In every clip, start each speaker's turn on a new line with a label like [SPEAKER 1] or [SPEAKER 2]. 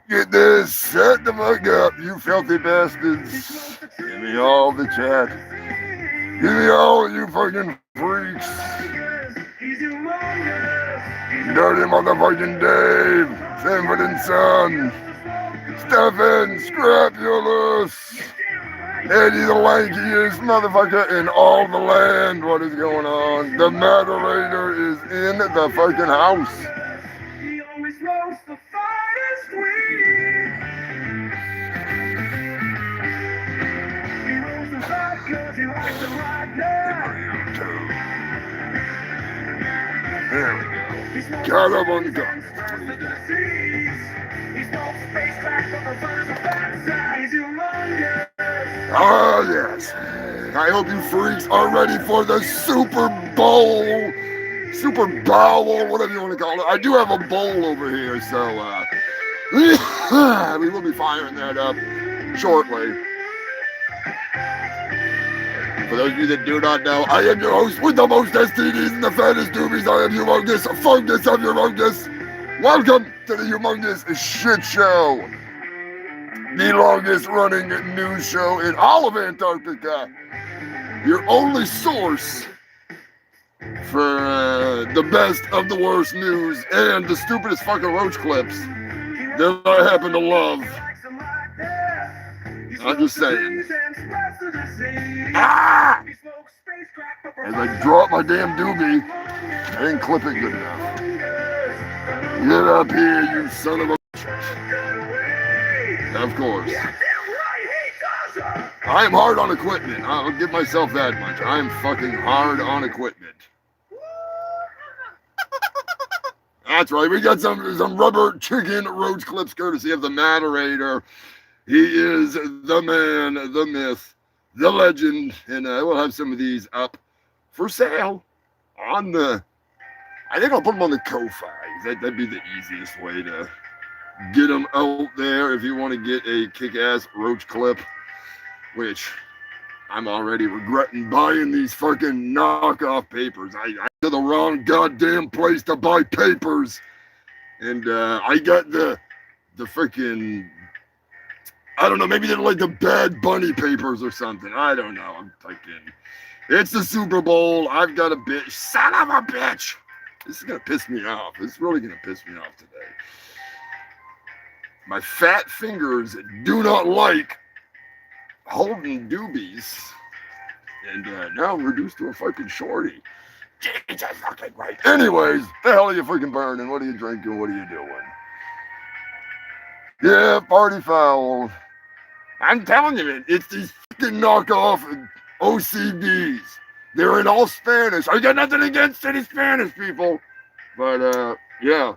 [SPEAKER 1] Get this, set the fuck up, you filthy bastards. Give me all the chat. Give me all you fucking freaks. Dirty motherfucking Dave, Sanford and Son, Stephen Scrapulous, Eddie the lankiest motherfucker in all the land. What is going on? The moderator is in the fucking house. He always knows the finest weed. He rolls the vodka, he likes to ride now. There we go. Got him on the gun. Ah, yes. I hope you freaks are ready for the Super Bowl. Super Bowel, whatever you want to call it. I do have a bowl over here, so we will be firing that up shortly. For those of you that do not know, I am your host with the most STDs and the fattest doobies. I am Humongous, fungus of Humongous. Welcome to the Humongous Shit Show, the longest running news show in all of Antarctica. Your only source for the best of the worst news and the stupidest fucking roach clips that I happen to love. I'm just saying. Ah! As I drop my damn doobie, I didn't clip it good enough. Get up here, you son of a... Of course. I am hard on equipment. I'll give myself that much. I am fucking hard on equipment. That's right. We got some rubber chicken roach clips courtesy of the moderator. He is the man, the myth, the legend, and we'll have some of these up for sale on the... I think I'll put them on the Ko-Fi. That'd be the easiest way to get them out there if you want to get a kick-ass roach clip, which I'm already regretting buying these fucking knockoff papers. I went to the wrong goddamn place to buy papers, and I got the freaking... I don't know, maybe they're like the Bad Bunny papers or something. I don't know. I'm fucking... It's the Super Bowl. I've got a bitch. Son of a bitch! This is going to piss me off. It's really going to piss me off today. My fat fingers do not like holding doobies. And now I'm reduced to a fucking shorty. Jesus fucking right. Anyways, the hell are you freaking burning? What are you drinking? What are you doing? Yeah, party foul. I'm telling you, man, it's these fucking knockoff OCDs. They're in all Spanish. I got nothing against any Spanish people. But, yeah.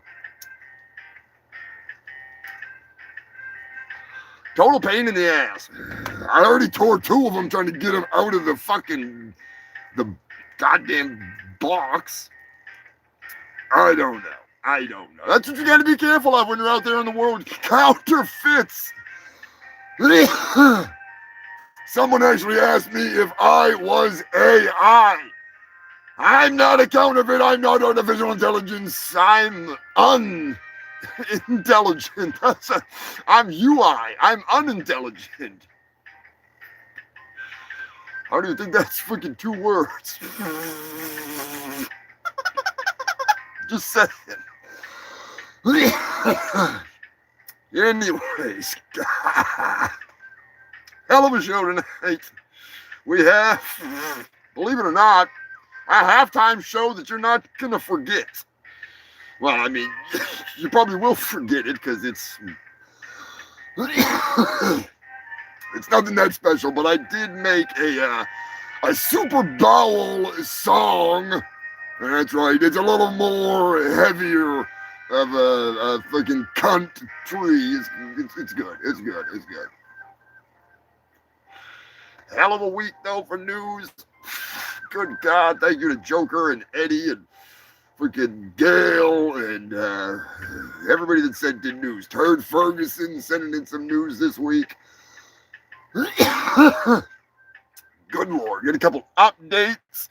[SPEAKER 1] Total pain in the ass. I already tore 2 of them trying to get them out of the goddamn box. I don't know. That's what you got to be careful of when you're out there in the world. Counterfeits. Someone actually asked me if I was AI. I'm not a counterfeit. I'm not artificial intelligence. I'm unintelligent. I'm UI. I'm unintelligent. How do you think that's freaking 2 words? Just saying. Anyways, hell of a show tonight. We have, believe it or not, a halftime show that you're not going to forget. Well, I mean, you probably will forget it because it's nothing that special, but I did make a Super Bowel song. That's right. It's a little more heavier of a fucking cunt tree. It's good. It's good. Hell of a week, though, for news. Good God. Thank you to Joker and Eddie and freaking Gail and everybody that sent in news. Turd Ferguson sending in some news this week. Good Lord. Get a couple updates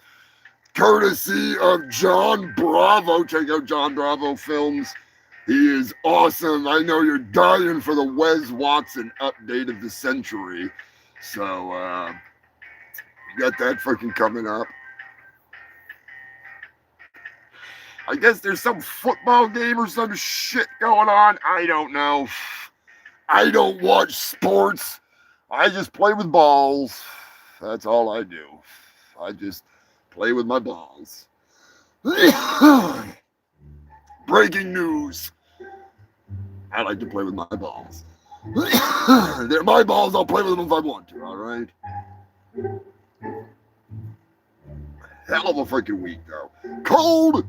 [SPEAKER 1] courtesy of John Bravo. Check out John Bravo Films. He is awesome. I know you're dying for the Wes Watson update of the century. So, we got that fucking coming up. I guess there's some football game or some shit going on. I don't know. I don't watch sports. I just play with balls. That's all I do. I just play with my balls. Breaking news. I like to play with my balls. They're my balls. I'll play with them if I want to, all right? Hell of a freaking week, though. Cold.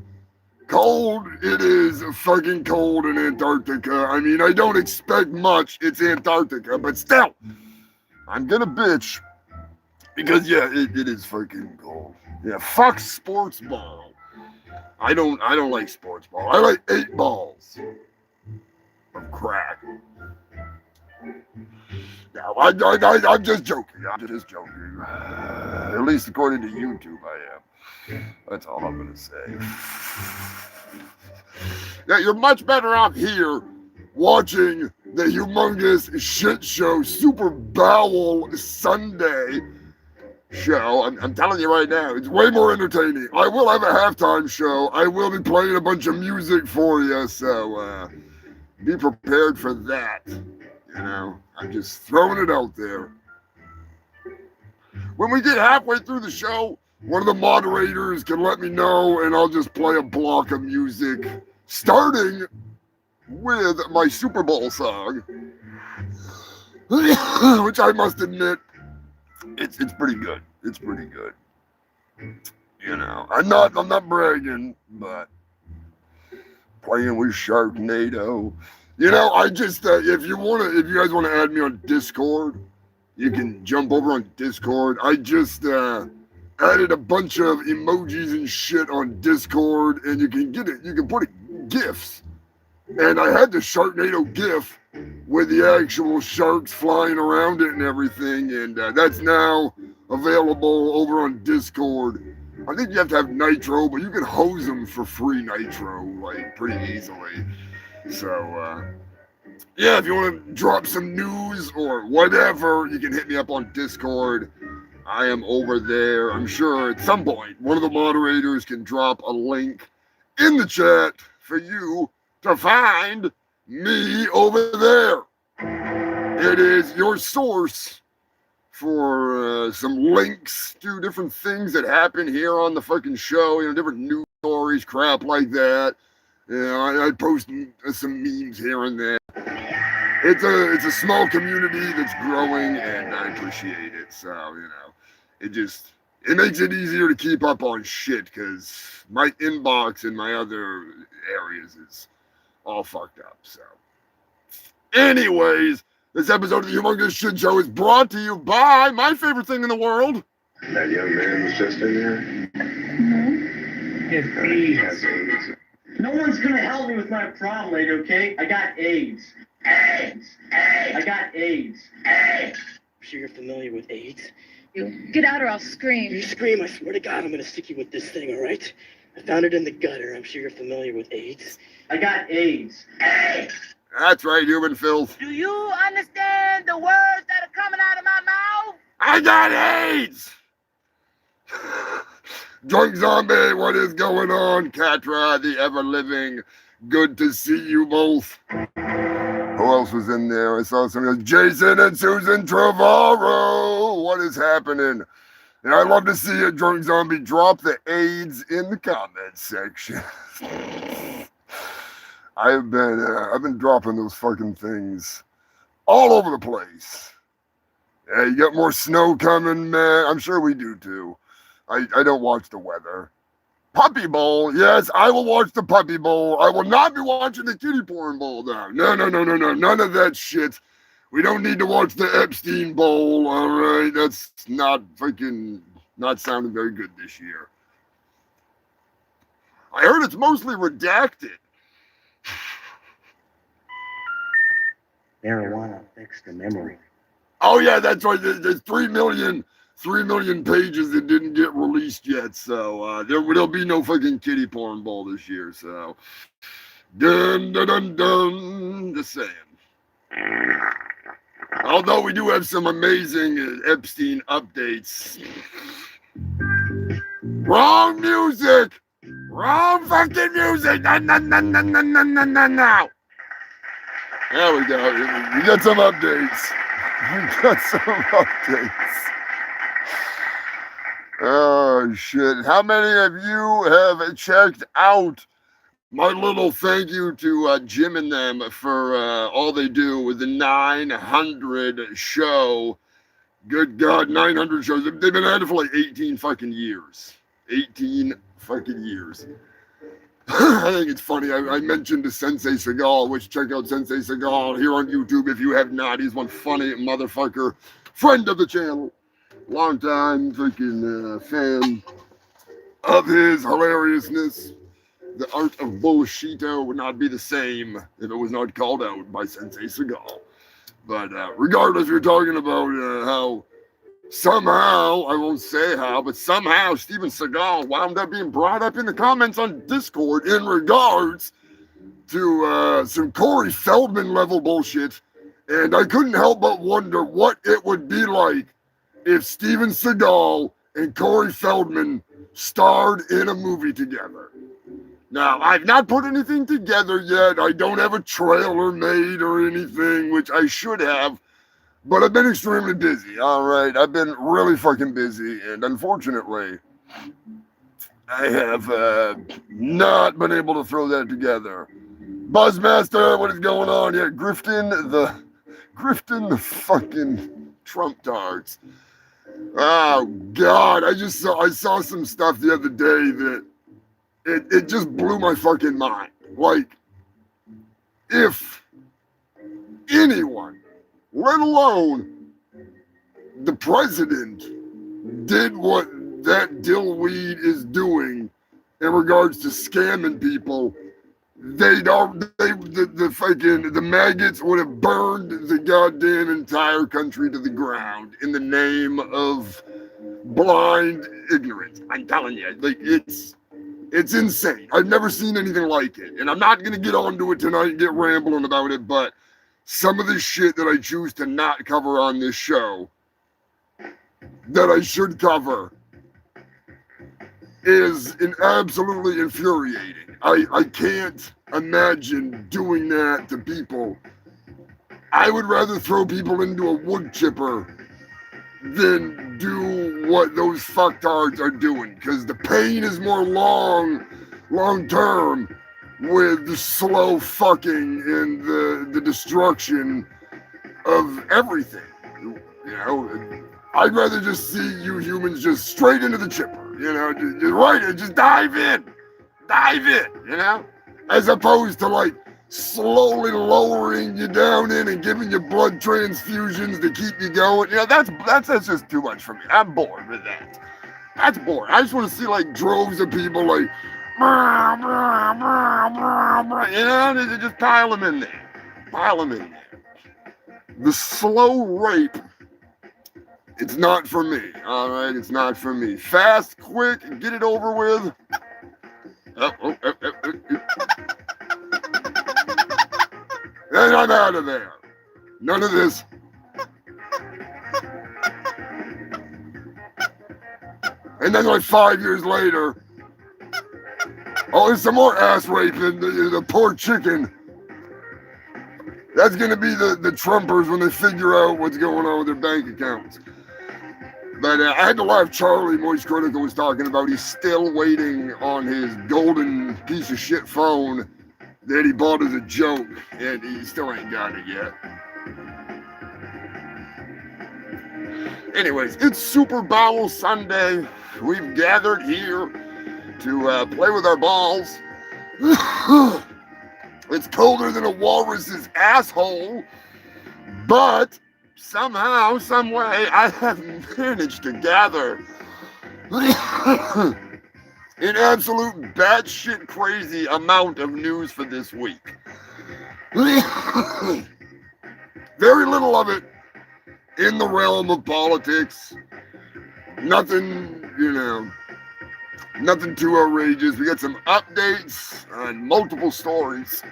[SPEAKER 1] It is fucking cold in Antarctica. I mean, I don't expect much. It's Antarctica, but still, I'm gonna bitch because yeah, it is fucking cold. Yeah, fuck sports ball. I don't like sports ball. I like 8 balls of crack. No, I'm just joking. I'm just joking. At least according to YouTube, I am. That's all I'm gonna say. Yeah, you're much better off here watching the Humongous Shit Show Super Bowel Sunday show. I'm telling you right now, it's way more entertaining. I will have a halftime show. I will be playing a bunch of music for you, so be prepared for that. You know, I'm just throwing it out there. When we get halfway through the show, one of the moderators can let me know, and I'll just play a block of music, starting with my Super Bowl song, which I must admit, it's pretty good. It's pretty good. You know, I'm not bragging, but playing with Sharknado. You know, I just if you guys want to add me on Discord, you can jump over on Discord. I just added a bunch of emojis and shit on Discord, and you can get it. You can put it GIFs. And I had the Sharknado GIF with the actual sharks flying around it and everything, and that's now available over on Discord. I think you have to have Nitro, but you can hose them for free Nitro, like, pretty easily. So, yeah, if you want to drop some news or whatever, you can hit me up on Discord. I am over there. I'm sure at some point one of the moderators can drop a link in the chat for you to find me over there. It is your source for some links to different things that happen here on the fucking show, you know, different news stories, crap like that. You know, I post some memes here and there. It's a small community that's growing, and I appreciate it. So, you know, it makes it easier to keep up on shit, because my inbox in my other areas is all fucked up. So, anyways, this episode of the Humongous Shit Show is brought to you by my favorite thing in the world.
[SPEAKER 2] That young man was just in here?
[SPEAKER 3] Mm-hmm. It's AIDS. No one's gonna help me with my problem, lady, okay? I got AIDS. AIDS! AIDS! I got AIDS. AIDS!
[SPEAKER 4] I'm sure you're familiar with AIDS.
[SPEAKER 5] You get out or I'll scream.
[SPEAKER 4] You scream, I swear to God, I'm gonna stick you with this thing, all right? I found it in the gutter. I'm sure you're familiar with AIDS.
[SPEAKER 3] I got AIDS. AIDS!
[SPEAKER 1] That's right, human filth.
[SPEAKER 6] Do you understand the words that are coming out of my mouth?
[SPEAKER 1] I got AIDS! Drunk Zombie, what is going on? Catra, the ever-living. Good to see you both. Who else was in there? I saw some Jason and Susan Trevorrow. What is happening? And I'd love to see a Drunk Zombie drop the AIDS in the comments section. I've been dropping those fucking things all over the place. Yeah, you got more snow coming, man. I'm sure we do too. I don't watch the weather. Puppy Bowl, yes, I will watch the Puppy Bowl. I will not be watching the Kitty Porn Bowl though. No, none of that shit. We don't need to watch the Epstein Bowl, all right? That's not sounding very good this year. I heard it's mostly redacted.
[SPEAKER 4] Marijuana affects the memory.
[SPEAKER 1] Oh yeah, that's right. There's 3 million pages that didn't get released yet, so there'll be no fucking Kitty Porn Bowl this year. So Dun, dun, dun, dun. Just saying. Although we do have some amazing Epstein updates. Wrong music! Wrong fucking music! No, no, no, no, no, no, no, no, no. There we go. We got some updates. We got some updates. Oh, shit. How many of you have checked out my little thank you to Jim and them for all they do with the 900 show? Good God, 900 shows. They've been at it for like 18 fucking years. 18 fucking years. I think it's funny. I mentioned to Sensei Seagal, which check out Sensei Seagal here on YouTube if you have not. He's one funny motherfucker. Friend of the channel. Long time freaking fan of his hilariousness. The art of bullshito would not be the same if it was not called out by Sensei Seagal. But regardless, we're talking about how somehow, I won't say how, but somehow Steven Seagal wound up being brought up in the comments on Discord in regards to some Corey Feldman level bullshit. And I couldn't help but wonder what it would be like if Steven Seagal and Corey Feldman starred in a movie together. Now, I've not put anything together yet. I don't have a trailer made or anything, which I should have. But I've been extremely busy, all right? I've been really fucking busy, and unfortunately, I have not been able to throw that together. Buzzmaster, what is going on here? Grifting the fucking Trump tarts. Oh, God, I saw some stuff the other day that it just blew my fucking mind. Like, if anyone, let alone the president, did what that dillweed is doing in regards to scamming people, the maggots would have burned the goddamn entire country to the ground in the name of blind ignorance. I'm telling you, like, it's insane. I've never seen anything like it. And I'm not going to get onto it tonight and get rambling about it, but some of the shit that I choose to not cover on this show that I should cover is absolutely infuriating. I can't imagine doing that to people. I would rather throw people into a wood chipper than do what those fucktards are doing, because the pain is more long term with the slow fucking and the destruction of everything. You know, I'd rather just see you humans just straight into the chipper, you know, just dive in, you know, as opposed to like slowly lowering you down in and giving you blood transfusions to keep you going. You know, that's just too much for me. I'm bored with that. That's boring. I just want to see like droves of people like, you know, just pile them in there. The slow rape, it's not for me, all right? It's not for me. Fast, quick, get it over with. And I'm out of there. None of this. And then like 5 years later, oh, there's some more ass raping, the poor chicken. That's going to be the Trumpers when they figure out what's going on with their bank accounts. But I had to laugh. Charlie, Moist Critical, was talking about he's still waiting on his golden piece of shit phone that he bought as a joke, and he still ain't got it yet. Anyways, it's Super Bowel Sunday. We've gathered here to play with our balls. It's colder than a walrus's asshole, but somehow, some way, I have managed to gather an absolute batshit crazy amount of news for this week. Very little of it in the realm of politics. Nothing, you know, Nothing too outrageous. We got some updates on multiple stories.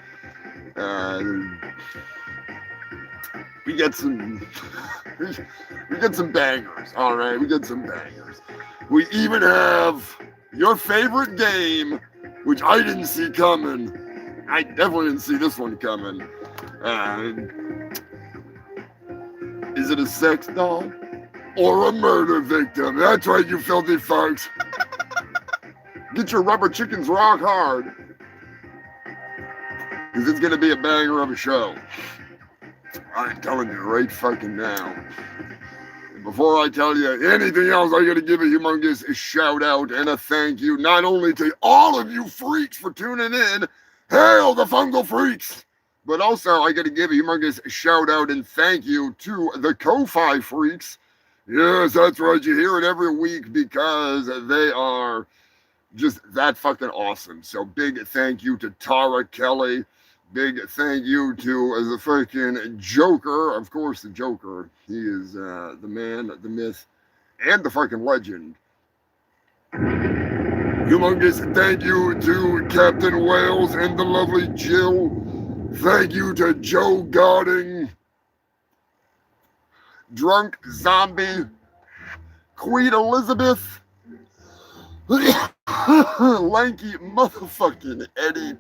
[SPEAKER 1] We got some bangers. All right, we got some bangers. We even have your favorite game, which I didn't see coming. I definitely didn't see this one coming. Is it a sex doll or a murder victim? That's right, you filthy fucks. Get your rubber chickens rock hard, because it's going to be a banger of a show. I'm telling you right fucking now. And before I tell you anything else, I got to give a humongous shout out and a thank you, not only to all of you freaks for tuning in, hail the fungal freaks, but also I got to give a humongous shout out and thank you to the Ko-Fi freaks. Yes, that's right. You hear it every week because they are just that fucking awesome. So big thank you to Tara Kelly. Big thank you to the freaking Joker. Of course, the Joker. He is the man, the myth, and the fucking legend. Humongous thank you to Captain Wales and the lovely Jill. Thank you to Joe Godding, Drunk Zombie, Queen Elizabeth, Lanky motherfucking Eddie,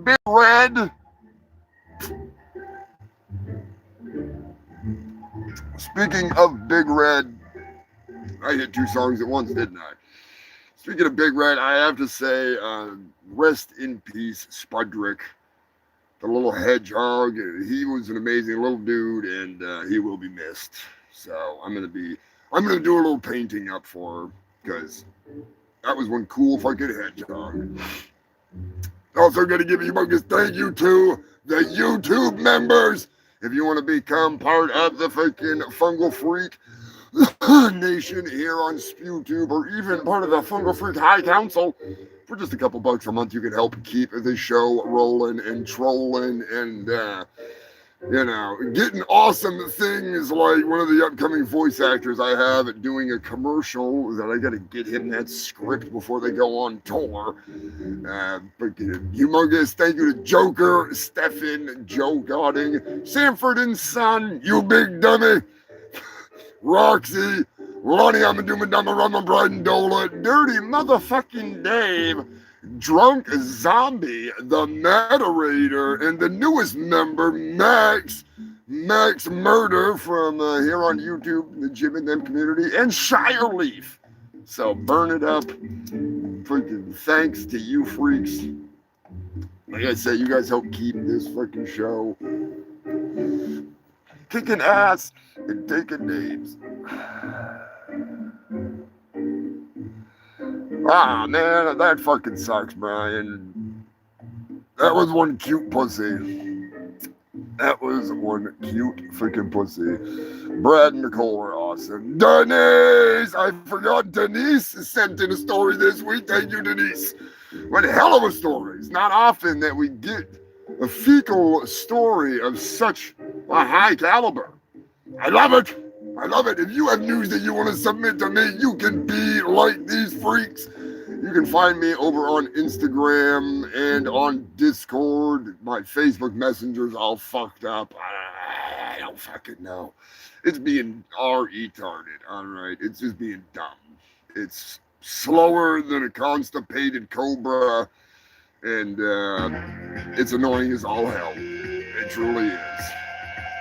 [SPEAKER 1] Big Red, speaking of Big Red, I hit two songs at once, didn't I? Speaking of Big Red, I have to say, rest in peace, Spudrick, the little hedgehog. He was an amazing little dude, and he will be missed. So I'm gonna do a little painting up for her, because that was one cool fucking hedgehog. Also gonna give a humongous thank you to the YouTube members. If you want to become part of the freaking Fungal Freak Nation here on SpewTube, or even part of the Fungal Freak High Council, for just a couple bucks a month, you can help keep the show rolling and trolling and, getting awesome things like one of the upcoming voice actors I have doing a commercial that I got to get him that script before they go on tour. Humongous thank you to Joker, Stefan, Joe Godding, Sanford and Son, you big dummy, Roxy, Lonnie Amaduma Rama Bryden Dola, Dirty Motherfucking Dave, Drunk Zombie, the Moderator, and the newest member, Max Murder from here on YouTube, the Jim and Them community, and Shire Leaf. So burn it up. Freaking thanks to you freaks. Like I said, you guys help keep this freaking show kicking ass and taking names. Ah, man, that fucking sucks, Brian. That was one cute pussy. That was one cute freaking pussy. Brad and Nicole are awesome. Denise! I forgot Denise sent in a story this week. Thank you, Denise. What a hell of a story. It's not often that we get a fecal story of such a high caliber. I love it. I love it. If you have news that you want to submit to me, you can be like these freaks. You can find me over on Instagram and on Discord. My Facebook Messenger's all fucked up. I don't fucking know. It's being retarded, all right? It's just being dumb. It's slower than a constipated cobra, and it's annoying as all hell. It truly is.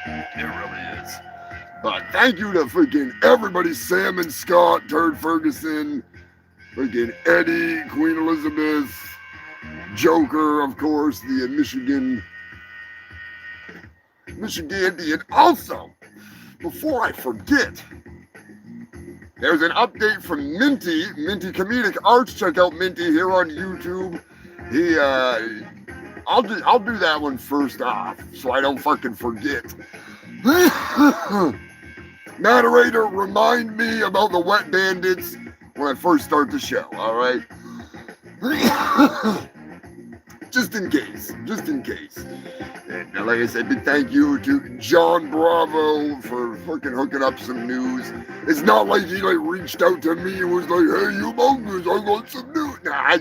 [SPEAKER 1] It really is. But thank you to freaking everybody, Sam and Scott, Turd Ferguson, freaking Eddie, Queen Elizabeth, Joker, of course, the Michigan. Also, before I forget, there's an update from Minty Comedic Arts. Check out Minty here on YouTube. I'll do that one first off, so I don't fucking forget. Moderator, remind me about the Wet Bandits when I first start the show, all right? just in case. And like I said, big thank you to John Bravo for fucking hooking up some news. It's not like he like reached out to me and was like, hey, Humongous, I got some news. Nah, I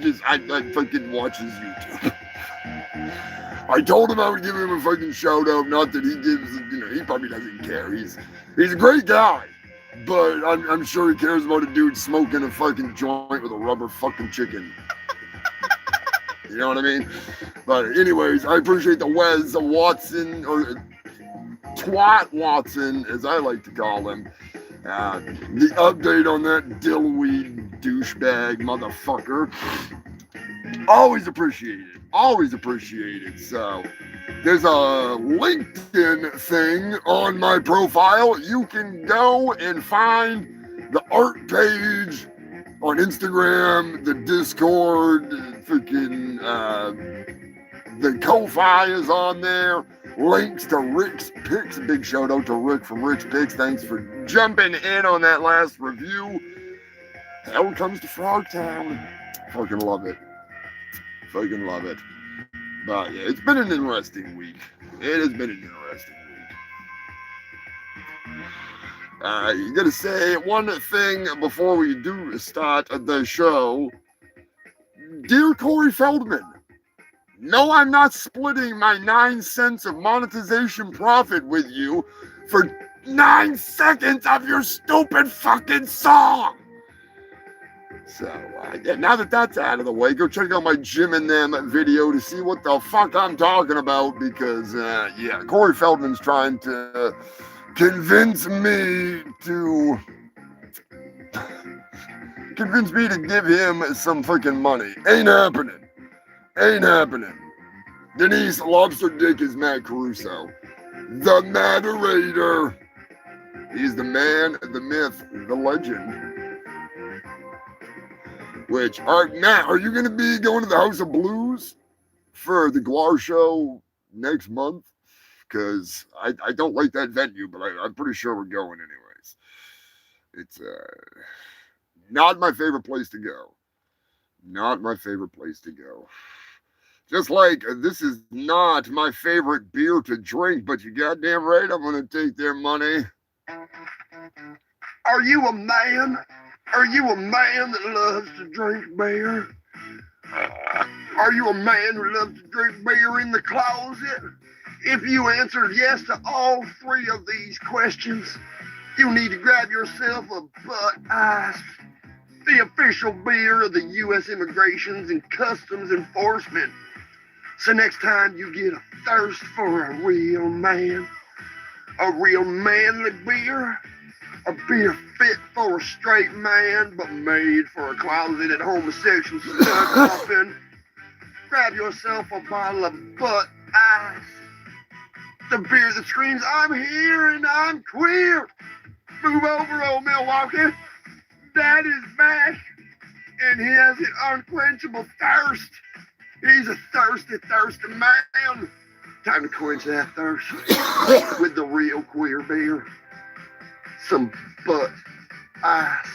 [SPEAKER 1] fucking watch his YouTube. I told him I would give him a fucking shout out. Not that he gives, he probably doesn't care. He's a great guy, but I'm sure he cares about a dude smoking a fucking joint with a rubber fucking chicken. You know what I mean? But anyways, I appreciate the Wes Watson, or Twat Watson, as I like to call him. The update on that dillweed douchebag motherfucker. Always appreciate it. So there's a LinkedIn thing on my profile. You can go and find the art page on Instagram, the Discord, freaking the Ko-Fi is on there. Links to Rick's Picks. Big shout out to Rick from Rick's Picks. Thanks for jumping in on that last review. Hell comes to Frogtown. Fucking love it. But yeah, it's been an interesting week. It has been an interesting week. You gotta say one thing before we do start the show. Dear Corey Feldman, no, I'm not splitting my 9 cents of monetization profit with you for 9 seconds of your stupid fucking song. So, now that that's out of the way, go check out my Jim and Them video to see what the fuck I'm talking about, because, Corey Feldman's trying to convince me to give him some freaking money. Ain't happening. Denise Lobster Dick is Matt Caruso. The Moderator. He's the man, the myth, the legend. Which, Matt, are you going to be going to the House of Blues for the Guar show next month? Because I don't like that venue, but I'm pretty sure we're going anyways. It's not my favorite place to go. Just like this is not my favorite beer to drink, but you goddamn right I'm going to take their money. Are you a man? Are you a man that loves to drink beer? Are you a man who loves to drink beer in the closet? If you answered yes to all 3 of these questions, you need to grab yourself a Bud Ice, the official beer of the U.S. Immigrations and Customs Enforcement. So next time you get a thirst for a real man, a real manly beer, a beer fit for a straight man, but made for a closeted homosexual stud muffin, grab yourself a bottle of Bud Ice. The beer that screams, I'm here and I'm queer. Move over, old Milwaukee. That is Mac, and he has an unquenchable thirst. He's a thirsty man. Time to quench that thirst with the real queer beer. Some Bud Ice.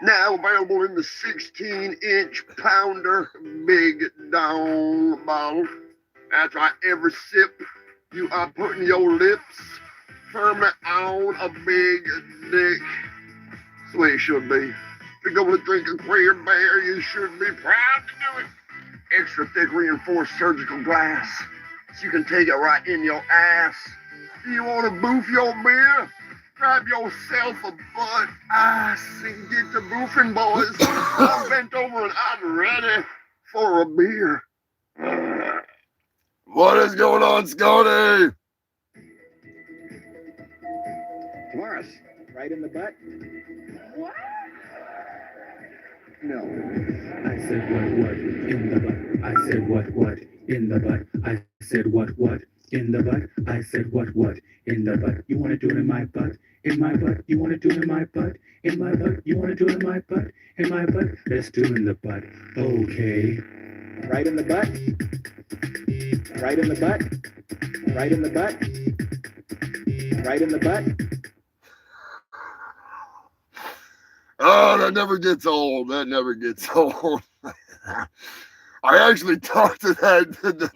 [SPEAKER 1] Now available in the 16-inch pounder big dong bottle. That's right, every sip you are putting your lips firmly on a big dick. That's the way it should be. If you're going to drink a queer beer, you should be proud to do it. Extra thick reinforced surgical glass, so you can take it right in your ass. Do you want to boof your beer? Grab yourself a Bud Ice and get to boofing, boys. I'm bent over and I'm ready for a beer. What is going on, Scotty?
[SPEAKER 7] Morris, right in the butt?
[SPEAKER 6] What?
[SPEAKER 7] No. I said what in the butt. I said what in the butt. I said what in the butt. I said what in the butt. You want to do it in my butt? In my butt? You want to do it in my butt? In my butt? You want to do it in my butt? In my butt? Let's do it in the butt. Okay. Right in the butt? Right in the butt? Right in the butt? Right in the butt?
[SPEAKER 1] Oh, that never gets old. I actually talked to that.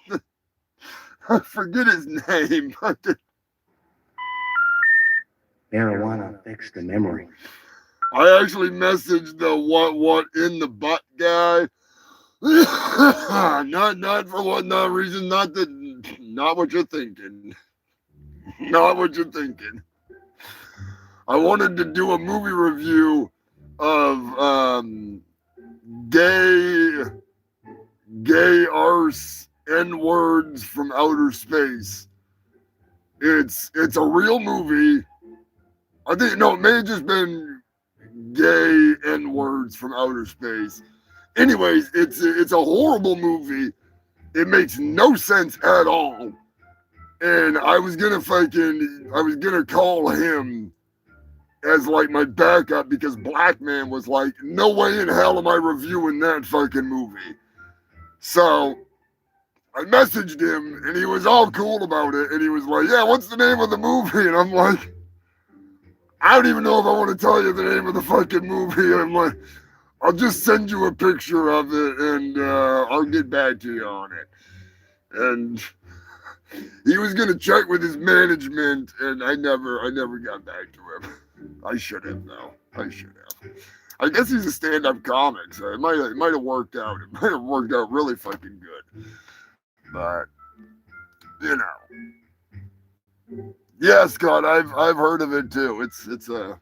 [SPEAKER 1] I forget his name.
[SPEAKER 8] Marijuana affects the memory.
[SPEAKER 1] I actually messaged the what in the butt guy. not for what not reason, not what you're thinking. Not what you're thinking. I wanted to do a movie review of gay arse N-words from outer space. It's a real movie. I think no, it may have just been gay N-words from outer space. Anyways, it's a horrible movie. It makes no sense at all. And I was gonna call him as like my backup because Black Man was like, no way in hell am I reviewing that fucking movie. So I messaged him and he was all cool about it. And he was like, yeah, what's the name of the movie? And I'm like, I don't even know if I want to tell you the name of the fucking movie. I'm like, I'll just send you a picture of it and I'll get back to you on it. And he was gonna check with his management, and I never got back to him. I should have though. I guess he's a stand-up comic, so it might have worked out. It might have worked out really fucking good. But you know, yeah, Scott, I've heard of it too. It's a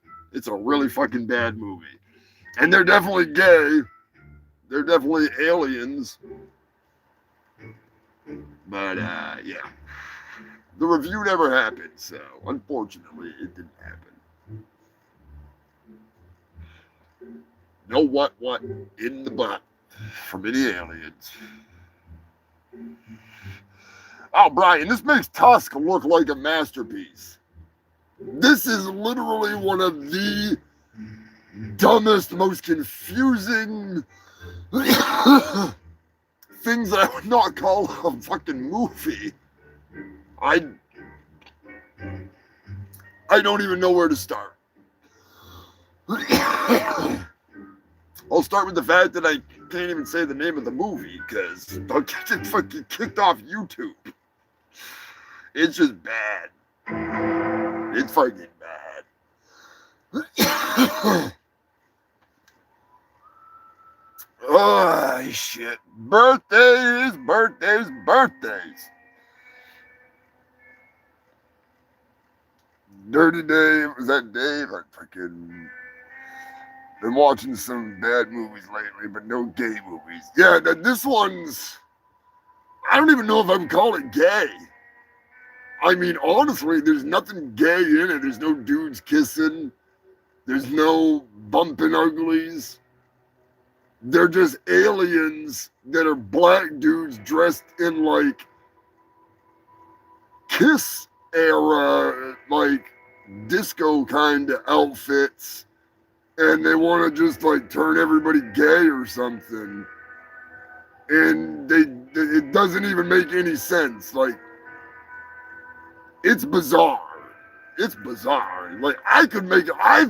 [SPEAKER 1] really fucking bad movie, and they're definitely gay. They're definitely aliens. But yeah, the review never happened, so unfortunately it didn't happen. No what in the butt from any aliens. Oh, Brian, this makes Tusk look like a masterpiece. This is literally one of the dumbest, most confusing things that I would not call a fucking movie. I don't even know where to start. I'll start with the fact that I can't even say the name of the movie because I'll get it fucking kicked off YouTube. It's just bad. It's fucking bad. Oh, shit. Birthdays. Dirty Dave. Was that Dave? I fucking been watching some bad movies lately, but no gay movies. Yeah, this one's... I don't even know if I would call it gay. I mean, honestly, there's nothing gay in it. There's no dudes kissing. There's no bumping uglies. They're just aliens that are black dudes dressed in like Kiss era, like disco kind of outfits. And they want to just like turn everybody gay or something. And it doesn't even make any sense. Like, it's bizarre. It's bizarre. Like, I've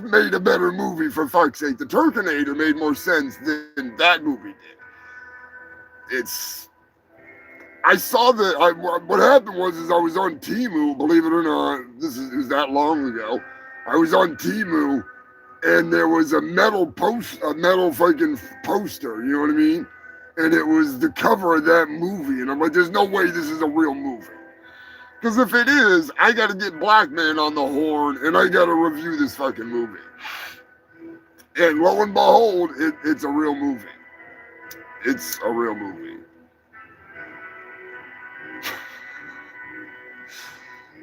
[SPEAKER 1] made a better movie, for fuck's sake. The Turkinator made more sense than that movie did. What happened was I was on Temu, believe it or not. It was that long ago. I was on Temu, and there was a metal fucking poster, you know what I mean? And it was the cover of that movie, and I'm like, there's no way this is a real movie. Because if it is, I got to get Black Man on the horn, and I got to review this fucking movie. And lo and behold, it's a real movie. It's a real movie.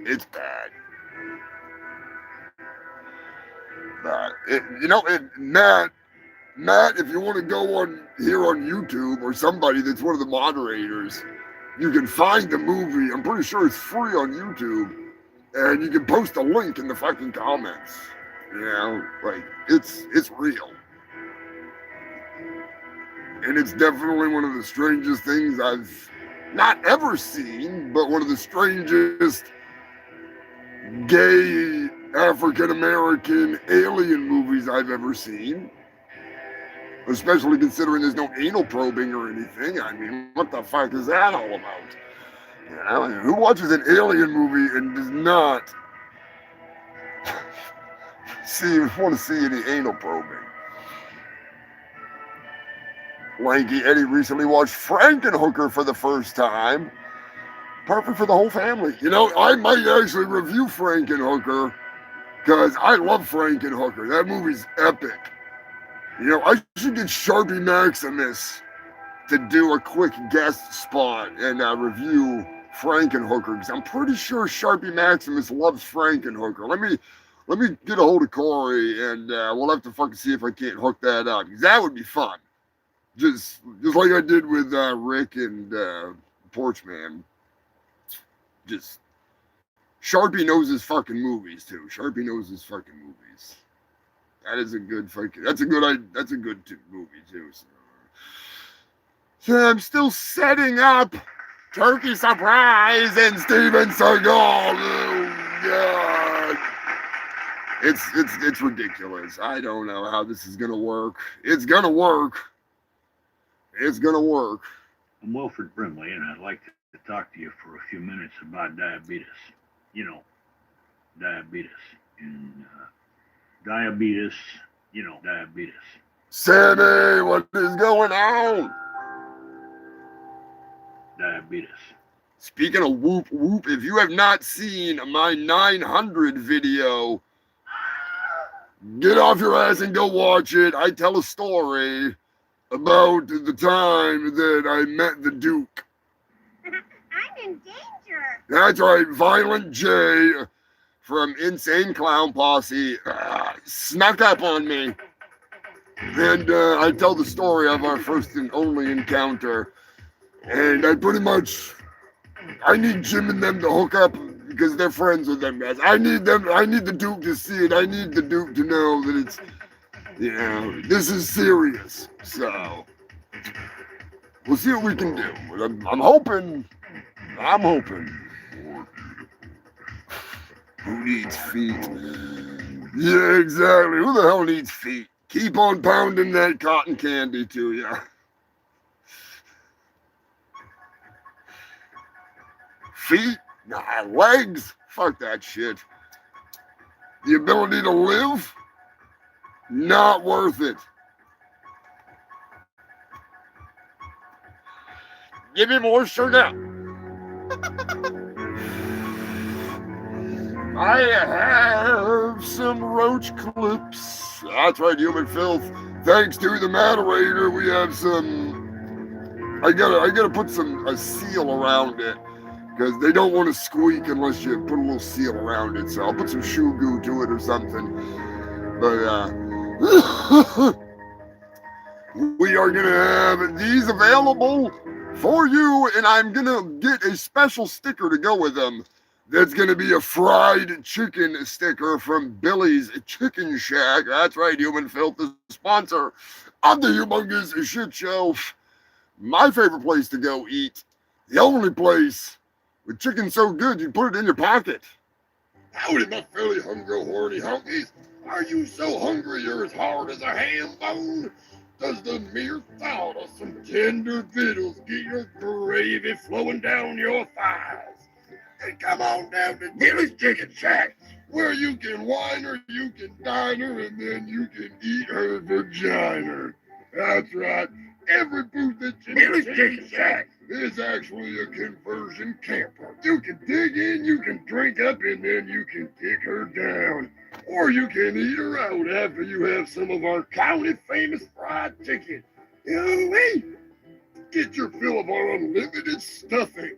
[SPEAKER 1] It's bad. But Matt, if you want to go on YouTube or somebody that's one of the moderators, you can find the movie. I'm pretty sure it's free on YouTube, and you can post a link in the fucking comments. You know, like it's real, and it's definitely one of the strangest things I've not ever seen, but one of the strangest gay African American alien movies I've ever seen. Especially considering there's no anal probing or anything. I mean, what the fuck is that all about? You know, who watches an alien movie and does not want to see any anal probing? Lanky Eddie recently watched Frankenhooker for the first time. Perfect for the whole family. You know, I might actually review Frankenhooker because I love Frankenhooker. That movie's epic. You know, I should get Sharpie Maximus to do a quick guest spot and review Frankenhooker because I'm pretty sure Sharpie Maximus loves Frankenhooker. Let me get a hold of Corey and we'll have to fucking see if I can't hook that up because that would be fun. Just like I did with Rick and Porchman. Just Sharpie knows his fucking movies too. Sharpie knows his fucking movies. That's a good movie too. So I'm still setting up Turkey Surprise and Steven Seagal. Oh God. It's ridiculous. I don't know how this is gonna work. It's gonna work. It's gonna work.
[SPEAKER 9] I'm Wilfred Brimley, and I'd like to talk to you for a few minutes about diabetes. You know, diabetes. And diabetes.
[SPEAKER 1] Sammy, what is going on?
[SPEAKER 9] Diabetes.
[SPEAKER 1] Speaking of whoop whoop, if you have not seen my 900 video, get off your ass and go watch it. I tell a story about the time that I met the Duke.
[SPEAKER 6] I'm in danger.
[SPEAKER 1] That's right, Violent J from Insane Clown Posse snuck up on me. And I tell the story of our first and only encounter. And I need Jim and them to hook up because they're friends with them guys. I need the Duke to see it. I need the Duke to know that it's, you know, this is serious. So, we'll see what we can do. I'm hoping. Who needs feet? Yeah, exactly. Who the hell needs feet? Keep on pounding that cotton candy to you. Feet? Nah, legs? Fuck that shit. The ability to live? Not worth it. Give me more sugar. I have some roach clips. That's right, human filth. Thanks to the moderator, we have some. I gotta put a seal around it because they don't want to squeak unless you put a little seal around it. So I'll put some shoe goo to it or something. But we are gonna have these available for you, and I'm gonna get a special sticker to go with them. That's going to be a fried chicken sticker from Billy's Chicken Shack. That's right, Human Filth, the sponsor of the Humongous Shit Show. My favorite place to go eat. The only place with chicken so good you put it in your pocket. Howdy, my fairly hungry, horny honkies. Are you so hungry you're as hard as a ham bone? Does the mere thought of some tender victuals get your gravy flowing down your thighs? And come on down to Billy's Chicken Shack, where you can wine her, you can dine her, and then you can eat her vagina. That's right. Every booth at Billy's Chicken Shack is actually a conversion camper. You can dig in, you can drink up, and then you can kick her down. Or you can eat her out after you have some of our county famous fried chicken. Hey, get your fill of our unlimited stuffing.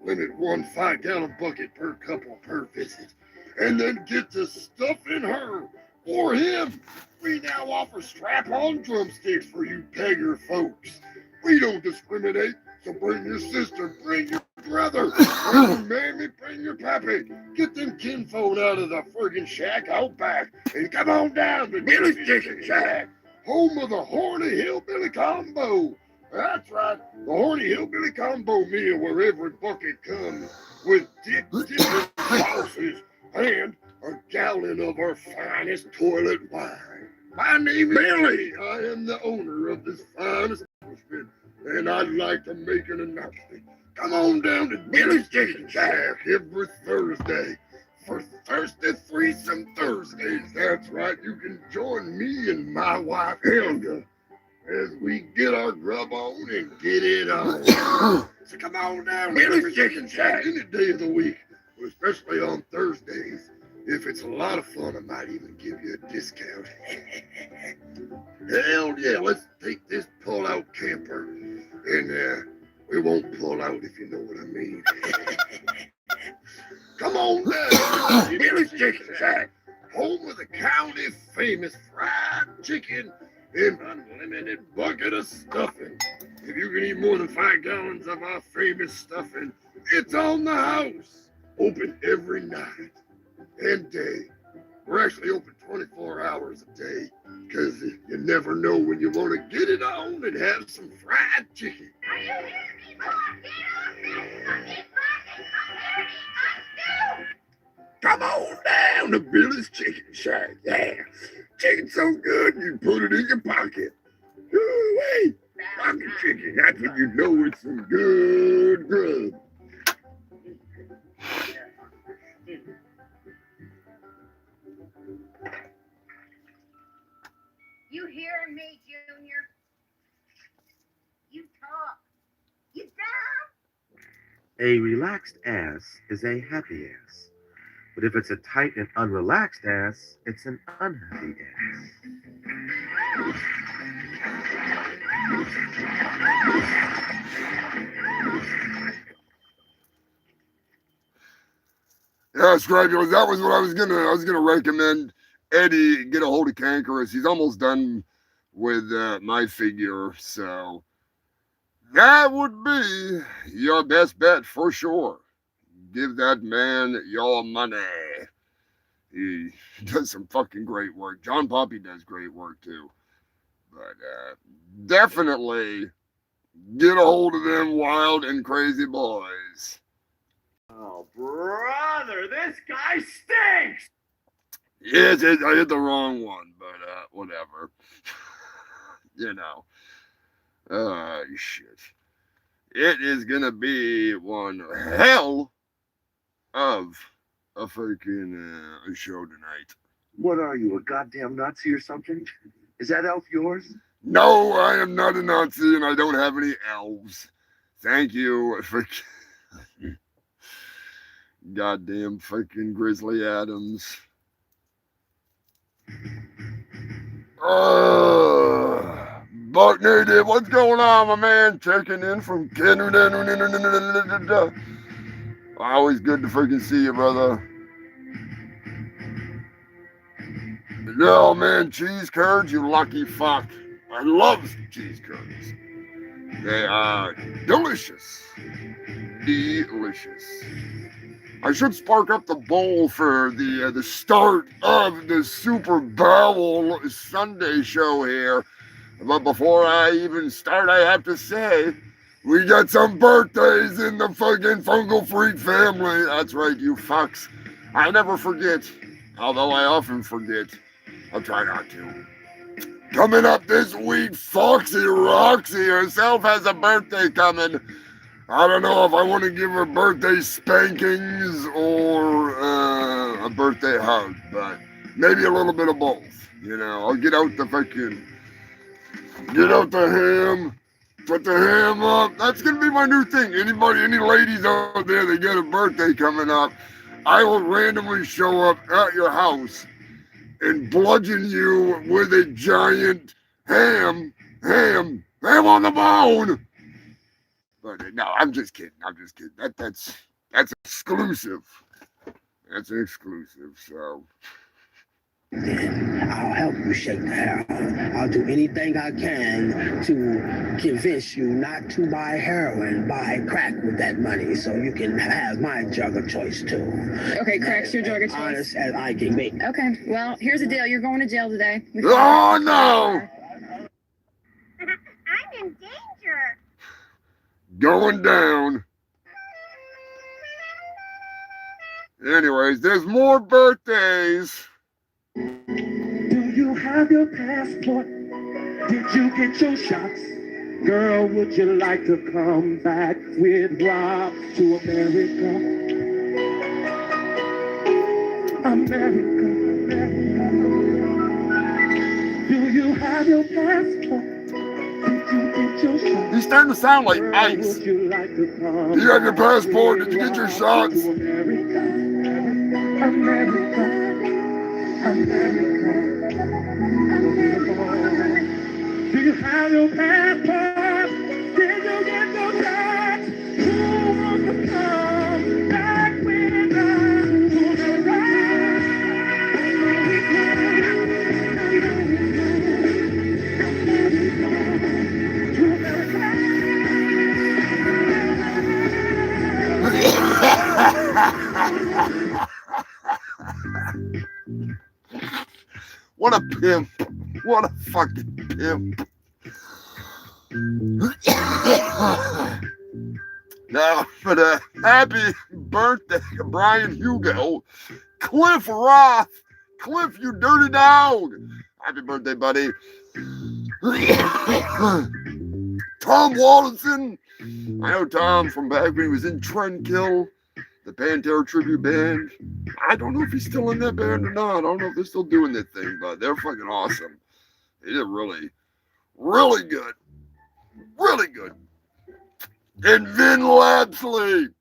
[SPEAKER 1] Limit 1 5-gallon bucket per couple per visit. And then get to stuffing her or him. We now offer strap-on drumsticks for you beggar folks. We don't discriminate, so bring your sister, bring your brother, bring your mammy, bring your pappy. Get them kinfolk out of the friggin' shack out back and come on down to Billy's Chicken Shack, home of the horny hillbilly combo. That's right, the horny hillbilly combo meal where every bucket comes with different sauces and a gallon of our finest toilet wine. My name is Billy. I am the owner of this fine establishment, and I'd like to make an announcement. Come on down to Billy's Chicken Shack every Thursday for Thirsty Threesome Thursdays. That's right, you can join me and my wife Helga as we get our grub on and get it on. So come on down, Billy's Chicken Shack, any day of the week, especially on Thursdays. If it's a lot of fun, I might even give you a discount. Hell yeah, let's take this pull-out camper, and we won't pull out if you know what I mean. Come on down, Billy's Chicken Shack, home of the county famous fried chicken and unlimited bucket of stuffing. If you can eat more than 5 gallons of our famous stuffing, it's on the house. Open every night and day. We're actually open 24 hours a day because you never know when you want to get it on and have some fried chicken. Come on down to Billy's Chicken Shack. Yeah, chicken's so good you put it in your pocket. Ooh-wee. Pocket chicken, that's when you know it's some good grub.
[SPEAKER 6] You hearing me, Junior? You talk. You dumb?
[SPEAKER 8] A relaxed ass is a happy ass. But if it's a tight and unrelaxed ass, it's an unhappy ass.
[SPEAKER 1] Yeah, Scrapulous, that was what I was gonna recommend. Eddie get a hold of Cankerous. He's almost done with my figure, so that would be your best bet for sure. Give that man your money. He does some fucking great work. John Poppy does great work too. But definitely get a hold of them wild and crazy boys.
[SPEAKER 9] Oh, brother, this guy stinks!
[SPEAKER 1] Yes, I hit the wrong one, but whatever. You know. Shit. It is gonna be one hell of a freaking show tonight.
[SPEAKER 8] What are you, a goddamn Nazi or something? Is that elf yours?
[SPEAKER 1] No, I am not a Nazi, and I don't have any elves. Thank you for goddamn freaking Grizzly Adams. Buck Native, what's going on, my man? Checking in from Canada. Always good to freaking see you, brother. No, man, cheese curds, you lucky fuck. I love cheese curds. They are delicious. Delicious. I should spark up the bowl for the start of the Super Bowel Sunday show here. But before I even start, I have to say, we got some birthdays in the fucking Fungal Freak family. That's right, you fucks. I never forget, although I often forget. I'll try not to. Coming up this week, Foxy Roxy herself has a birthday coming. I don't know if I want to give her birthday spankings or a birthday hug, but maybe a little bit of both. You know, I'll get out the ham, put the ham up. That's going to be my new thing. Any ladies out there that get a birthday coming up, I will randomly show up at your house and bludgeon you with a giant ham on the bone. But no, I'm just kidding. That's exclusive. That's an exclusive. So
[SPEAKER 10] I'll help you shake the hair. I'll do anything I can to convince you not to buy heroin, buy crack with that money, so you can have my drug of choice too.
[SPEAKER 5] Okay, crack's your drug of choice.
[SPEAKER 10] Honest as I can be.
[SPEAKER 5] Okay, well, here's the deal. You're going to jail today.
[SPEAKER 1] oh no!
[SPEAKER 6] I'm in danger.
[SPEAKER 1] Going down. Anyways, there's more birthdays.
[SPEAKER 10] Do you you have your passport? Did you get your shots? Girl, would you like to come back with Rob to America? America, America. Do you have your passport? Did you get your shots?
[SPEAKER 1] He's starting to sound like
[SPEAKER 10] Girl,
[SPEAKER 1] Ice.
[SPEAKER 10] would you like to come
[SPEAKER 1] Do you have your
[SPEAKER 10] back
[SPEAKER 1] passport?
[SPEAKER 10] with
[SPEAKER 1] Did you get your
[SPEAKER 10] Rob
[SPEAKER 1] shots?
[SPEAKER 10] to America, America, America. Do you have your passport? Did you get your shots? Who wants to come back with us to
[SPEAKER 1] What a pimp. What a fucking pimp. Now, for the happy birthday, Brian Hugo, Cliff Roth. Cliff, you dirty dog. Happy birthday, buddy. Tom Wallinson. I know Tom from back when he was in Trendkill, the Pantera tribute band. I don't know if he's still in that band or not. I don't know if they're still doing that thing, but they're fucking awesome. They did really, really good. Really good. And Vin Lapsley.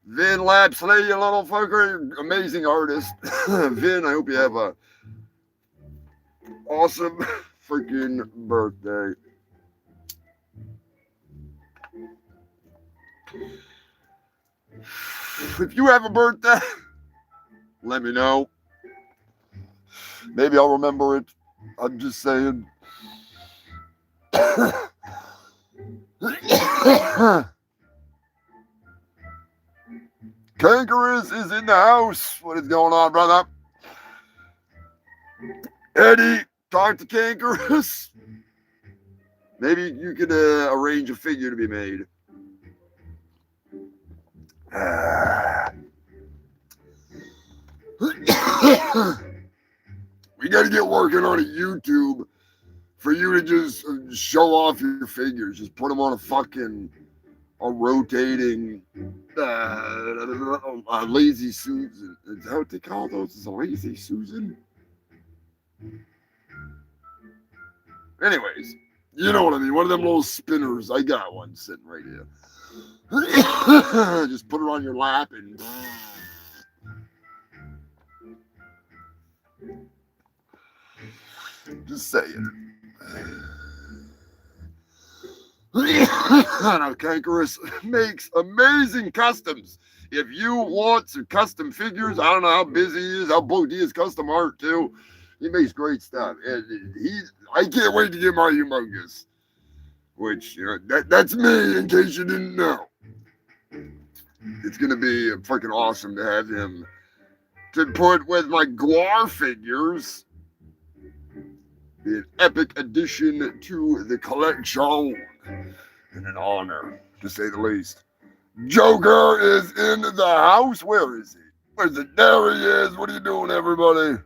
[SPEAKER 1] Vin Lapsley, you little fucker. Amazing artist. Vin, I hope you have a awesome freaking birthday. If you have a birthday, let me know. Maybe I'll remember it. I'm just saying. Kangaroo is in the house. What is going on, brother? Eddie, talk to Kangaroo. Maybe you could arrange a figure to be made. We got to get working on a YouTube for you to just show off your figures. Just put them on a rotating lazy Susan. Is that what they call those? Is a lazy Susan? Anyways, you know what I mean. One of them little spinners. I got one sitting right here. Just put it on your lap and... Just saying. Now, Kangaroo makes amazing customs. If you want some custom figures, I don't know how busy he is, how booked he is, custom art too. He makes great stuff. And I can't wait to get my Humongous. Which, that's me, in case you didn't know. It's going to be freaking awesome to have him to put with my Guar figures. Be an epic addition to the collection. And an honor, to say the least. Joker is in the house. Where is he? Where's it? There he is. What are you doing, everybody?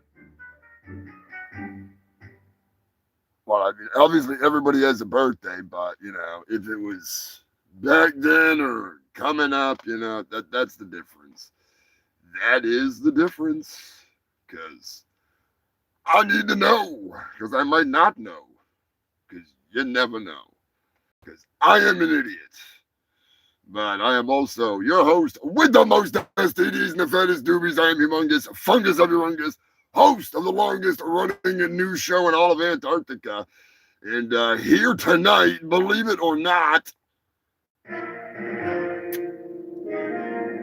[SPEAKER 1] Well, I mean, obviously everybody has a birthday, but, if it was back then or coming up, that's the difference. That is the difference. Because I need to know. Because I might not know. Because you never know. Because I am an idiot. But I am also your host with the most STDs and the fattest doobies. I am Humongous, fungus of Humongous, host of the longest running news show in all of Antarctica. And here tonight, believe it or not,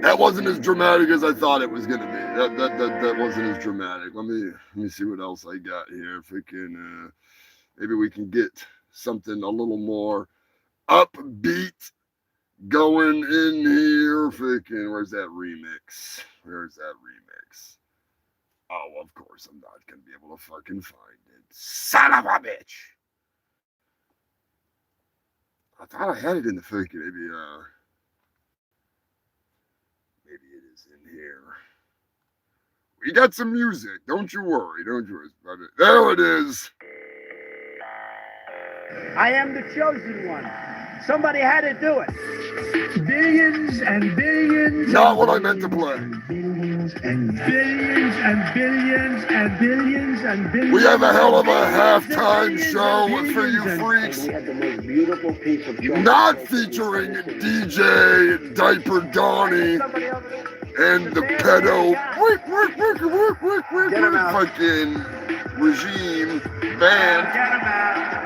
[SPEAKER 1] that wasn't as dramatic as I thought it was going to be. That wasn't as dramatic. Let me see what else I got here. If we can, maybe we can get something a little more upbeat going in here. Freaking, where's that remix? Where's that remix? Oh, of course, I'm not going to be able to fucking find it. Son of a bitch! I thought I had it in the freaking, maybe it is in here. We got some music. Don't you worry. Don't you worry. There it is.
[SPEAKER 3] I am the chosen one. Somebody had to do it. Billions and billions.
[SPEAKER 1] Not what I meant to play.
[SPEAKER 3] Billions and billions and billions and billions and billions.
[SPEAKER 1] We have a hell of a halftime show for you freaks.
[SPEAKER 10] We had the most beautiful piece of
[SPEAKER 1] Not featuring DJ Diaper Donnie and the pedo fucking regime band.
[SPEAKER 3] Get him out.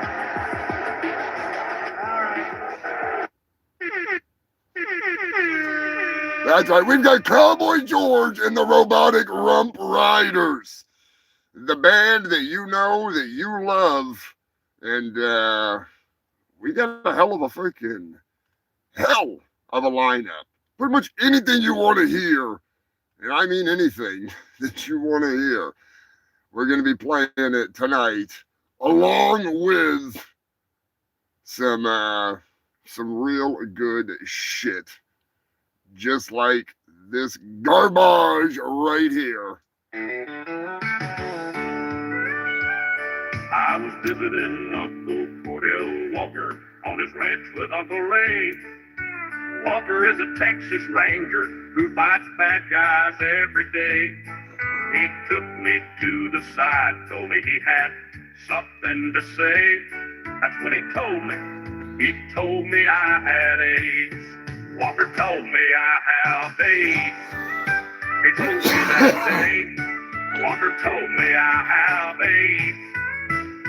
[SPEAKER 1] That's right. We've got Cowboy George and the Robotic Rump Riders, the band that you know, that you love, and we got a hell of a freaking hell of a lineup. Pretty much anything you want to hear, and I mean anything that you want to hear, we're going to be playing it tonight, along with some real good shit. Just like this garbage right here.
[SPEAKER 11] I was visiting Uncle Cordell Walker on his ranch with Uncle Ray. Walker is a Texas Ranger who fights bad guys every day. He took me to the side, told me he had something to say. That's when he told me. He told me I had AIDS. Walker told me I have AIDS. He told me that day. Walker told me I have AIDS.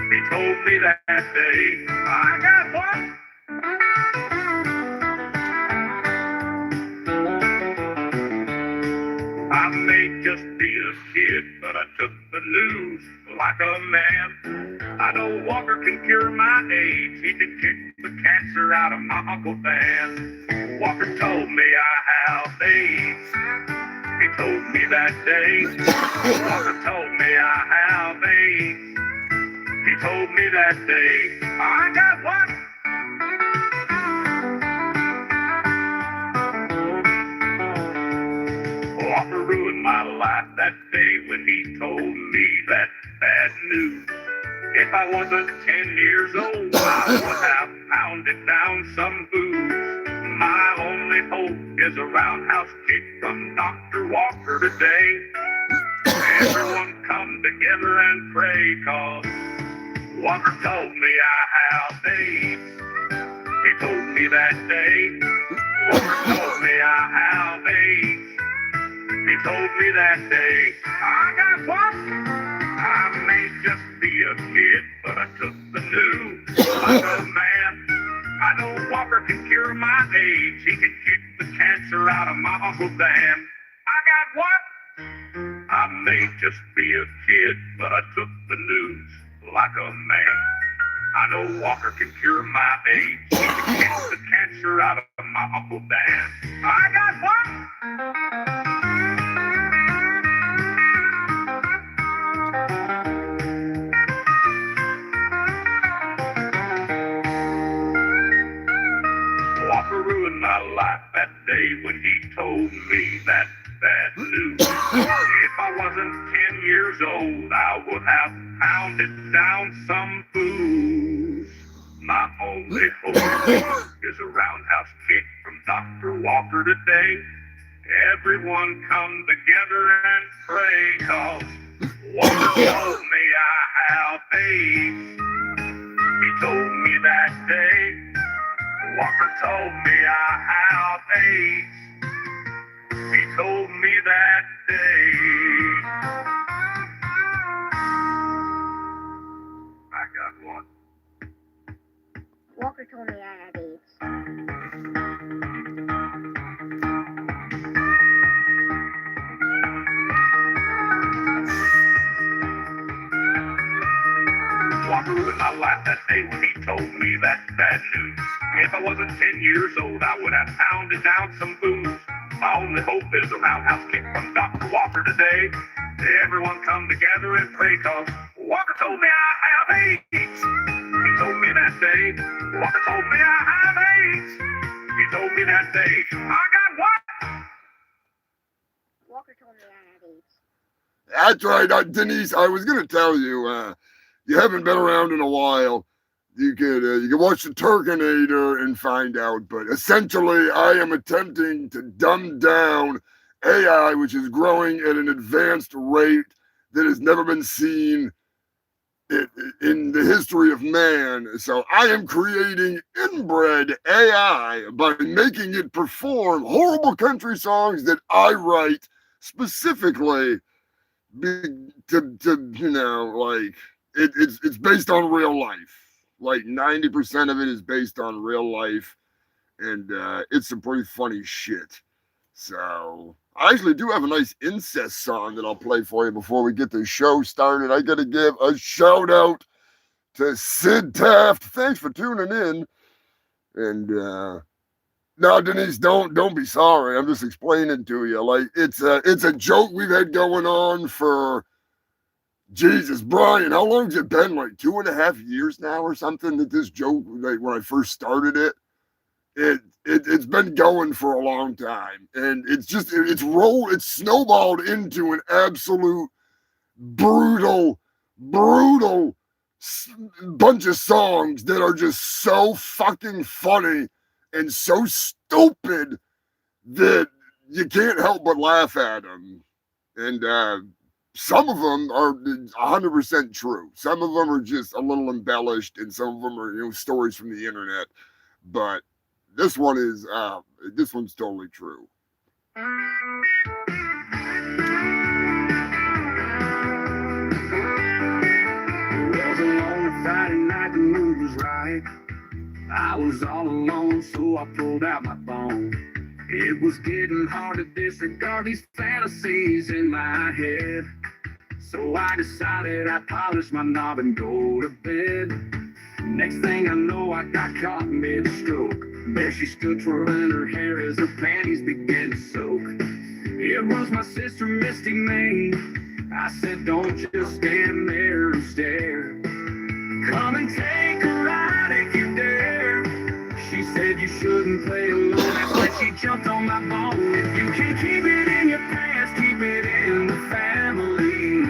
[SPEAKER 11] He told me that day. I got what? I may just be a kid, but I took the news like a man. I know Walker can cure my AIDS. He can kick the cancer out of my Uncle Dan. Walker told me I have AIDS. He told me that day. Walker told me I have AIDS. He told me that day. I got what? Walker ruined my life that day when he told me that bad news. If I wasn't 10 years old, I would have pounded down some booze. My only hope is a roundhouse kick from Dr. Walker today. Everyone come together and pray, 'cause Walker told me I have AIDS. He told me that day. Walker told me I have AIDS. He told me that day. I got what? I may just be a kid, but I took the news like a man. I know Walker can cure my AIDS. He can kick the cancer out of my Uncle Dan. I got what? I may just be a kid, but I took the news like a man. I know Walker can cure my AIDS. He can kick the cancer out of my Uncle Dan. I got what? Walker ruined my life that day when he told me that bad news. If I wasn't 10 years old, I would have pounded down some booze. My only hope is a roundhouse kick from Dr. Walker today. Everyone come together and pray, 'cause Walker told me I have AIDS. He told me that day. Walker told me I have AIDS. He told me that day. I got one.
[SPEAKER 12] Walker told me I had AIDS.
[SPEAKER 11] Walker ruined my life that day when he told me that bad news. If I wasn't 10 years old, I would have pounded down some booze. My only hope is a roundhouse kick from Dr. Walker today. Everyone come together and pray, 'cause Walker told me I have AIDS. He told me that day. Walker told me I have AIDS. He told me that day. I got what?
[SPEAKER 12] Walker told me I had AIDS.
[SPEAKER 1] That's right, Denise. I was gonna tell you, you haven't been around in a while. You could watch the Turkinator and find out. But essentially, I am attempting to dumb down AI, which is growing at an advanced rate that has never been seen in the history of man. So I am creating inbred AI by making it perform horrible country songs that I write specifically to like it's based on real life. Like 90% of it is based on real life, and it's some pretty funny shit. So I actually do have a nice incest song that I'll play for you before we get the show started. I got to give a shout out to Sid Taft. Thanks for tuning in. And no, Denise, don't be sorry. I'm just explaining to you. Like it's a joke we've had going on for Jesus, Brian. How long's it been? Like 2.5 years now or something. That this joke, like when I first started it, it's been going for a long time, and it's snowballed into an absolute brutal bunch of songs that are just so fucking funny and so stupid that you can't help but laugh at them. And some of them are 100% true. Some of them are just a little embellished, and some of them are stories from the internet. But this one's totally true.
[SPEAKER 11] It was a long Friday night, the mood was right. I was all alone, so I pulled out my phone. It was getting hard to disregard these fantasies in my head. So I decided I'd polish my knob and go to bed. Next thing I know, I got caught mid-stroke. There she stood twirling her hair as her panties began to soak. It was my sister, Misty May. I said, don't just stand there and stare. Come and take a ride if you dare. She said you shouldn't play alone. That's why she jumped on my bone. If you can keep it in your pants, keep it in the family.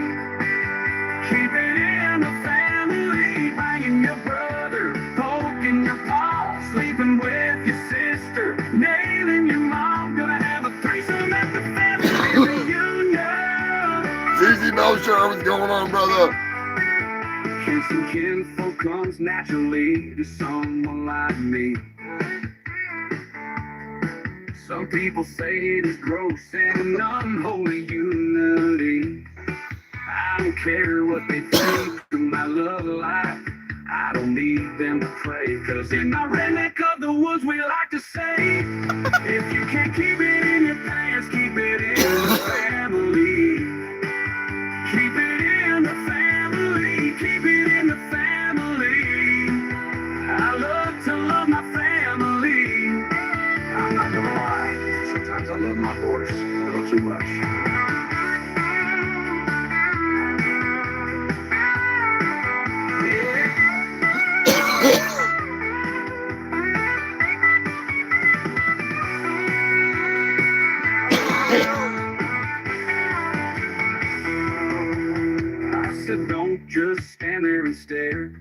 [SPEAKER 11] Keep it in the family. Banging your brother, poking your paw, sleeping with your sister, nailing your mom. Gonna have a threesome at the family reunion.
[SPEAKER 1] ZZ Melcher, what's going on, brother?
[SPEAKER 11] Kissing kinfolk comes naturally to someone like me. Some people say it is gross and an unholy unity. I don't care what they think of my love life. I don't need them to pray, cause in my redneck of the woods we like to say, if you can't keep it in your pants, keep it in the family. Keep it in the family. Keep it in the family. I love to love my family. I'm not gonna lie, sometimes I love my horse a little too much. said, don't just stand there and stare.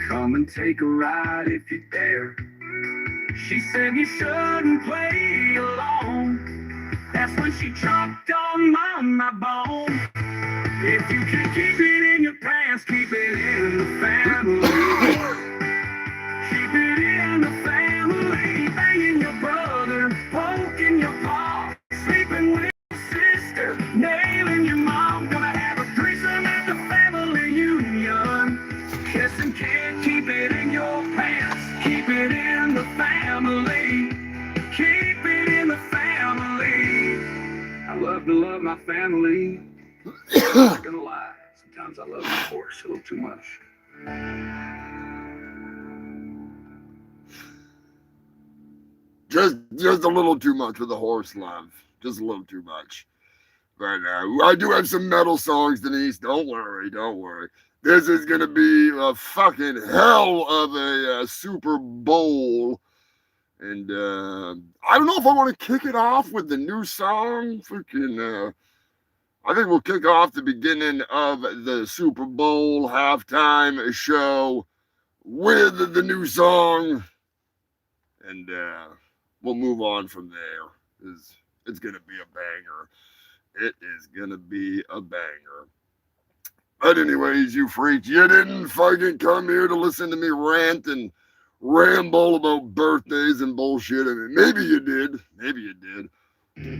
[SPEAKER 11] Come and take a ride if you dare. She said you shouldn't play alone. That's when she chopped on my bone. If you can keep it in your pants, keep it in the family. Keep it in the family. Banging your brother, poking your paw, sleeping with your sister, nailing your mom. Gonna have a threesome at the family union. Kiss and can't keep it in your pants. Keep it in the family. Keep it in the family. I love to love my family. I'm not gonna lie. Sometimes I love my horse a little too much.
[SPEAKER 1] Just a little too much with the horse love. Just a little too much. But I do have some metal songs, Denise. Don't worry. This is going to be a fucking hell of a Super Bowl. And I don't know if I want to kick it off with the new song. Freaking, I think we'll kick off the beginning of the Super Bowl halftime show with the new song, and we'll move on from there. It's gonna be a banger. It is gonna be a banger. But anyways, you freaks, you didn't fucking come here to listen to me rant and ramble about birthdays and bullshit. I mean, maybe you did. Maybe you did.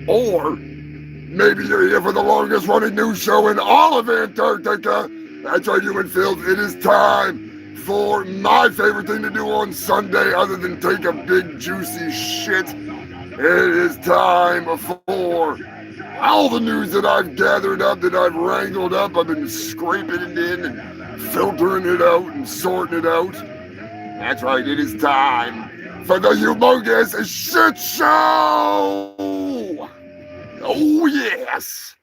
[SPEAKER 1] Or maybe you're here for the longest running news show in all of Antarctica. That's right, human filth. It is time for my favorite thing to do on Sunday other than take a big juicy shit. It is time for all the news that I've gathered up, that I've wrangled up. I've been scraping it in and filtering it out and sorting it out. That's right, it is time for the Humongous Shit Show! Oh yes!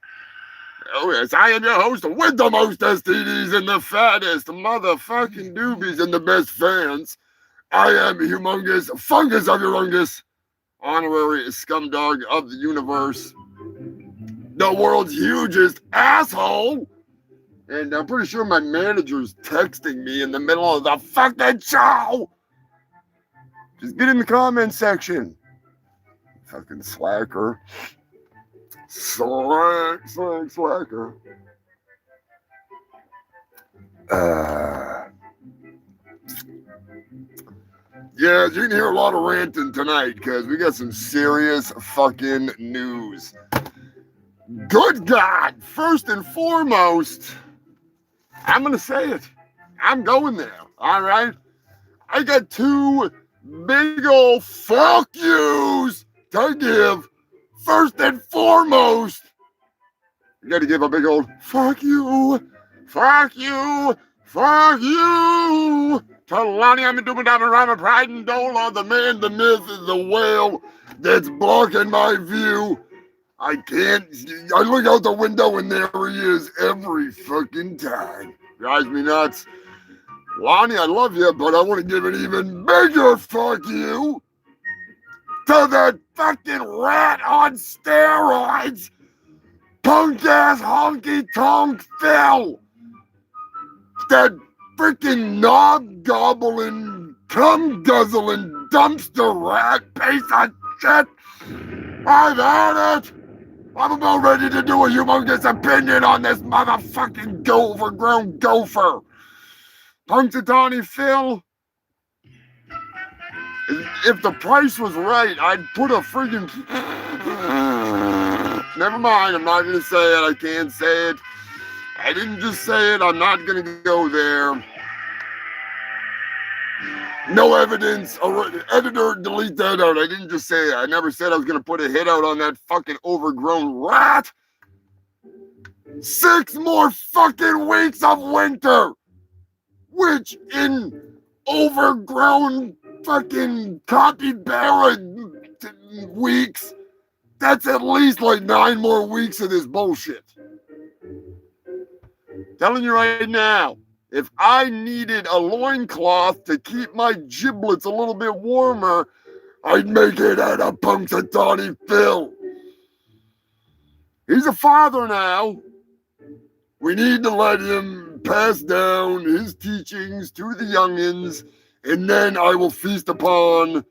[SPEAKER 1] Oh yes, I am your host with the most STDs and the fattest motherfucking doobies and the best fans. I am Humongous, fungus of Humongous, honorary scumdog of the universe, the world's hugest asshole. And I'm pretty sure my manager's texting me in the middle of the fucking show. Just get in the comment section. Fucking slacker. Slacker. Yeah, you can hear a lot of ranting tonight because we got some serious fucking news. Good God, first and foremost, I'm going to say it. I'm going there, all right? I got two big old fuck yous to give. First and foremost, you got to give a big old fuck you, fuck you, fuck you to Lonnie Amendumadama Pride and Dola, the man, the myth, the whale that's blocking my view. I look out the window and there he is every fucking time. Drives me nuts. Lonnie, I love you, but I want to give an even bigger fuck you to that fucking rat on steroids, punk ass honky tonk Phil. That freaking knob gobbling, cum guzzling dumpster rat piece of shit. I've had it. I'm about ready to do a humongous opinion on this motherfucking overgrown gopher. Punxsutawney Phil, if the price was right, I'd put a friggin'... Never mind, I'm not going to say it. I can't say it. I didn't just say it. I'm not going to go there. No evidence. Editor, delete that out. I didn't just say it. I never said I was going to put a hit out on that fucking overgrown rat. 6 more fucking weeks of winter, which in overgrown fucking capybara weeks, that's at least like 9 more weeks of this bullshit. Telling you right now, if I needed a loincloth to keep my giblets a little bit warmer, I'd make it out of Punxsutawney Phil. He's a father now. We need to let him pass down his teachings to the youngins, and then I will feast upon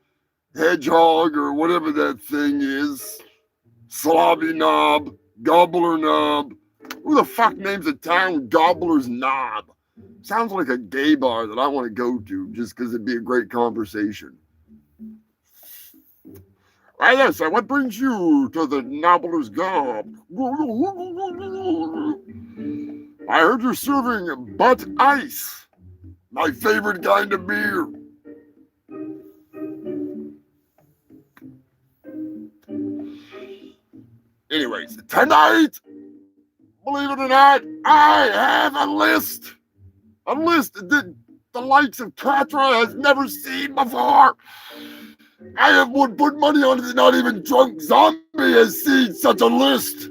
[SPEAKER 1] Hedgehog or whatever that thing is. Slobby Knob, Gobbler Knob. Who the fuck names a town Gobbler's Knob? Sounds like a gay bar that I want to go to just because it'd be a great conversation. Right there, so what brings you to the Nobbler's Gob? I heard you're serving butt ice, my favorite kind of beer. Anyways, tonight, believe it or not, I have a list that the likes of Katra has never seen before. I would put money on it that not even Drunk Zombie has seen such a list.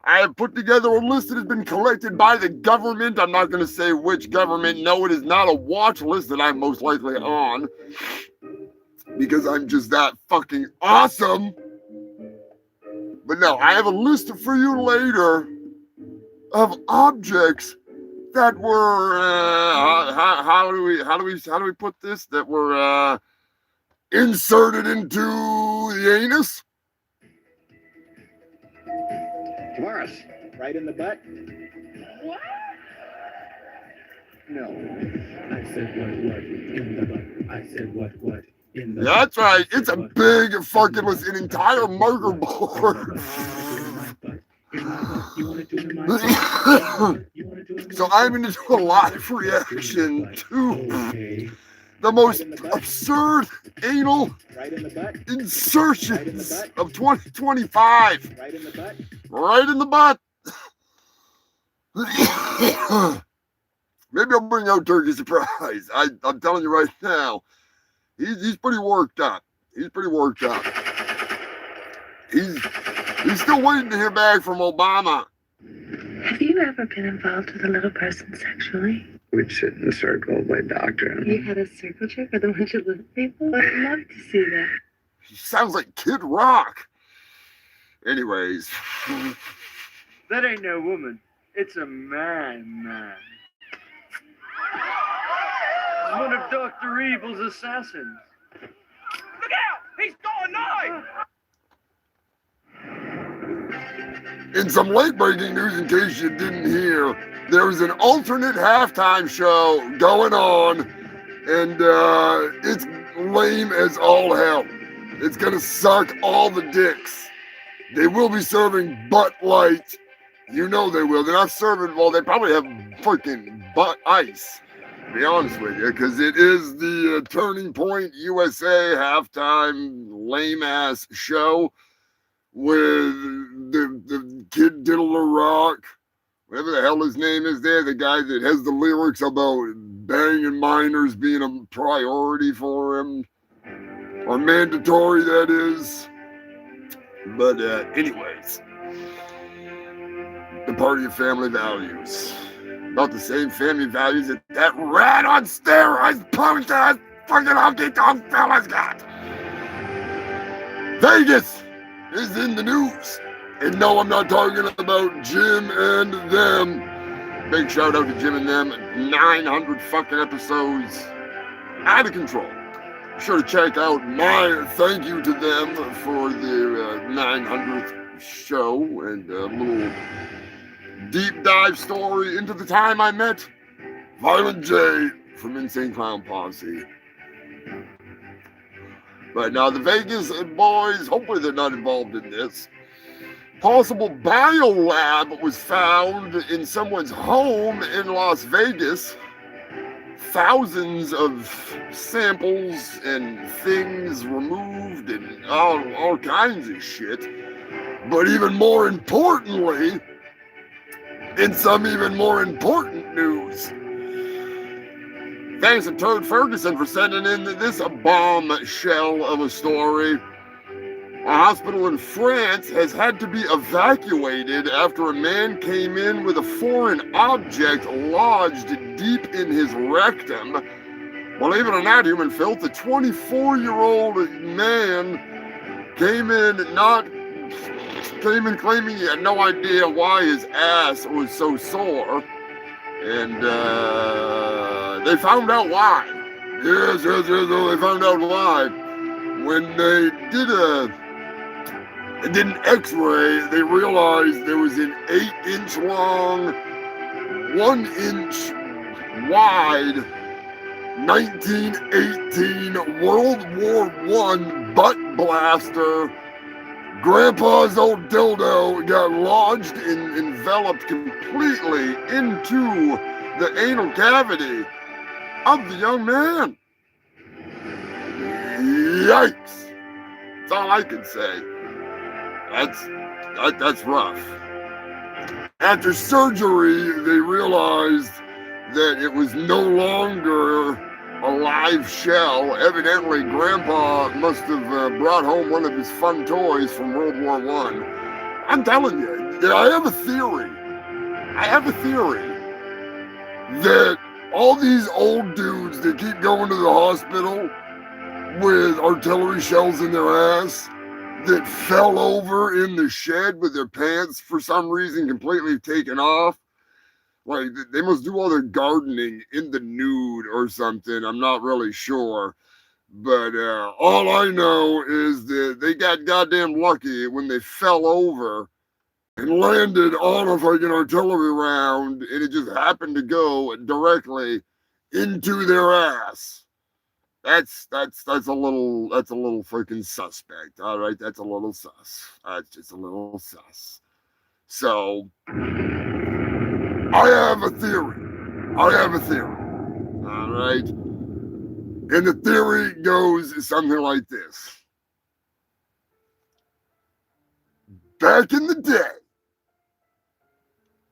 [SPEAKER 1] I have put together a list that has been collected by the government. I'm not going to say which government. No, it is not a watch list that I'm most likely on, because I'm just that fucking awesome. But no, I have a list for you later of objects that were how do we put this? That were inserted into the anus.
[SPEAKER 10] Morris, right in the butt?
[SPEAKER 6] What?
[SPEAKER 10] No.
[SPEAKER 7] I said what in the butt. I said what in the butt.
[SPEAKER 1] That's right. It's a big fucking was an entire murder board. So I'm going to do a live reaction to the most absurd anal insertions of 2025.
[SPEAKER 10] Right in the butt?
[SPEAKER 1] Right in the butt. Maybe I'll bring out Turkey Surprise. I'm telling you right now, he's pretty worked up. He's pretty worked up. He's still waiting to hear back from Obama.
[SPEAKER 12] Have you ever been involved with a little person sexually?
[SPEAKER 2] We'd sit in a circle by doctor.
[SPEAKER 12] You had a circle jerk with a bunch of little people? I'd love to see that.
[SPEAKER 1] He sounds like Kid Rock. Anyways.
[SPEAKER 13] That ain't no woman. It's a man. He's one of Dr. Evil's assassins.
[SPEAKER 6] Look out! He's going live!
[SPEAKER 1] In some late-breaking news, in case you didn't hear, there was an alternate halftime show going on, and it's lame as all hell. It's gonna suck all the dicks. They will be serving Butt Light. You know they will. They're not serving, well, they probably have freaking Butt Ice, to be honest with you, because it is the Turning Point USA halftime lame-ass show with the kid Diddler Rock, whatever the hell his name is there, the guy that has the lyrics about banging minors being a priority for him, or mandatory, that is. But anyways, the party of family values. About the same family values that rat on steroids punk ass fucking honky tonk fella's got. Vegas is in the news. And no, I'm not talking about Jim and them. Big shout out to Jim and them. 900 fucking episodes. Out of control. Be sure to check out my thank you to them for their 900th show and a little deep dive story into the time I met Violent J from Insane Clown Posse. But now the Vegas boys, hopefully they're not involved in this. Possible biolab was found in someone's home in Las Vegas. Thousands of samples and things removed and all kinds of shit. But even more importantly, in some even more important news, thanks to Toad Ferguson for sending in this bombshell of a story. A hospital in France has had to be evacuated after a man came in with a foreign object lodged deep in his rectum. Believe it or not, human filth, a 24-year-old man came in claiming he had no idea why his ass was so sore. And they found out why. Yes, they found out why. When they did an x-ray, they realized there was an 8-inch long, 1-inch wide 1918 World War I butt blaster. Grandpa's old dildo got lodged and enveloped completely into the anal cavity of the young man. Yikes. That's all I can say. That's rough. After surgery, they realized that it was no longer a live shell. Evidently, Grandpa must have brought home one of his fun toys from World War I. I'm telling you, I have a theory. That all these old dudes that keep going to the hospital with artillery shells in their ass, that fell over in the shed with their pants for some reason completely taken off. Like, they must do all their gardening in the nude or something. I'm not really sure. But all I know is that they got goddamn lucky when they fell over and landed on a fucking artillery round, and it just happened to go directly into their ass. That's a little freaking suspect. All right, that's a little sus. That's just a little sus. So I have a theory. All right. And the theory goes something like this. Back in the day,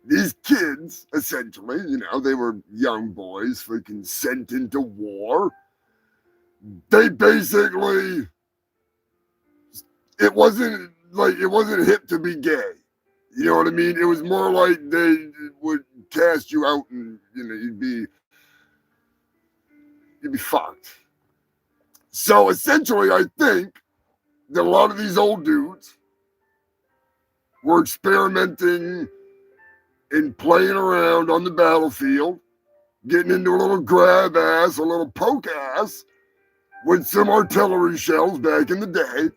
[SPEAKER 1] these kids, essentially, they were young boys freaking sent into war. They basically, it wasn't hip to be gay. You know what I mean? It was more like they would cast you out and, you'd be fucked. So essentially, I think that a lot of these old dudes were experimenting and playing around on the battlefield, getting into a little grab ass, a little poke ass with some artillery shells back in the day.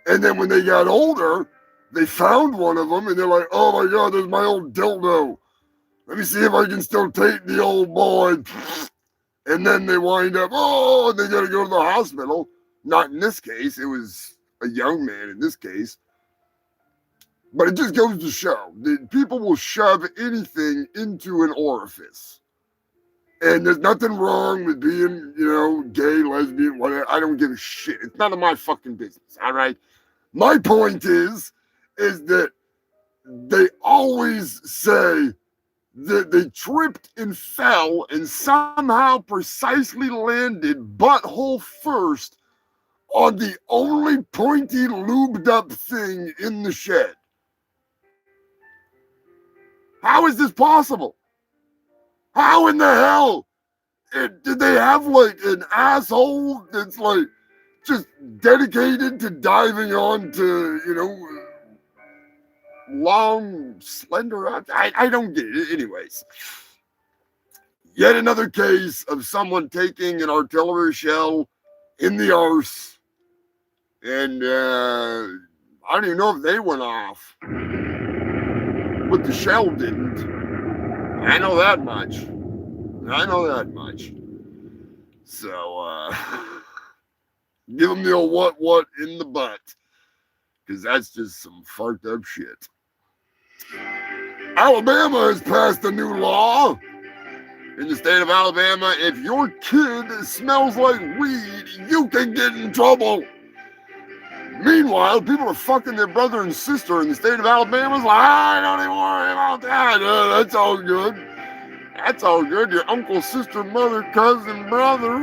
[SPEAKER 1] And then when they got older, they found one of them and they're like, oh my God, there's my old dildo. Let me see if I can still take the old boy. And then they wind up, and they got to go to the hospital. Not in this case. It was a young man in this case. But it just goes to show that people will shove anything into an orifice. And there's nothing wrong with being, gay, lesbian, whatever. I don't give a shit. It's none of my fucking business, all right? My point is that they always say that they tripped and fell and somehow precisely landed butthole first on the only pointy lubed up thing in the shed. How is this possible? How in the hell did they have like an asshole that's like just dedicated to diving onto, long, slender. I don't get it. Anyways, yet another case of someone taking an artillery shell in the arse, and I don't even know if they went off, but the shell didn't. I know that much. So give them the old what in the butt, because that's just some fucked up shit. Alabama has passed a new law. In the state of Alabama, if your kid smells like weed, you can get in trouble. Meanwhile, people are fucking their brother and sister in the state of Alabama. It's like, I don't even worry about that. That's all good. That's all good. Your uncle, sister, mother, cousin, brother.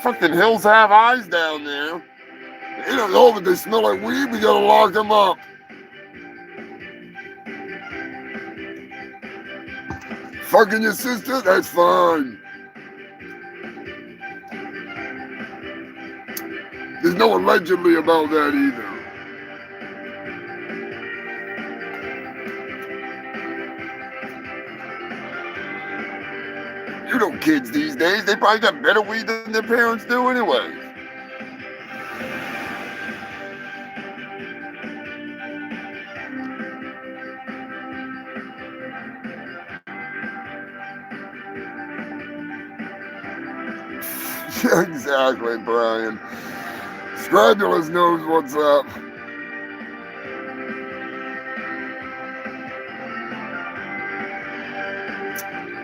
[SPEAKER 1] Fucking hills have eyes down there. They don't know, but they smell like weed. We gotta lock them up. Fucking your sister? That's fine. There's no allegedly about that either. Kids these days, they probably got better weed than their parents do anyway. Exactly, Brian. Scrabulous knows what's up.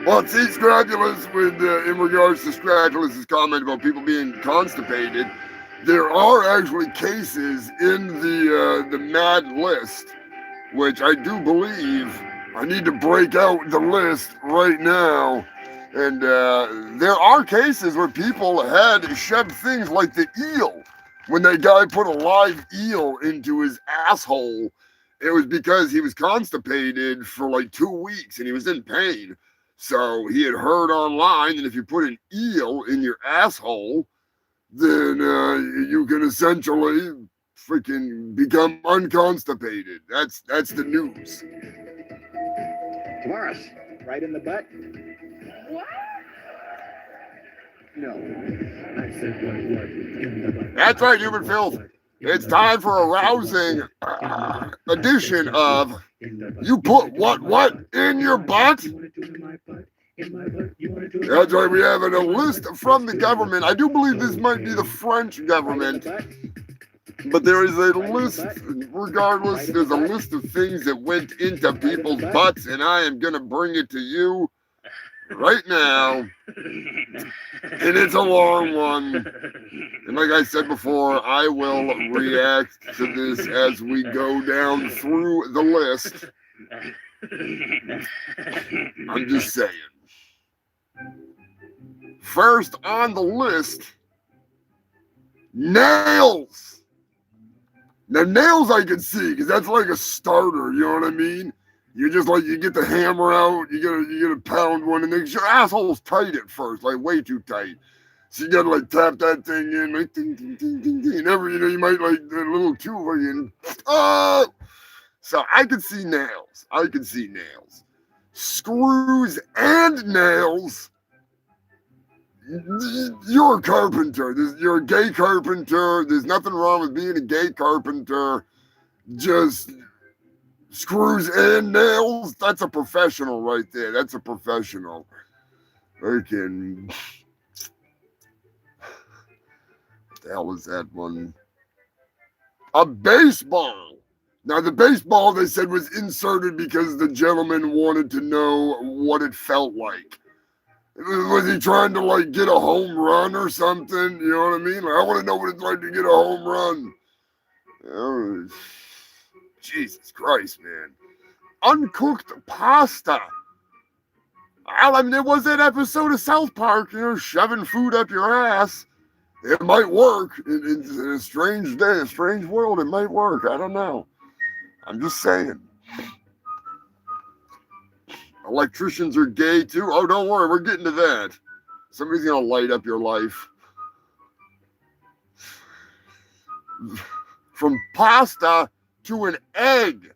[SPEAKER 1] Well, see, Scrabulous, in regards to Scrabulous's comment about people being constipated, there are actually cases in the MAD list, which I do believe I need to break out the list right now. And there are cases where people had shoved things like the eel. When that guy put a live eel into his asshole, it was because he was constipated for like 2 weeks and he was in pain. So he had heard online that if you put an eel in your asshole, then you can essentially freaking become unconstipated. That's the news.
[SPEAKER 7] Tavares, right in the butt?
[SPEAKER 6] What?
[SPEAKER 7] No. I said what in the butt.
[SPEAKER 1] That's right, human filth. It's time for a rousing edition of You Put What in Your Butt? That's right, we have a list from the government. I do believe this might be the French government, but there is a list, regardless, there's a list of things that went into people's butts, and I am going to bring it to you right now. And it's a long one. And like I said before, I will react to this as we go down through the list. I'm just saying. First on the list, nails. Now, nails I can see, because that's like a starter, you know what I mean? You just like, you get the hammer out, you get a pound one, and then your asshole's tight at first, like way too tight. So you gotta like tap that thing in, like ding, ding, ding, ding, ding. And every, you might like a little too fucking, oh! So I can see nails. I can see nails. Screws and nails. You're a carpenter. You're a gay carpenter. There's nothing wrong with being a gay carpenter. Just screws and nails. That's a professional right there. That's a professional. Freaking. What the hell is that one? A baseball. Now, the baseball, they said, was inserted because the gentleman wanted to know what it felt like. Was he trying to, like, get a home run or something? You know what I mean? Like, I want to know what it's like to get a home run. Oh, Jesus Christ, man. Uncooked pasta. I mean, there was that episode of South Park, shoving food up your ass. It might work. In a strange day, a strange world, it might work. I don't know. I'm just saying. Electricians are gay too. Oh, don't worry, we're getting to that. Somebody's gonna light up your life. From pasta to an egg.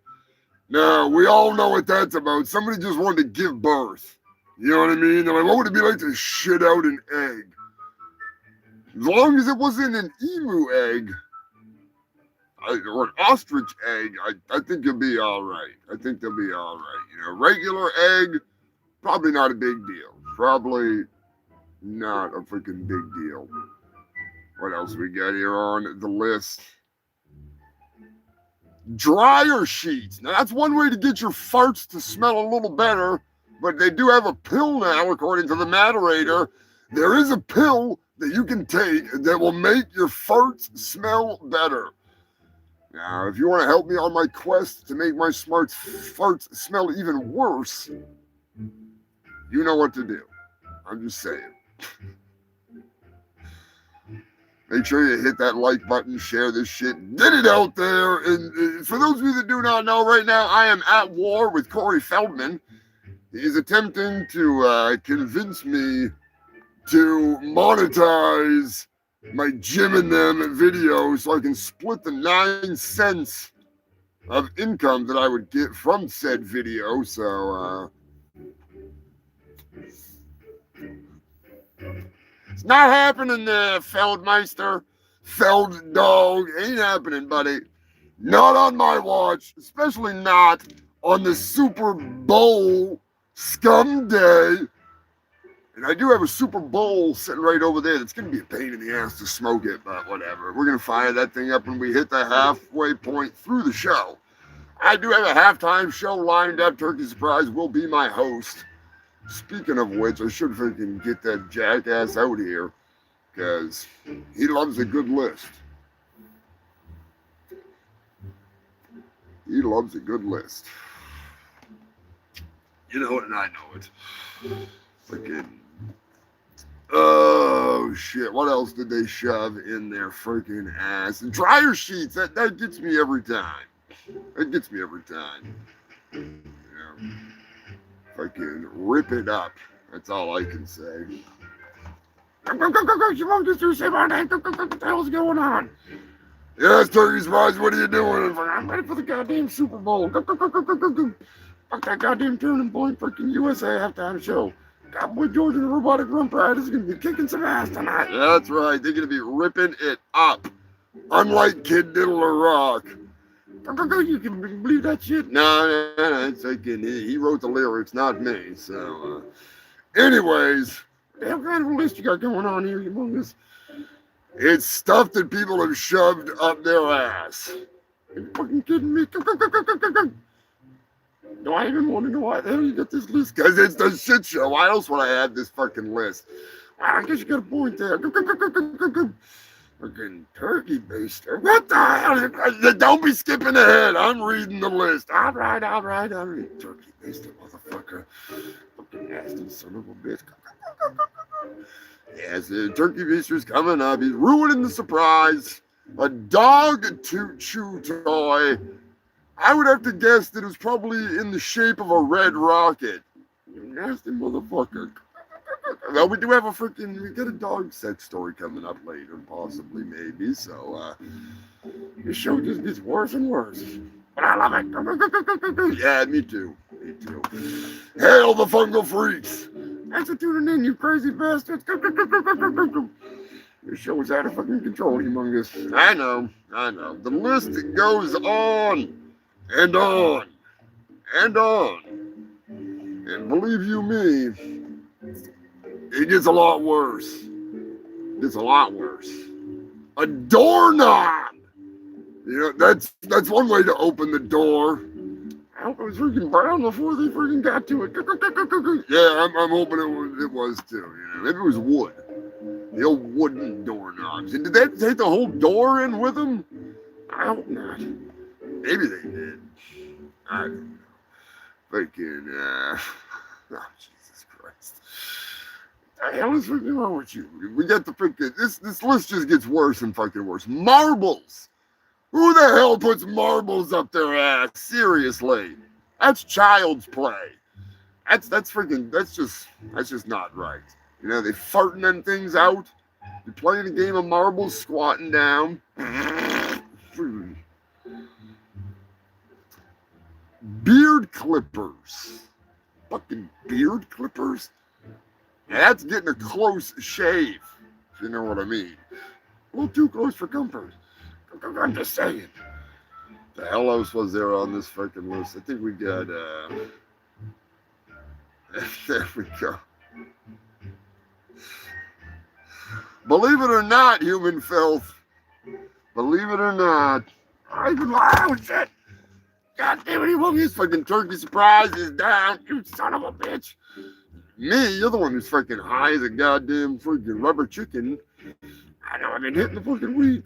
[SPEAKER 1] Now, we all know what that's about. Somebody just wanted to give birth. You know what I mean? They're like, what would it be like to shit out an egg? As long as it wasn't an emu egg, or an ostrich egg, I think you'll be all right. I think they'll be all right. Regular egg, probably not a big deal. Probably not a freaking big deal. What else we got here on the list? Dryer sheets. Now, that's one way to get your farts to smell a little better, but they do have a pill now, according to the Materator. There is a pill that you can take that will make your farts smell better. Now, if you want to help me on my quest to make my farts smell even worse, you know what to do. I'm just saying. Make sure you hit that like button, share this shit, get it out there. And for those of you that do not know, right now I am at war with Corey Feldman. He's attempting to convince me to monetize my Jim and Them video so I can split the 9 cents of income that I would get from said video. So, it's not happening there, Feldmeister. Feld dog. Ain't happening, buddy. Not on my watch. Especially not on the Super Bowl scum day. And I do have a Super Bowl sitting right over there. It's going to be a pain in the ass to smoke it, but whatever. We're going to fire that thing up when we hit the halfway point through the show. I do have a halftime show lined up. Turkey Surprise will be my host. Speaking of which, I should freaking get that jackass out here because he loves a good list. He loves a good list. You know it, and I know it. Freaking. Oh, shit. What else did they shove in their freaking ass? And dryer sheets. That gets me every time. That gets me every time. Freaking rip it up. That's all I can say. You won't just say my name. What the hell's going on? Yes, Turkey Surprise, what are you doing? I'm ready for the goddamn Super Bowl. Fuck that goddamn Turning Point freaking USA halftime show. Cowboy George and the Robotic Run Pride is going to be kicking some ass tonight. Yeah, that's right. They're going to be ripping it up. Unlike Kid Diddle or Rock. You can believe that shit? No, it's like he wrote the lyrics, not me. So, anyways, what kind of list you got going on here, Humongous? It's stuff that people have shoved up their ass. Are you fucking kidding me? Do I even want to know why the hell you got this list? Because it's the shit show. Why else would I add this fucking list? Well, I guess you got a point there. Fucking turkey baster. What the hell? Don't be skipping ahead. I'm reading the list. All right. Turkey baster, motherfucker. Fucking nasty son of a bitch. Yes, the turkey baster's coming up. He's ruining the surprise. A dog chew toy. I would have to guess that it was probably in the shape of a red rocket. You nasty motherfucker. Well, we do have we got a dog sex story coming up later, possibly, maybe. So, this show just gets worse and worse. But I love it. Yeah, me too. Hail the fungal freaks. Thanks for tuning in, you crazy bastards. This show is out of fucking control, Humongous. I know. The list goes on and on and on. And believe you me, it gets a lot worse. A doorknob. You know, that's one way to open the door. I hope it was freaking brown before they freaking got to it. Yeah, I'm hoping it was too. You know, maybe it was wood. The old wooden doorknobs. And did they take the whole door in with them? I hope not. Maybe they did. I don't know. Freaking, oh, Jesus Christ. What the hell is freaking wrong with you? We got the freaking, this list just gets worse and fucking worse. Marbles. Who the hell puts marbles up their ass? Seriously. That's child's play. That's just not right. You know, they farting them things out. You're playing a game of marbles, squatting down. Beard clippers. Fucking beard clippers? Now that's getting a close shave, if you know what I mean. A little too close for comfort. I'm just saying. The hell else was there on this freaking list? I think we got, there we go. Believe it or not, human filth. Believe it or not. I even oh shit. God damn it, Humongous fucking turkey surprise is down. You son of a bitch. Me, you're the one who's freaking high as a goddamn freaking rubber chicken. I know I've been hitting the fucking weed.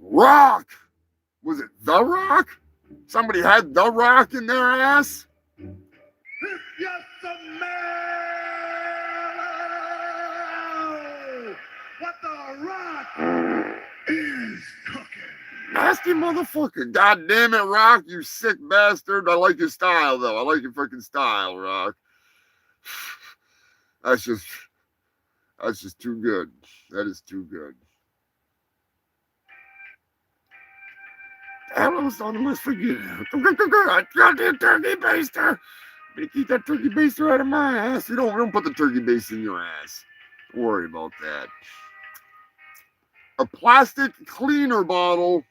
[SPEAKER 1] Rock. Was it The Rock? Somebody had The Rock in their ass?
[SPEAKER 11] Yes, man! What the Rock is cooking.
[SPEAKER 1] Nasty motherfucker. God damn it, Rock, you sick bastard. I like your style, though. I like your freaking style, Rock. That's just too good. That is too good. The hell else on the list for you? Goddamn turkey baster. Better keep that turkey baster out of my ass. We don't put the turkey baster in your ass. Don't worry about that. A plastic cleaner bottle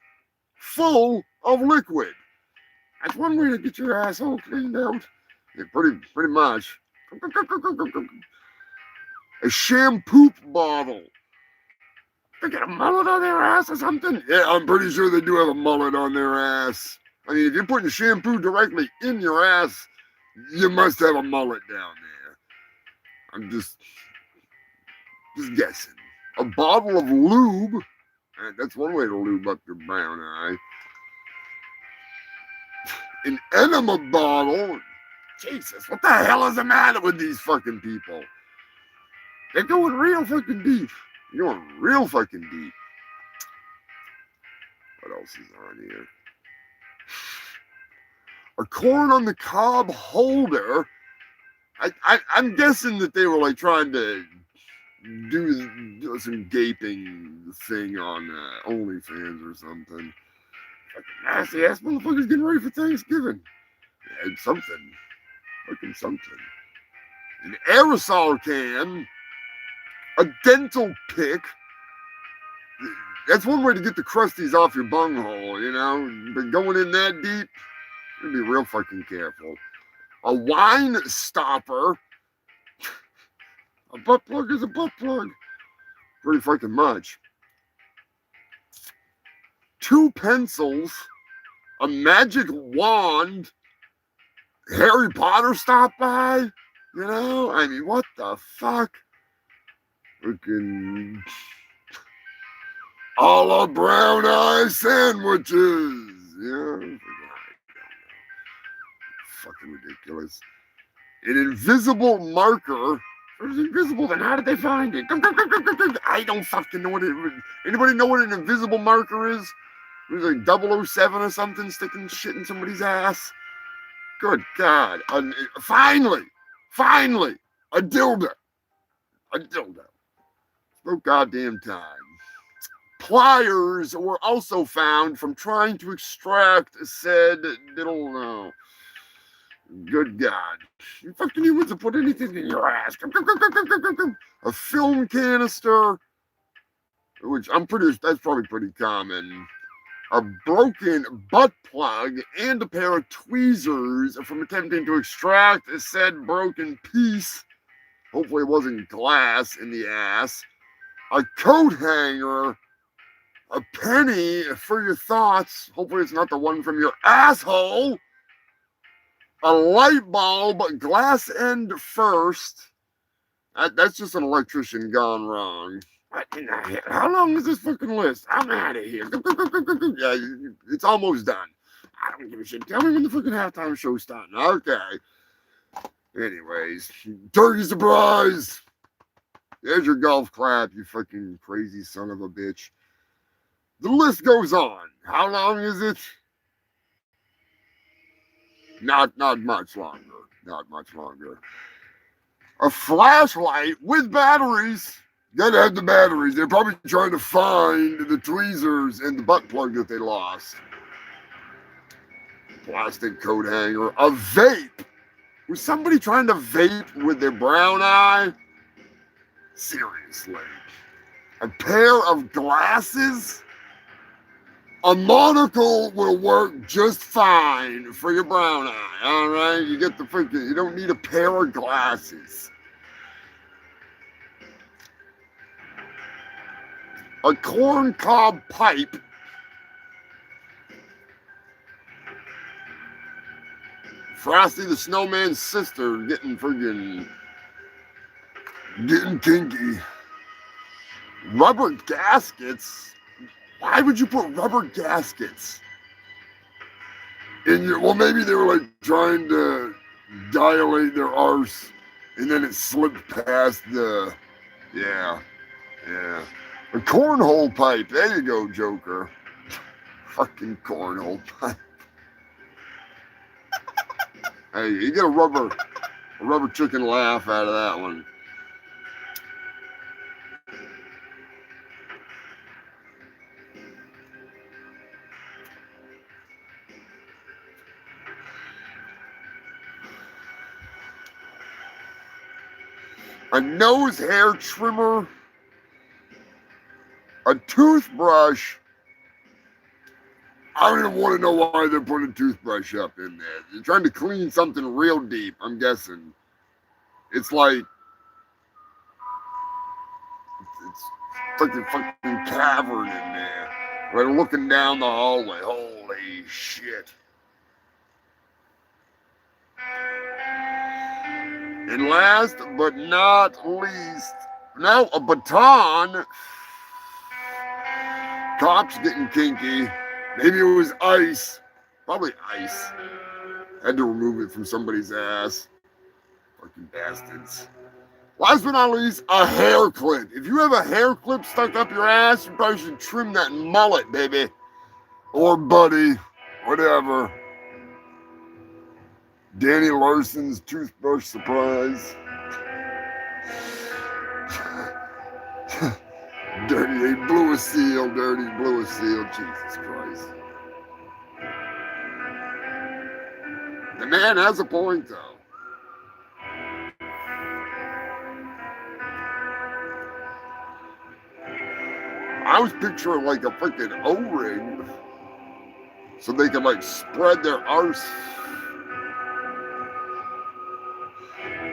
[SPEAKER 1] full of liquid. That's one way to get your asshole cleaned out. Yeah, pretty much. A shampoo bottle. They get a mullet on their ass or something? Yeah, I'm pretty sure they do have a mullet on their ass. I mean, if you're putting shampoo directly in your ass, you must have a mullet down there. I'm just guessing. A bottle of lube. That's one way to lube up your brown eye. An enema bottle. Jesus, what the hell is the matter with these fucking people? They're going real fucking deep. You're going real fucking deep. What else is on here? A corn on the cob holder I'm guessing that they were like trying to do some gaping thing on OnlyFans or something. Fucking nasty ass motherfuckers getting ready for Thanksgiving. And something. Fucking something. An aerosol can. A dental pick. That's one way to get the crusties off your bunghole, you know? But going in that deep, you be real fucking careful. A wine stopper. A butt plug is a butt plug. Pretty fucking much. 2 pencils. A magic wand. Harry Potter stopped by. You know? I mean, what the fuck? Freaking a la brown eye sandwiches. Yeah. Fucking ridiculous. An invisible marker. If it's invisible, then how did they find it? I don't fucking know what it is. Anybody know what an invisible marker is? It was like 007 or something sticking shit in somebody's ass. Good God. Finally, a dildo. A dildo. It's about goddamn time. Pliers were also found from trying to extract said diddle. Good God. You fucking humans have put anything in your ass. A film canister, which that's probably pretty common. A broken butt plug and a pair of tweezers from attempting to extract said broken piece. Hopefully it wasn't glass in the ass. A coat hanger. A penny for your thoughts. Hopefully it's not the one from your asshole. A light bulb, glass end first. That's just an electrician gone wrong. How long is this fucking list? I'm out of here. Yeah, it's almost done. I don't give a shit. Tell me when the fucking halftime show's starting. Okay. Anyways, turkey surprise. There's your golf clap, you fucking crazy son of a bitch. The list goes on. How long is it? Not much longer. Not much longer. A flashlight with batteries. Gotta have the batteries. They're probably trying to find the tweezers and the butt plug that they lost. Plastic coat hanger. A vape. Was somebody trying to vape with their brown eye? Seriously. A pair of glasses. A monocle will work just fine for your brown eye, all right? You get the freaking, you don't need a pair of glasses. A corn cob pipe. Frosty the Snowman's sister getting kinky. Rubber gaskets. Why would you put rubber gaskets in your? Well, maybe they were like trying to dilate their arse, and then it slipped past the. Yeah. A cornhole pipe. There you go, Joker. Fucking cornhole pipe. Hey, you get a rubber chicken laugh out of that one. A nose hair trimmer, a toothbrush. I don't even want to know why they're putting a toothbrush up in there. They're trying to clean something real deep, I'm guessing. It's like a fucking cavern in there. Right, looking down the hallway. Holy shit. And last but not least, now a baton. Cops getting kinky. Maybe it was ice. Probably ice. Had to remove it from somebody's ass. Fucking bastards. Last but not least, a hair clip. If you have a hair clip stuck up your ass, you probably should trim that mullet, baby. Or buddy. Whatever. Danny Larson's toothbrush surprise. Dirty, they blew a seal, Dirty blew a seal, Jesus Christ. The man has a point, though. I was picturing like a freaking O-ring so they could like spread their arse.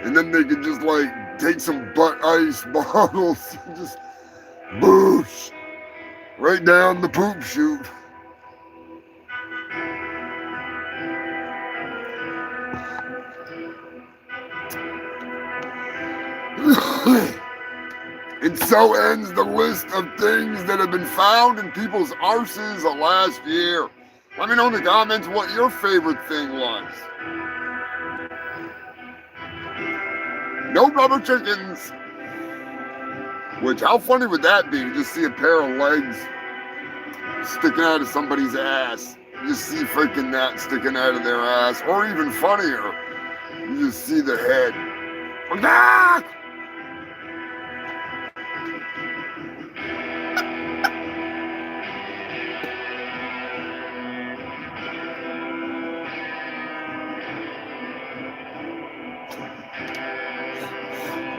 [SPEAKER 1] And then they could just like take some butt ice bottles and just boosh right down the poop chute. And so ends the list of things that have been found in people's arses last year. Let me know in the comments what your favorite thing was. No rubber chickens. Which, how funny would that be to just see a pair of legs sticking out of somebody's ass? You just see freaking that sticking out of their ass. Or even funnier, you just see the head. Ah!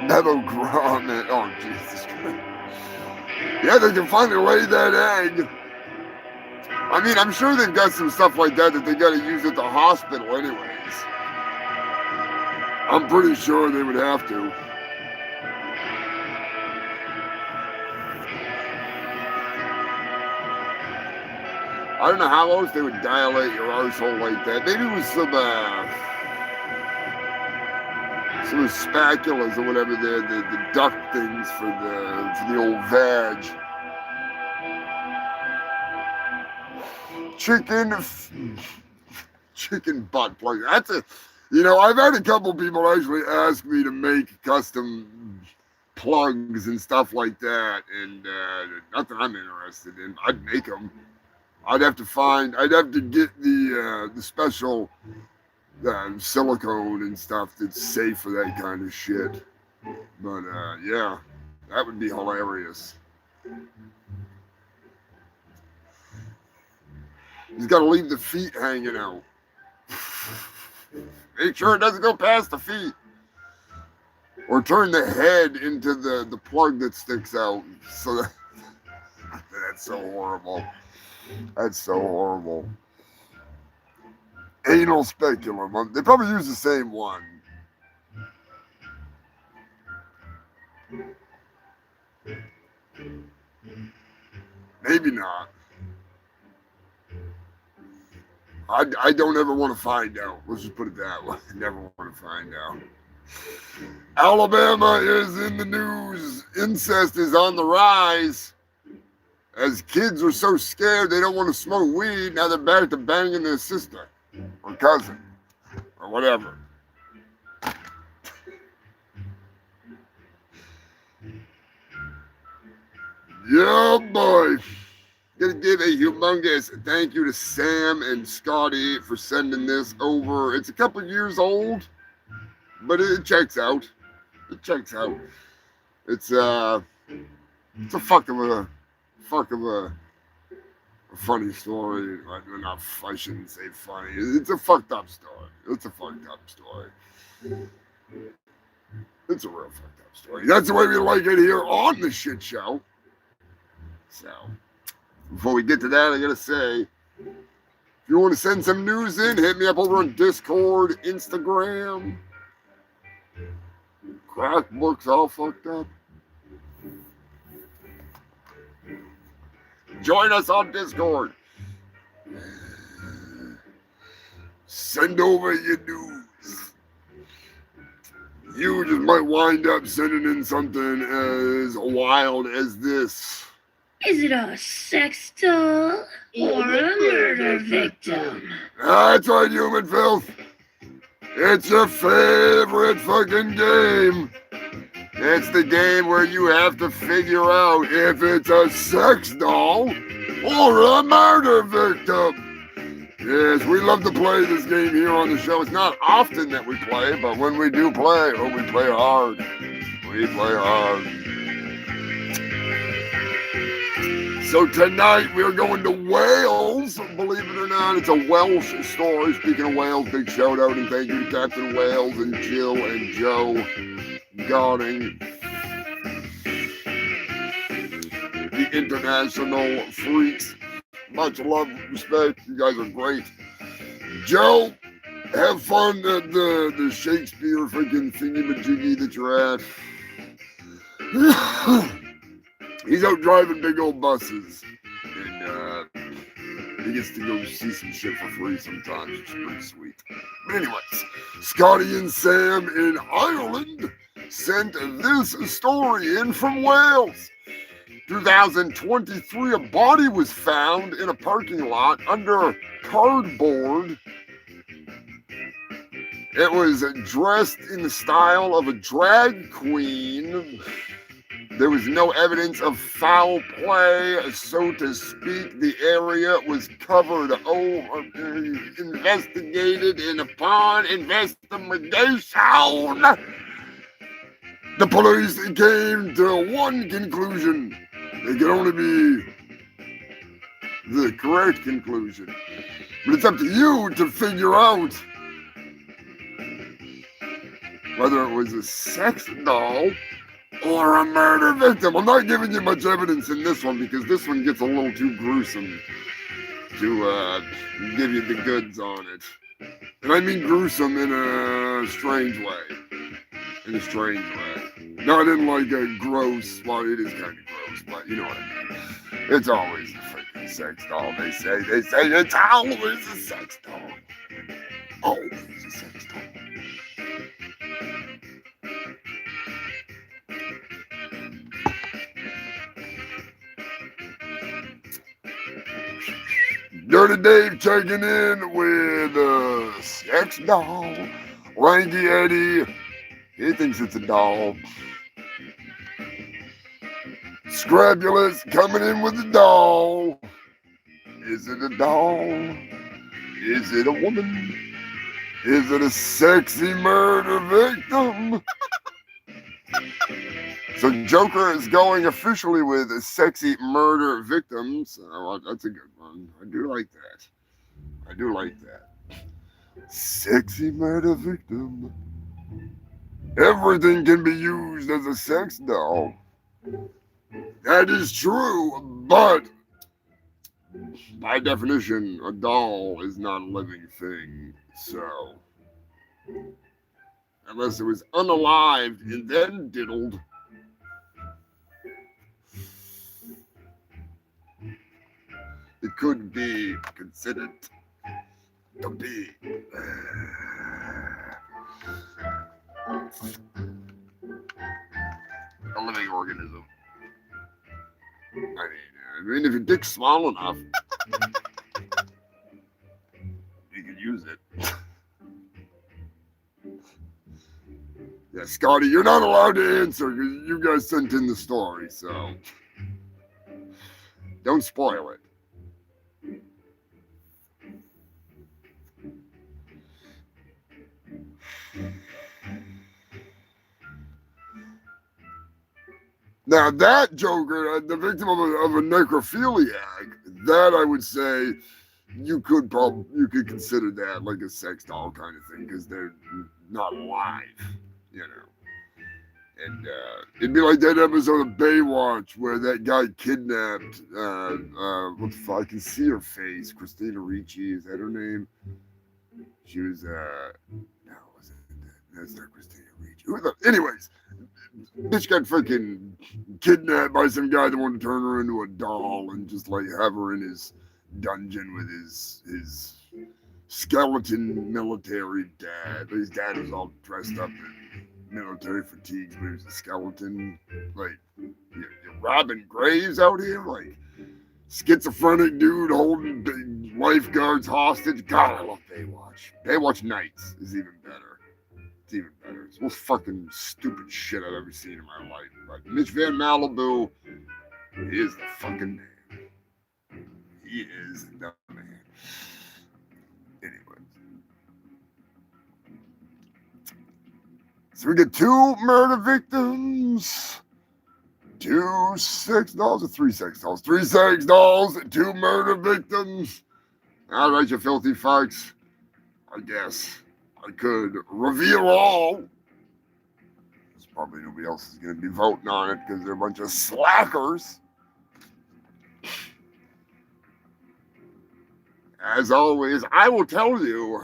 [SPEAKER 1] Meadow grommet. Oh, Jesus Christ. Yeah, they can finally lay that egg. I mean, I'm sure they've got some stuff like that they got to use at the hospital anyways. I'm pretty sure they would have to. I don't know how else they would dilate your arsehole like that. Maybe with some spaculas or whatever, the duck things for the old vag. Chicken butt plug. That's a, I've had a couple people actually ask me to make custom plugs and stuff like that, and not that I'm interested in. I'd make them. I'd have to get the special silicone and stuff that's safe for that kind of shit. But yeah, that would be hilarious. He's got to leave the feet hanging out. Make sure it doesn't go past the feet. Or turn the head into the plug that sticks out. So that's so horrible. That's so horrible. Anal speculum. They probably use the same one. Maybe not. I don't ever want to find out. Let's just put it that way. I never want to find out. Alabama is in the news. Incest is on the rise. As kids are so scared they don't want to smoke weed, now they're back to banging their sister or cousin or whatever. Yeah, boy. Gonna give a humongous thank you to Sam and Scotty for sending this over. It's a couple years old, but it checks out. It checks out. It's a fuck of a funny story. I shouldn't say funny. It's a fucked up story. It's a fucked up story. It's a real fucked up story. That's the way we like it here on the Shit Show. So, before we get to that, I gotta say, if you want to send some news in, hit me up over on Discord, Instagram. Crack books all fucked up. Join us on Discord. Send over your news. You just might wind up sending in something as wild as this.
[SPEAKER 12] Is it a sex doll or a murder victim?
[SPEAKER 1] That's right, human filth. It's your favorite fucking game. It's the game where you have to figure out if it's a sex doll or a murder victim. Yes, we love to play this game here on the show. It's not often that we play, but when we do play, we play hard. We play hard. So tonight we're going to Wales. Believe it or not, it's a Welsh story. Speaking of Wales, big shout out and thank you to Captain Wales and Jill and Joe Garding, the international freaks. Much love, respect. You guys are great. Joe, have fun at the Shakespeare freaking thingy-majiggy that you're at. He's out driving big old buses. And he gets to go see some shit for free sometimes, which is pretty sweet. But anyways, Scotty and Sam in Ireland sent this story in from Wales. 2023, a body was found in a parking lot under cardboard. It was dressed in the style of a drag queen. There was no evidence of foul play, so to speak. The area was covered over, investigated, and upon investigation, the police came to one conclusion. It can only be the correct conclusion. But it's up to you to figure out whether it was a sex doll or a murder victim. I'm not giving you much evidence in this one because this one gets a little too gruesome to give you the goods on it. And I mean gruesome in a strange way. In a strange way. Not in like a gross, well, it is kind of gross, but you know what I mean. It's always a freaking sex doll, they say it's always a sex doll. Always a sex doll. Dirty Dave checking in with a sex doll. Ranky Eddie, he thinks it's a doll. Scrabulous coming in with a doll. Is it a doll? Is it a woman? Is it a sexy murder victim? So Joker is going officially with a sexy murder victims. Oh, that's a good one. I do like that. I do like that. Sexy murder victim. Everything can be used as a sex doll. That is true, but by definition, a doll is not a living thing. So, unless it was unalived and then diddled, it could be considered to be a living organism. I mean, if your dick's small enough, you could use it. Yeah, Scotty, you're not allowed to answer because you guys sent in the story, so don't spoil it. Now that Joker, the victim of a necrophiliac, that I would say you could consider that like a sex doll kind of thing because they're not alive, you know. And it'd be like that episode of Baywatch where that guy kidnapped what the fuck? I can see her face. Christina Ricci, is that her name? She was no, wasn't that? That's not Christina Ricci. Anyways. Bitch got freaking kidnapped by some guy that wanted to turn her into a doll and just like have her in his dungeon with his skeleton military dad. His dad was all dressed up in military fatigues, but he was a skeleton. Like, you're robbing graves out here? Like, schizophrenic dude holding lifeguards hostage? God, I love Baywatch. Baywatch Nights is even better. Even better. It's the most fucking stupid shit I've ever seen in my life. But Mitch Van Malibu is the fucking man. He is the man. So we get 2 murder victims, 2 sex dolls, or 3 sex dolls? 3 sex dolls, 2 murder victims. All right, you filthy fucks. I guess I could reveal all. There's probably nobody else is going to be voting on it because they're a bunch of slackers. As always, I will tell you.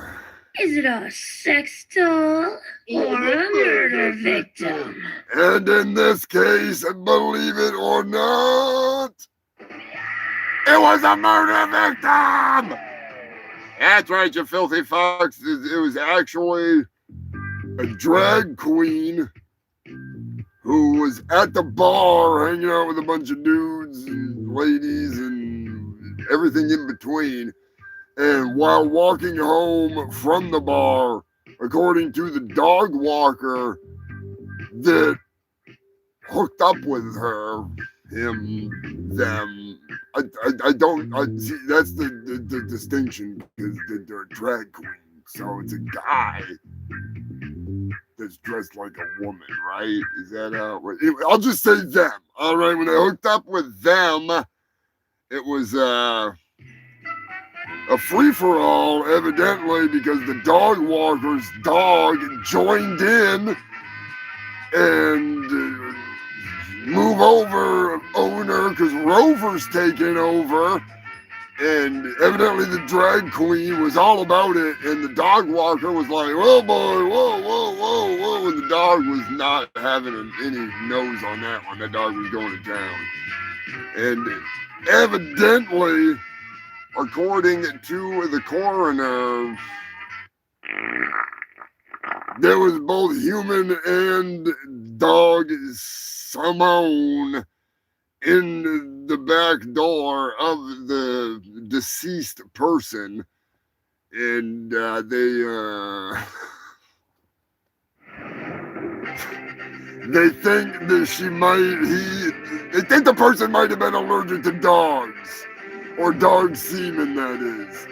[SPEAKER 12] Is it a sex doll or a murder victim?
[SPEAKER 1] And in this case, believe it or not, it was a murder victim! That's right, you filthy fucks. It was actually a drag queen who was at the bar hanging out with a bunch of dudes and ladies and everything in between. And while walking home from the bar, according to the dog walker that hooked up with her, him, them, I see, that's the distinction, because they're a drag queen. So it's a guy that's dressed like a woman, right? Is that I'll just say them. All right, when I hooked up with them, it was a free-for-all, evidently, because the dog walker's dog joined in and move over owner, because Rover's taking over, and evidently the drag queen was all about it, and the dog walker was like, whoa boy, whoa, whoa, whoa, whoa, and the dog was not having any nose on that one. That dog was going to town. And evidently, according to the coroner, there was both human and dog Simone in the back door of the deceased person, and they think that they think the person might have been allergic to dogs, or dog semen, that is.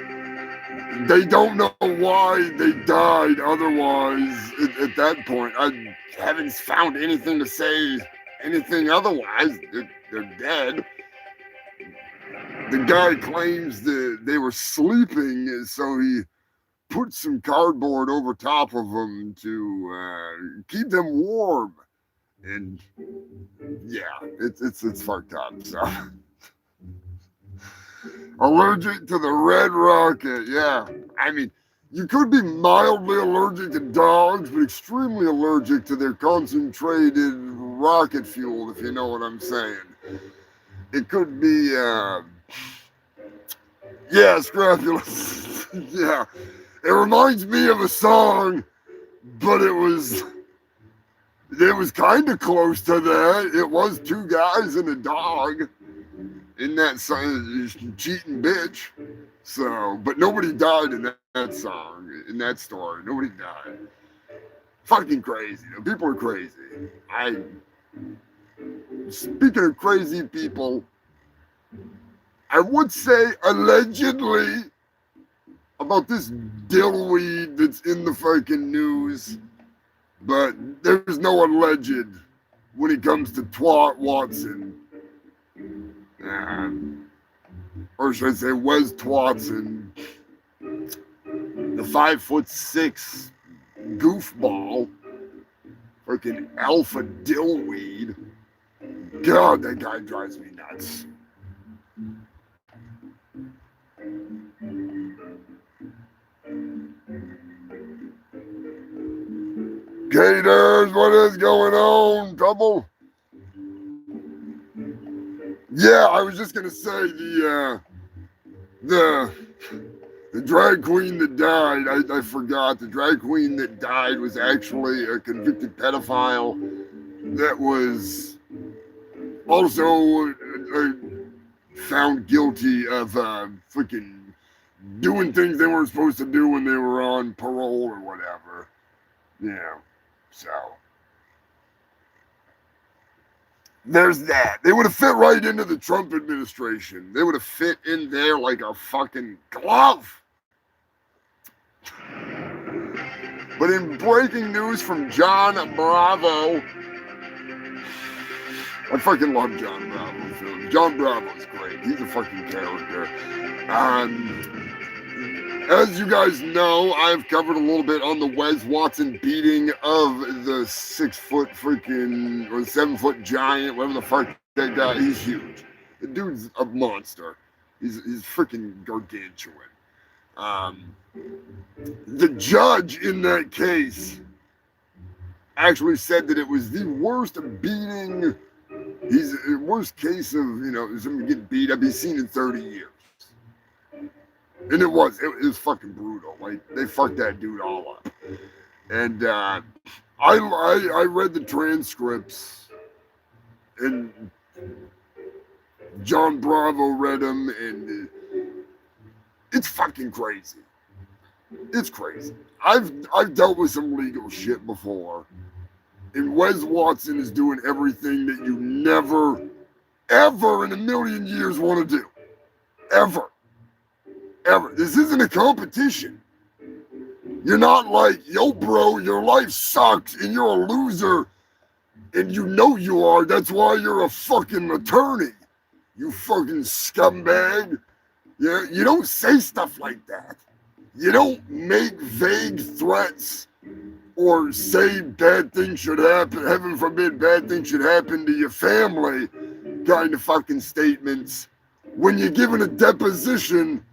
[SPEAKER 1] They don't know why they died otherwise at that point. I haven't found anything to say anything otherwise. They're dead. The guy claims that they were sleeping, so he put some cardboard over top of them to keep them warm. And yeah, it's fucked up. So allergic to the red rocket, yeah. I mean, you could be mildly allergic to dogs, but extremely allergic to their concentrated rocket fuel, if you know what I'm saying. It could be, yeah, scrofulous. Yeah. It reminds me of a song, but it was kind of close to that. It was 2 guys and a dog in that song, cheating bitch. So, but nobody died in that song, in that story. Nobody died. Fucking crazy. People are crazy. Speaking of crazy people, I would say allegedly about this dillweed that's in the fucking news, but there's no alleged when it comes to Twat Watson. Or should I say Wes Twatson, the 5'6" goofball, freaking alpha dillweed. God, that guy drives me nuts. Gators, what is going on, trouble? Yeah, I was just gonna say the drag queen that died. I forgot. The drag queen that died was actually a convicted pedophile that was also found guilty of freaking doing things they weren't supposed to do when they were on parole or whatever. Yeah, so there's that. They would have fit right into the Trump administration. They would have fit in there like a fucking glove. But in breaking news from John Bravo, I fucking love John Bravo films. John Bravo's great. He's a fucking character. As you guys know, I've covered a little bit on the Wes Watson beating of the 6 foot freaking, or 7 foot giant, whatever the fuck that guy, he's huge. The dude's a monster. He's freaking gargantuan. The judge in that case actually said that it was the worst beating, the worst case of, somebody getting beat up he's seen in 30 years. And it was fucking brutal. Like, they fucked that dude all up. And I read the transcripts, and John Bravo read them, and it's fucking crazy. It's crazy. I've dealt with some legal shit before, and Wes Watson is doing everything that you never, ever in a million years want to do. Ever. This isn't a competition. You're not like, yo, bro, your life sucks and you're a loser and you know you are. That's why you're a fucking attorney. You fucking scumbag. Yeah, you don't say stuff like that. You don't make vague threats or say bad things should happen, heaven forbid bad things should happen to your family kind of fucking statements when you're given a deposition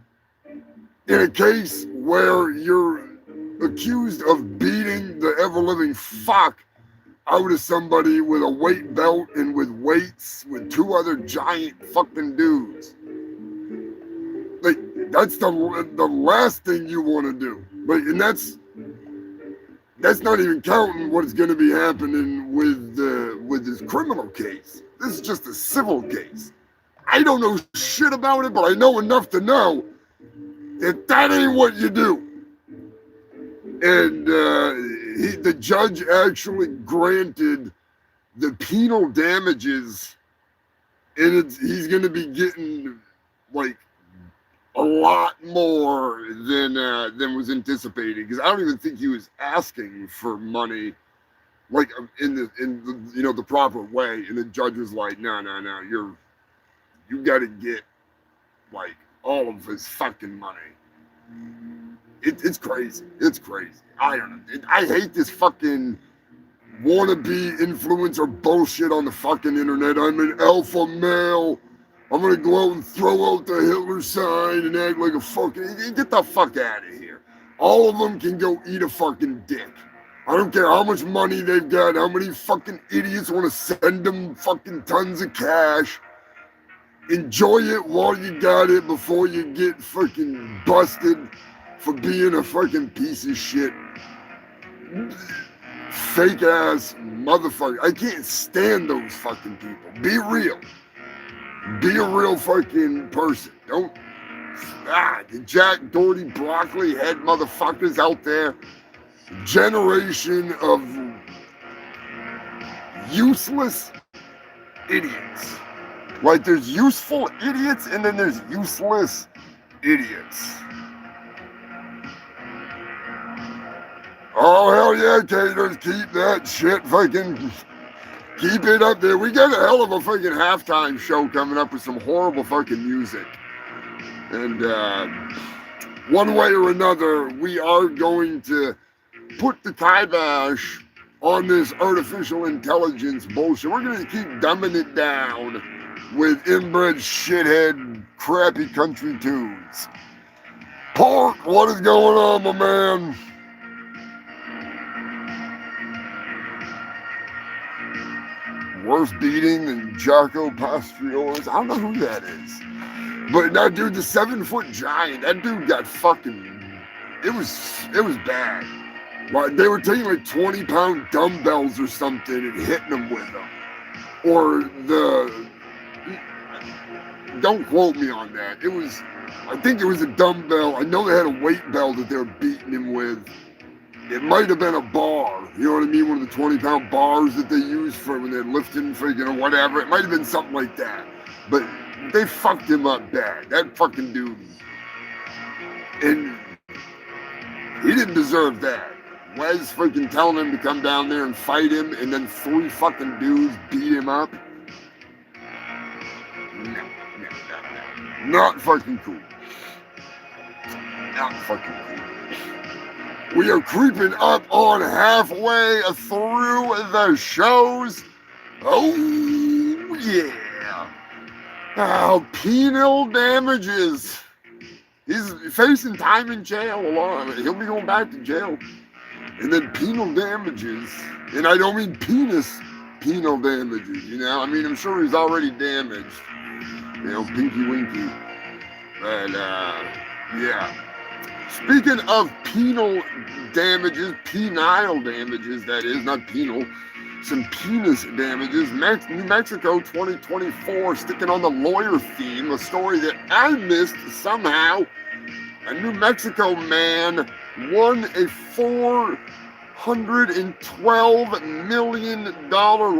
[SPEAKER 1] in a case where you're accused of beating the ever-living fuck out of somebody with a weight belt and with weights with 2 other giant fucking dudes. Like, that's the last thing you want to do. Like, and that's not even counting what's going to be happening with this criminal case. This is just a civil case. I don't know shit about it, but I know enough to know that ain't what you do. And the judge actually granted the penal damages, and he's going to be getting like a lot more than was anticipated, because I don't even think he was asking for money like in the proper way. And the judge was like, no, you got to get like all of his fucking money. It's crazy. It's crazy. I don't know. I hate this fucking wannabe influencer bullshit on the fucking internet. I'm an alpha male. I'm gonna go out and throw out the Hitler sign and act like a fucking... Get the fuck out of here. All of them can go eat a fucking dick. I don't care how much money they've got, how many fucking idiots want to send them fucking tons of cash. Enjoy it while you got it before you get fucking busted for being a fucking piece of shit. Fake ass motherfucker. I can't stand those fucking people. Be real. Be a real fucking person. Don't... the Jack Doherty broccoli head motherfuckers out there. Generation of useless idiots. Like, there's useful idiots and then there's useless idiots. Oh, hell yeah, Taters, keep that shit fucking... Keep it up there. We got a hell of a fucking halftime show coming up with some horrible fucking music. And one way or another, we are going to put the kibosh on this artificial intelligence bullshit. We're going to keep dumbing it down with inbred shithead crappy country tunes. Pork, what is going on, my man? Worse beating than Jaco Pastorius. I don't know who that is. But now, dude, the 7-foot giant, that dude got fucking... It was bad. Like, they were taking like 20-pound dumbbells or something and hitting them with them. Or the... Don't quote me on that. It was... I think it was a dumbbell. I know they had a weight belt that they were beating him with. It might have been a bar, you know what I mean? One of the 20-pound bars that they use for when they're lifting freaking or whatever. It might have been something like that. But they fucked him up bad. That fucking dude. And he didn't deserve that. Wes freaking telling him to come down there and fight him, and then 3 fucking dudes beat him up. No. Not fucking cool. Not fucking cool. We are creeping up on halfway through the shows. Oh, yeah. Oh, penal damages. He's facing time in jail a lot. He'll be going back to jail. And then penal damages. And I don't mean penis penal damages, you know? I mean, I'm sure he's already damaged. You know, pinky winky. But, yeah. Speaking of penal damages, penile damages, that is, not penal, some penis damages, New Mexico 2024, sticking on the lawyer theme, a story that I missed somehow. A New Mexico man won a $412 million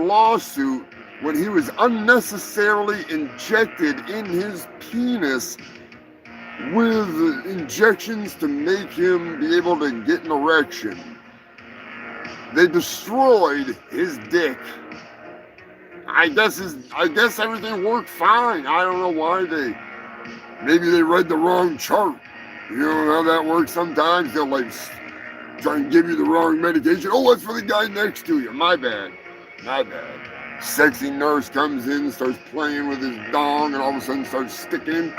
[SPEAKER 1] lawsuit when he was unnecessarily injected in his penis with injections to make him be able to get an erection. They destroyed his dick. I guess everything worked fine. I don't know why maybe they read the wrong chart. You know how that works sometimes? They'll like try and give you the wrong medication. Oh, that's for the guy next to you. My bad. Sexy nurse comes in, starts playing with his dong, and all of a sudden starts sticking him.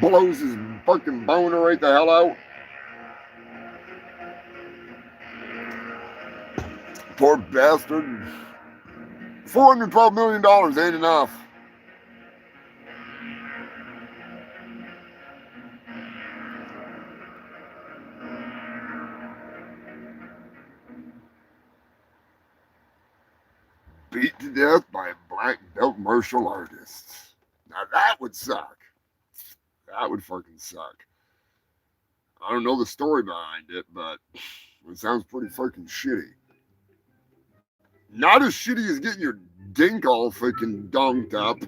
[SPEAKER 1] Blows his fucking boner right the hell out. Poor bastard. $412 million ain't enough. Beat to death by a black belt martial artist. Now that would suck. That would fucking suck. I don't know the story behind it, but it sounds pretty fucking shitty. Not as shitty as getting your dink all fucking donked up.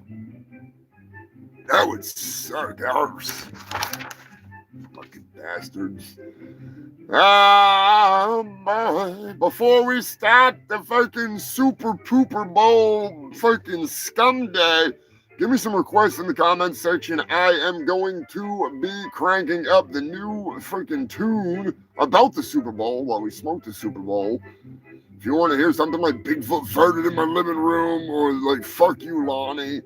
[SPEAKER 1] That would suck arse. Fucking bastards. Boy. Before we start the fucking Super Pooper Bowl fucking scum day, give me some requests in the comments section. I am going to be cranking up the new freaking tune about the Super Bowl while we smoke the Super Bowl. If you want to hear something like Bigfoot farted in my living room or like fuck you, Lonnie,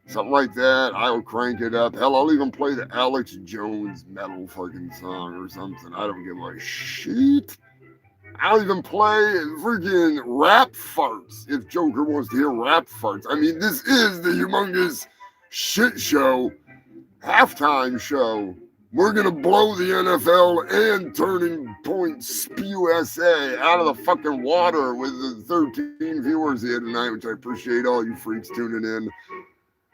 [SPEAKER 1] something like that, I'll crank it up. Hell, I'll even play the Alex Jones metal fucking song or something. I don't give a shit. I'll even play freaking rap farts if Joker wants to hear rap farts. I mean, this is the Humongous Shit Show, halftime show. We're going to blow the NFL and Turning Point Spew SA out of the fucking water with the 13 viewers here tonight, which I appreciate all you freaks tuning in.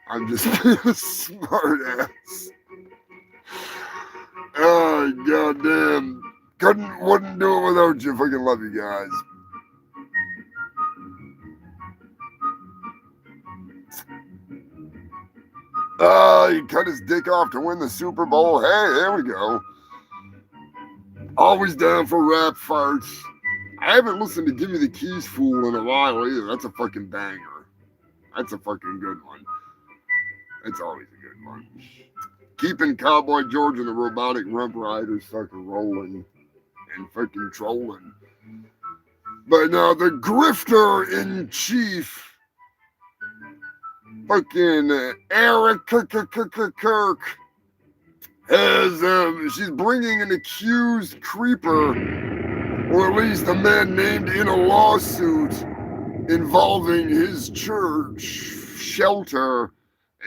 [SPEAKER 1] I'm just being a smart ass. Oh, goddamn. Wouldn't do it without you. Fucking love you guys. He cut his dick off to win the Super Bowl. Hey, there we go. Always down for rap farts. I haven't listened to Give Me the Keys Fool in a while either. That's a fucking banger. That's a fucking good one. It's always a good one. Keeping Cowboy George and the Robotic Rump Riders fucking rolling and fucking trolling. But now the grifter in chief, fucking Erica Kirk, has she's bringing an accused creeper, or at least a man named in a lawsuit involving his church shelter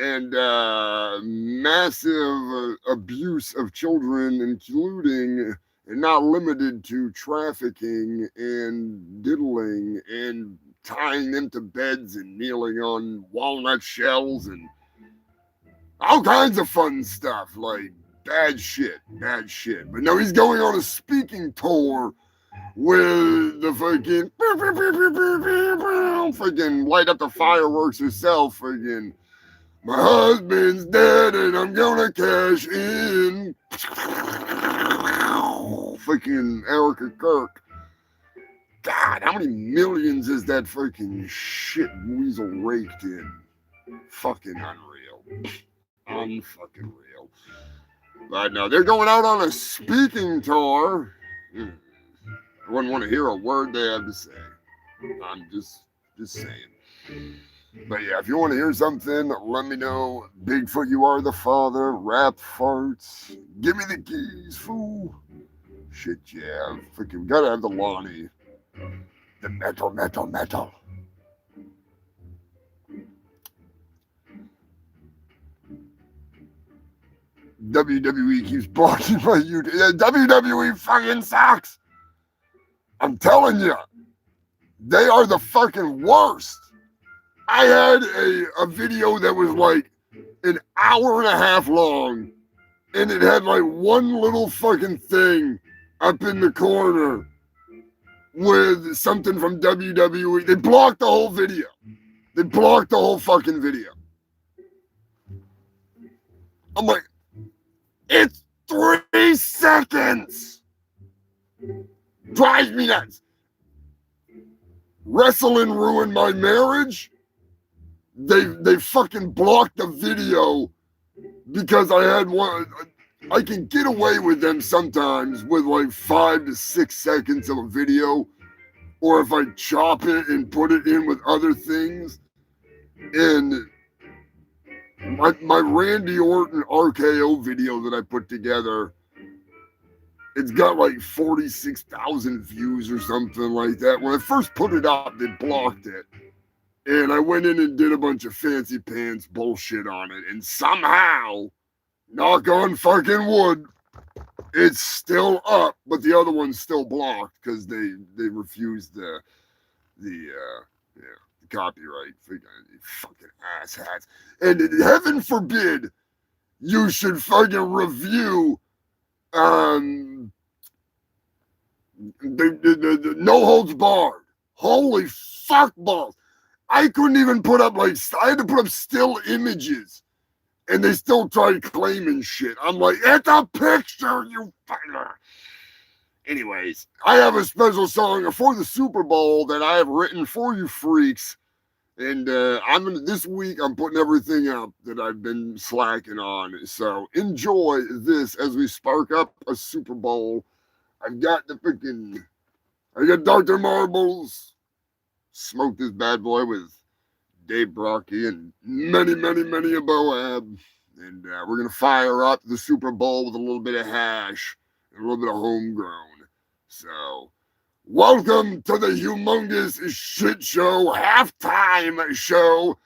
[SPEAKER 1] and massive abuse of children, including and not limited to trafficking and diddling and tying them to beds and kneeling on walnut shells and all kinds of fun stuff, like bad shit. But no, he's going on a speaking tour with the fucking light up the fireworks herself, fucking, my husband's dead and I'm gonna cash in. freaking Erica Kirk. God, how many millions is that freaking shit weasel raked in? Fucking unreal. Unfucking real. But no, they're going out on a speaking tour. I wouldn't want to hear a word they have to say. I'm just saying. But yeah, if you want to hear something, let me know. Bigfoot, you are the father. Rap farts. Give me the keys, fool. Shit, yeah. Freaking gotta have the Lonnie. The metal. WWE keeps blocking my YouTube. WWE fucking sucks. I'm telling you. They are the fucking worst. I had a video that was like an hour and a half long, and it had like one little fucking thing up in the corner with something from WWE. They blocked the whole video. They blocked the whole fucking video. I'm like, it's 3 seconds. Drives me nuts. Wrestling ruined my marriage. They fucking blocked the video because I had one. I can get away with them sometimes with like 5 to 6 seconds of a video, or if I chop it and put it in with other things. And my Randy Orton RKO video that I put together, it's got like 46,000 views or something like that. When I first put it up, they blocked it. And I went in and did a bunch of fancy pants bullshit on it. And somehow, knock on fucking wood, it's still up, but the other one's still blocked because they refused the copyright. Fucking asshats. And heaven forbid you should fucking review the No Holds Barred. Holy fuck balls. I couldn't even put up I had to put up still images, and they still tried claiming shit. I'm like, it's a picture, you fucker. Anyways, I have a special song for the Super Bowl that I have written for you freaks, and this week I'm putting everything up that I've been slacking on. So enjoy this as we spark up a Super Bowl. I got Dr. Marbles. Smoked this bad boy with Dave Brocky and many a Boab. And we're going to fire up the Super Bowl with a little bit of hash and a little bit of homegrown. So, welcome to the Humongous Shit Show halftime show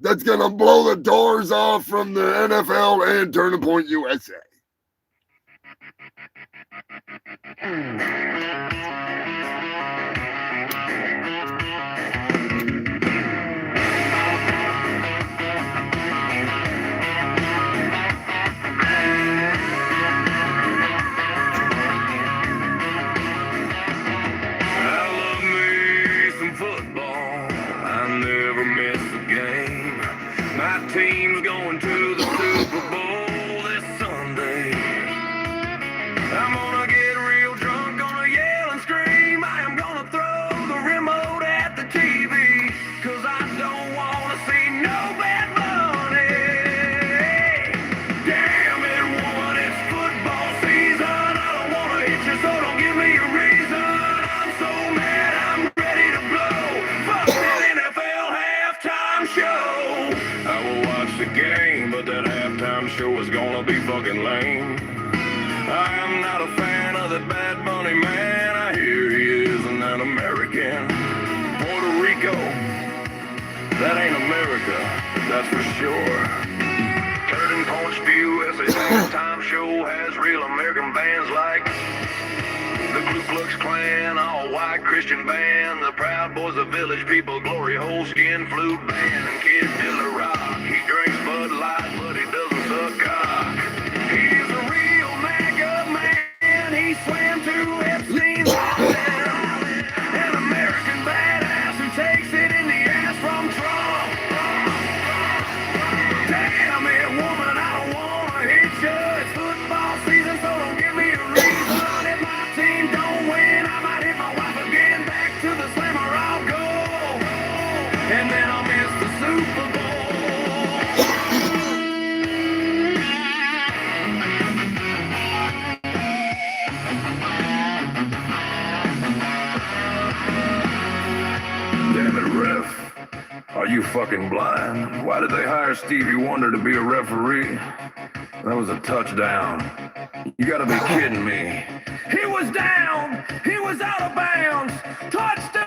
[SPEAKER 1] that's going to blow the doors off from the NFL and Turning Point USA.
[SPEAKER 11] Team's going to the Super Bowl this Sunday. I'm gonna get real drunk, gonna yell and scream. I am gonna throw the remote at the TV, cause I don't wanna see no Bad Bunny. Damn it, woman, it's football season. I don't wanna hit you, so don't give me a reason. I'm so mad, I'm ready to blow. Fuck that NFL halftime show. I will watch the game, but that halftime show is gonna be fucking lame. I am not a fan of that Bad Bunny man. I hear he isn't an American. Puerto Rico, that ain't America, that's for sure. Turning Point USA's halftime show has real American bands like the Ku Klux Klan, all-white Christian band, the Proud Boys of Village People, Glory Hole Skin Flute Band, and Kid Dilla Rock. He drinks Bud Light, but he doesn't suck cock. He's a real MAGA man. He swam to Epstein's Island, an American badass who takes it in the ass from Trump. Damn it, woman, I don't wanna hit you. It's football season, so don't give me a reason. If my team Are you fucking blind? Why did they hire Stevie Wonder to be a referee? That was a touchdown. You gotta be kidding me. He was down! He was out of bounds! Touchdown!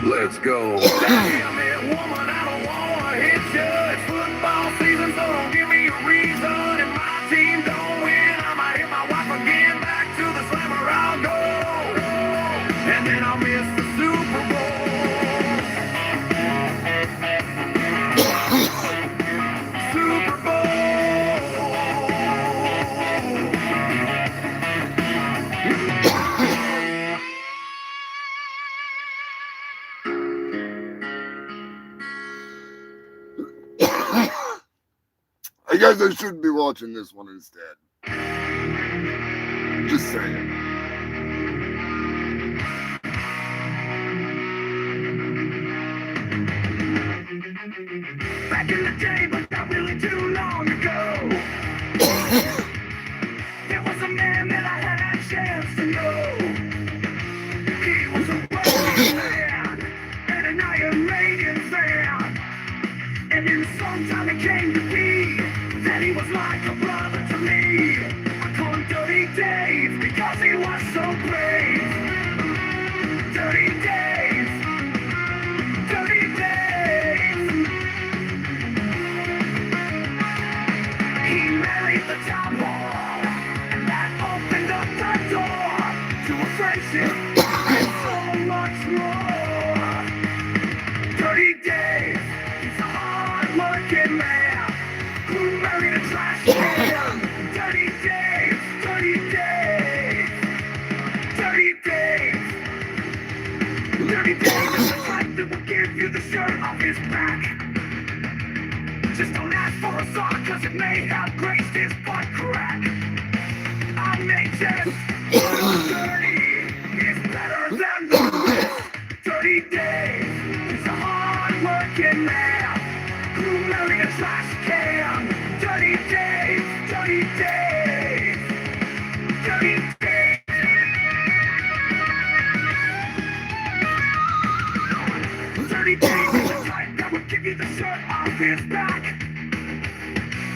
[SPEAKER 11] Let's go. Damn it, woman, I don't wanna hit you. It's football season, so don't give me a reason. If my team don't win, I might hit my wife again. Back to the slammer I'll go. And then I'll miss the Super Bowl. Super Bowl.
[SPEAKER 1] I guess I should be watching this one instead. Just saying.
[SPEAKER 11] Back in the day, but not really too long ago, there was a man that I had a chance to know. He was a working man and an Iranian fan. And in some time it came to be that he was like a brother to me. I call him Dirty Dave because he was so brave. Dirty Dave. Dirty Dave. He married the town hall, and that opened up the door to a friendship and so much more. Dirty Dave, he's a hard-working man who married a trash can. Dirty Dave, Dirty Dave, Dirty Dave. Dirty Dave is the type that will give you the shirt off his back. Just don't ask for a sock, cause it may have graced his butt crack. I may jest, but dirty is better than the rest. Dirty Dave is a hard-working man who married a trash can. Dirty Dave, Dirty Dave, Dirty Dave. Dirty Dave is the type that would give you the shirt off his back.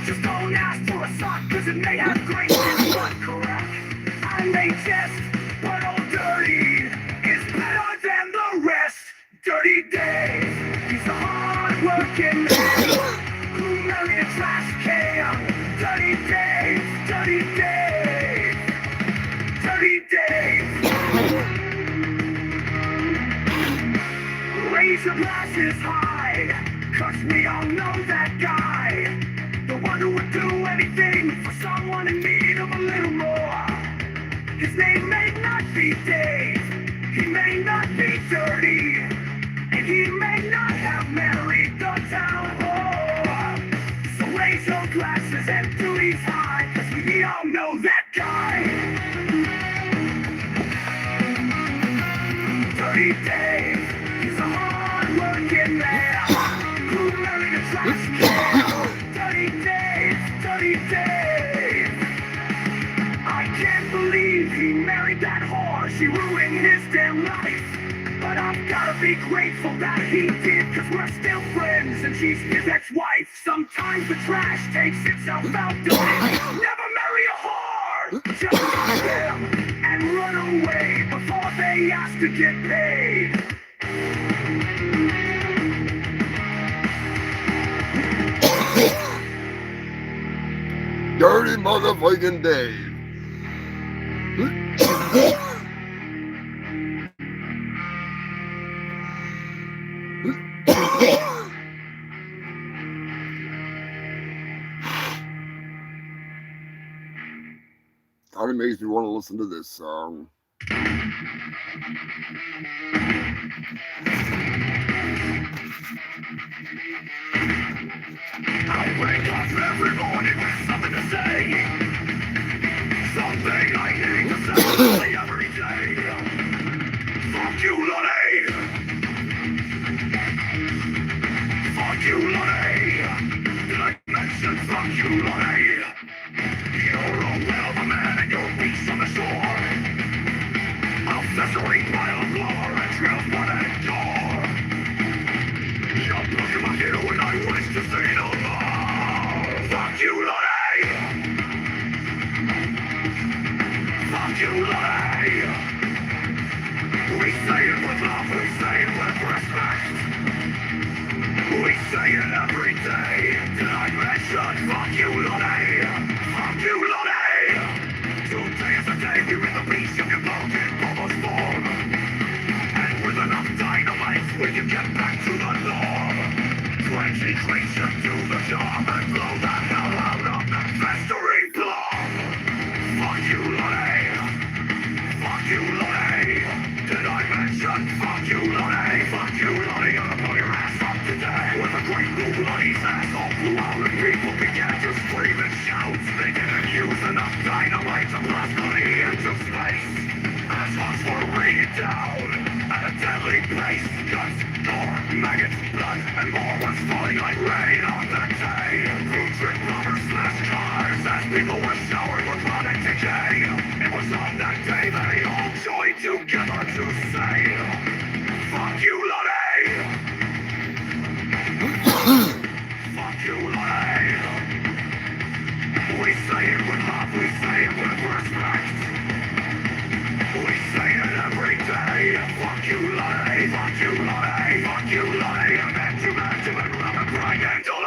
[SPEAKER 11] Just don't ask for a sock, cause it may have graced his butt crack. I may jest, but old Dirty is better than the rest. Dirty Dave, he's a hard-working man who married a trash can. Dirty Dave, Dirty Dave, Dirty Dave. Raise your glasses high, cause we all know that guy. The one who would do anything for someone in need of a little more. His name may not be Dave, he may not be dirty, and he may not have married the town whore. So raise your glasses and do these high, cause we all know that guy. Dirty Dave, he's a hard-working man who married a trash can. Dirty Dave, Dirty Dave. I can't believe he married that whore, she ruined his damn life. But I've gotta be grateful that he did, cause we're still friends and she's his ex-wife. Sometimes the trash takes itself out to it. Never marry a whore, just fuck them and run away before they ask to get paid.
[SPEAKER 1] Dirty motherfucking Dave. Kind of makes me want to listen to this song.
[SPEAKER 11] I wake up every morning with something to say. Something I need to say every day. Fuck you, Lonnie. Fuck you, Lonnie. Did I mention fuck you, Lonnie? You're a wealthy man and you're beast on the shore. I'll festering pile of lore and trails blood and gore. place to say no more. Fuck you, Lottie. Fuck you, Lottie. We say it with love, we say it with respect. We say it every day. Tonight mention, fuck you, Lottie. Fuck you, Lottie. Today is the day we rid the beast, you can blow it, almost form. And with enough dynamite, we can get back to the norm. 23 should do the job and blow the hell out of that festering blob. Fuck you, Lottie. Fuck you, Lottie. Did I mention fuck you, Lottie? Fuck you, Lottie. I'm gonna blow your ass up today with a great blue bloody ass all blew out and people began to scream and shout. They didn't use enough dynamite to blast money into space. Assholes were raining down at a deadly pace. Guts, gore, maggots, blood, and more was falling like rain on that day. Food, rubber, smash cars as people were showered with rotting decay. It was on that day that they all joined together to say, fuck you, Lottie. Fuck you, Lottie. We say it with love, we say it with respect. We say it every day. Fuck you, Lottie. Fuck you, Lottie. Fuck you, Lottie. I'm back to and rub and crying and delay.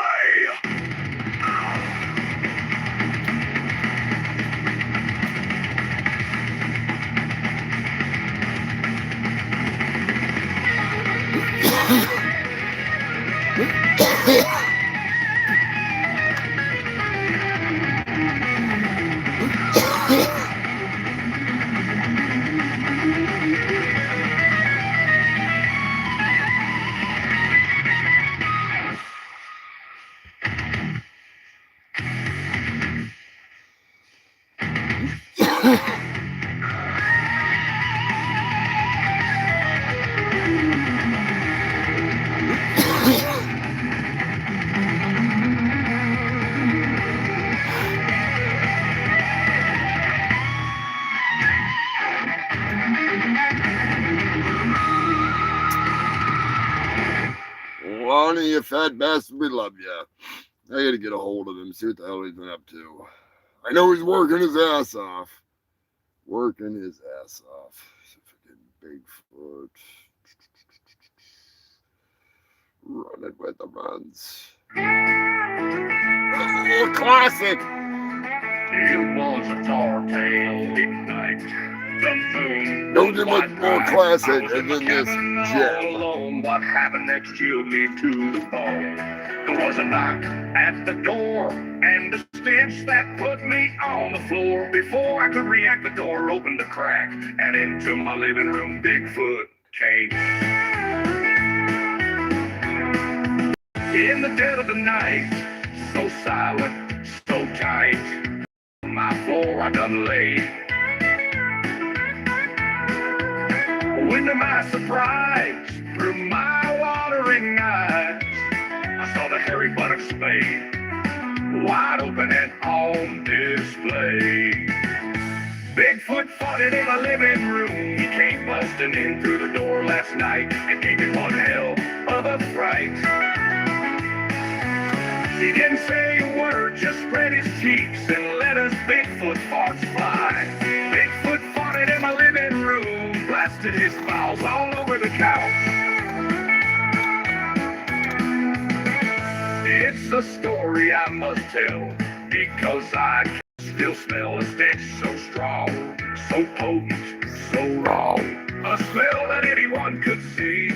[SPEAKER 1] Lonnie, you fat bastard, we love you. I gotta get a hold of him, see what the hell he's been up to. I know he's working his ass off. Working his ass off. Fucking Bigfoot. Running with the runs. That's a little classic.
[SPEAKER 11] It was a tall tale midnight.
[SPEAKER 1] Don't get much more classic than this gem.
[SPEAKER 11] Alone, what happened next chilled me to the bone. There was a knock at the door and a stench that put me on the floor. Before I could react, the door opened a crack and into my living room Bigfoot came. In the dead of the night, so silent, so tight, on my floor I done lay. When to my surprise, through my watering eyes, I saw the hairy buttock spade, wide open and on display. Bigfoot fought it in my living room. He came busting in through the door last night and gave me one hell of a fright. He didn't say a word, just spread his cheeks and let us Bigfoot farts fly. Bigfoot fought it in my living room, blasted his bowels all over the couch. It's a story I must tell, because I can still smell a stench so strong, so potent, so raw. A smell that anyone could see,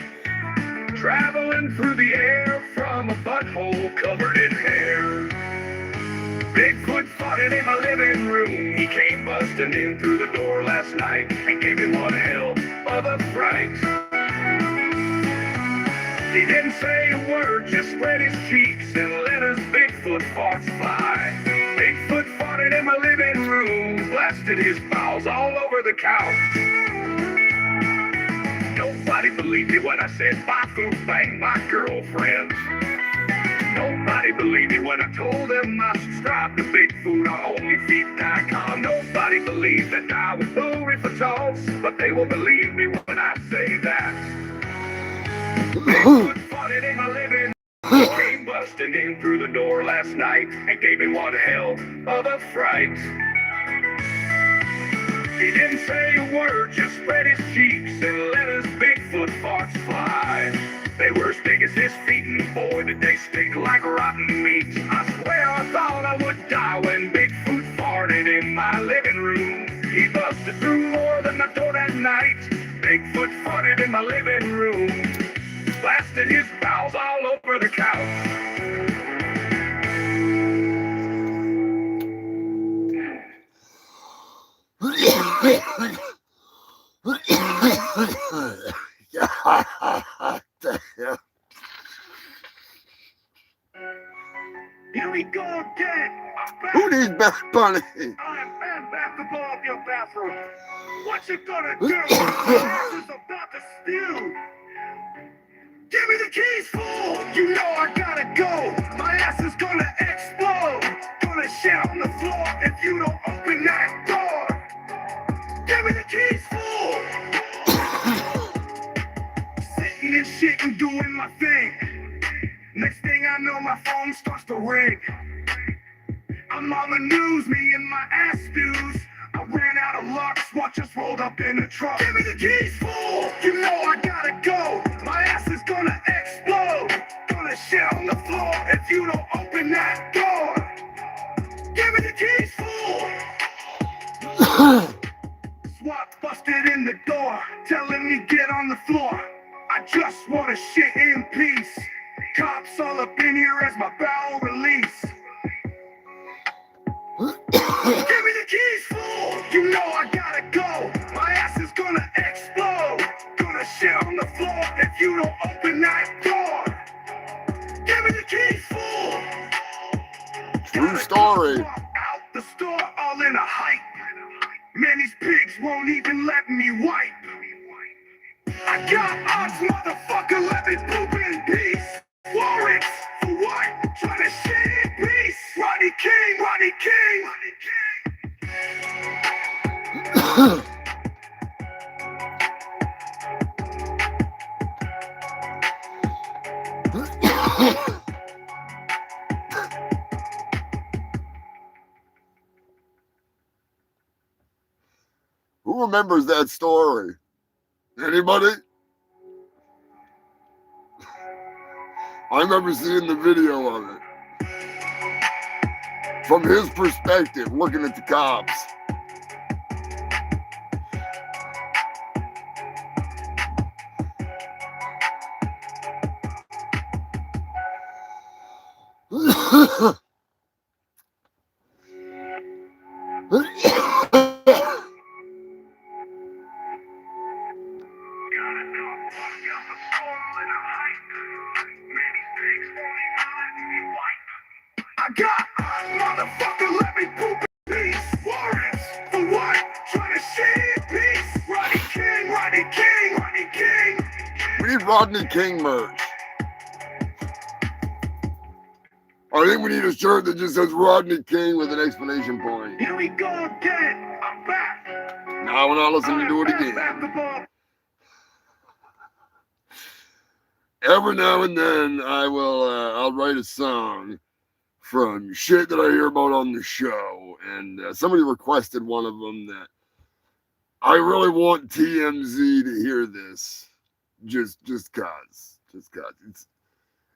[SPEAKER 11] traveling through the air from a butthole covered in hair. Bigfoot fought it in my living room. He came busting in through the door last night and gave me one hell of a fright. He didn't say a word, just spread his cheeks and let us Bigfoot farts fly. Bigfoot fought it in my living room, blasted his bowels all over the couch. Nobody believed me when I said my food banged my girlfriend. Nobody believed me when I told them I subscribed to Bigfoot on OnlyFeet.com. Nobody believed that I was hungry for toss, but they will believe me when I say that. Bigfoot fought it in my living room. He came came busting in through the door last night and gave me one hell of a fright. He didn't say a word, just spread his cheeks and let his Bigfoot farts fly. They were as big as his feet, and boy, did they stink like rotten meat. I swear I thought I would die when Bigfoot farted in my living room. He busted through more than I door that night. Bigfoot farted in my living room, blasted his bowels all over the couch. Here we go again.
[SPEAKER 1] Who needs Bad Bunny?
[SPEAKER 11] I'm back to blow up your bathroom. What you gonna do? Your ass is about to stew. Give me the keys, fool. You know I gotta go. My ass is gonna explode. Gonna shit on the floor if you don't open that door. Give me the keys, fool. Sitting and shit and doing my thing. Next thing I know, my phone starts to ring. I'm on the news, me and my ass stews. I ran out of locks, watch us rolled up in the truck. Give me the keys, fool. You know I gotta go. My ass is gonna explode. Gonna shit on the floor if you don't open that door. Give me the keys, fool. SWAT busted in the door, telling me get on the floor. I just wanna shit in peace. Cops all up in here as my bowel release. Give me the keys, fool. You know I gotta go. My ass is gonna explode. Gonna shit on the floor if you don't open that door. Give me the keys, fool.
[SPEAKER 1] True story.
[SPEAKER 11] Out the store all in a hype. Man, these pigs won't even let me wipe. I got odds, motherfucker, let me poop in peace. Warrants for what? Trying to shit in peace. Rodney King, Rodney King.
[SPEAKER 1] Who remembers that story? Anybody? I remember seeing the video of it. From his perspective, looking at the cops.
[SPEAKER 11] I got motherfucker, let me poop in peace. Warrants for what? Trying to shit in peace. Rodney King, Rodney King, Rodney King.
[SPEAKER 1] We need Rodney King merch. I think we need a shirt that just says Rodney King with an exclamation point.
[SPEAKER 11] Here we go again. I'm back.
[SPEAKER 1] Now we're not listening to do it again. Every now and then I'll write a song from shit that I hear about on the show, and somebody requested one of them that I really want TMZ to hear this, just cause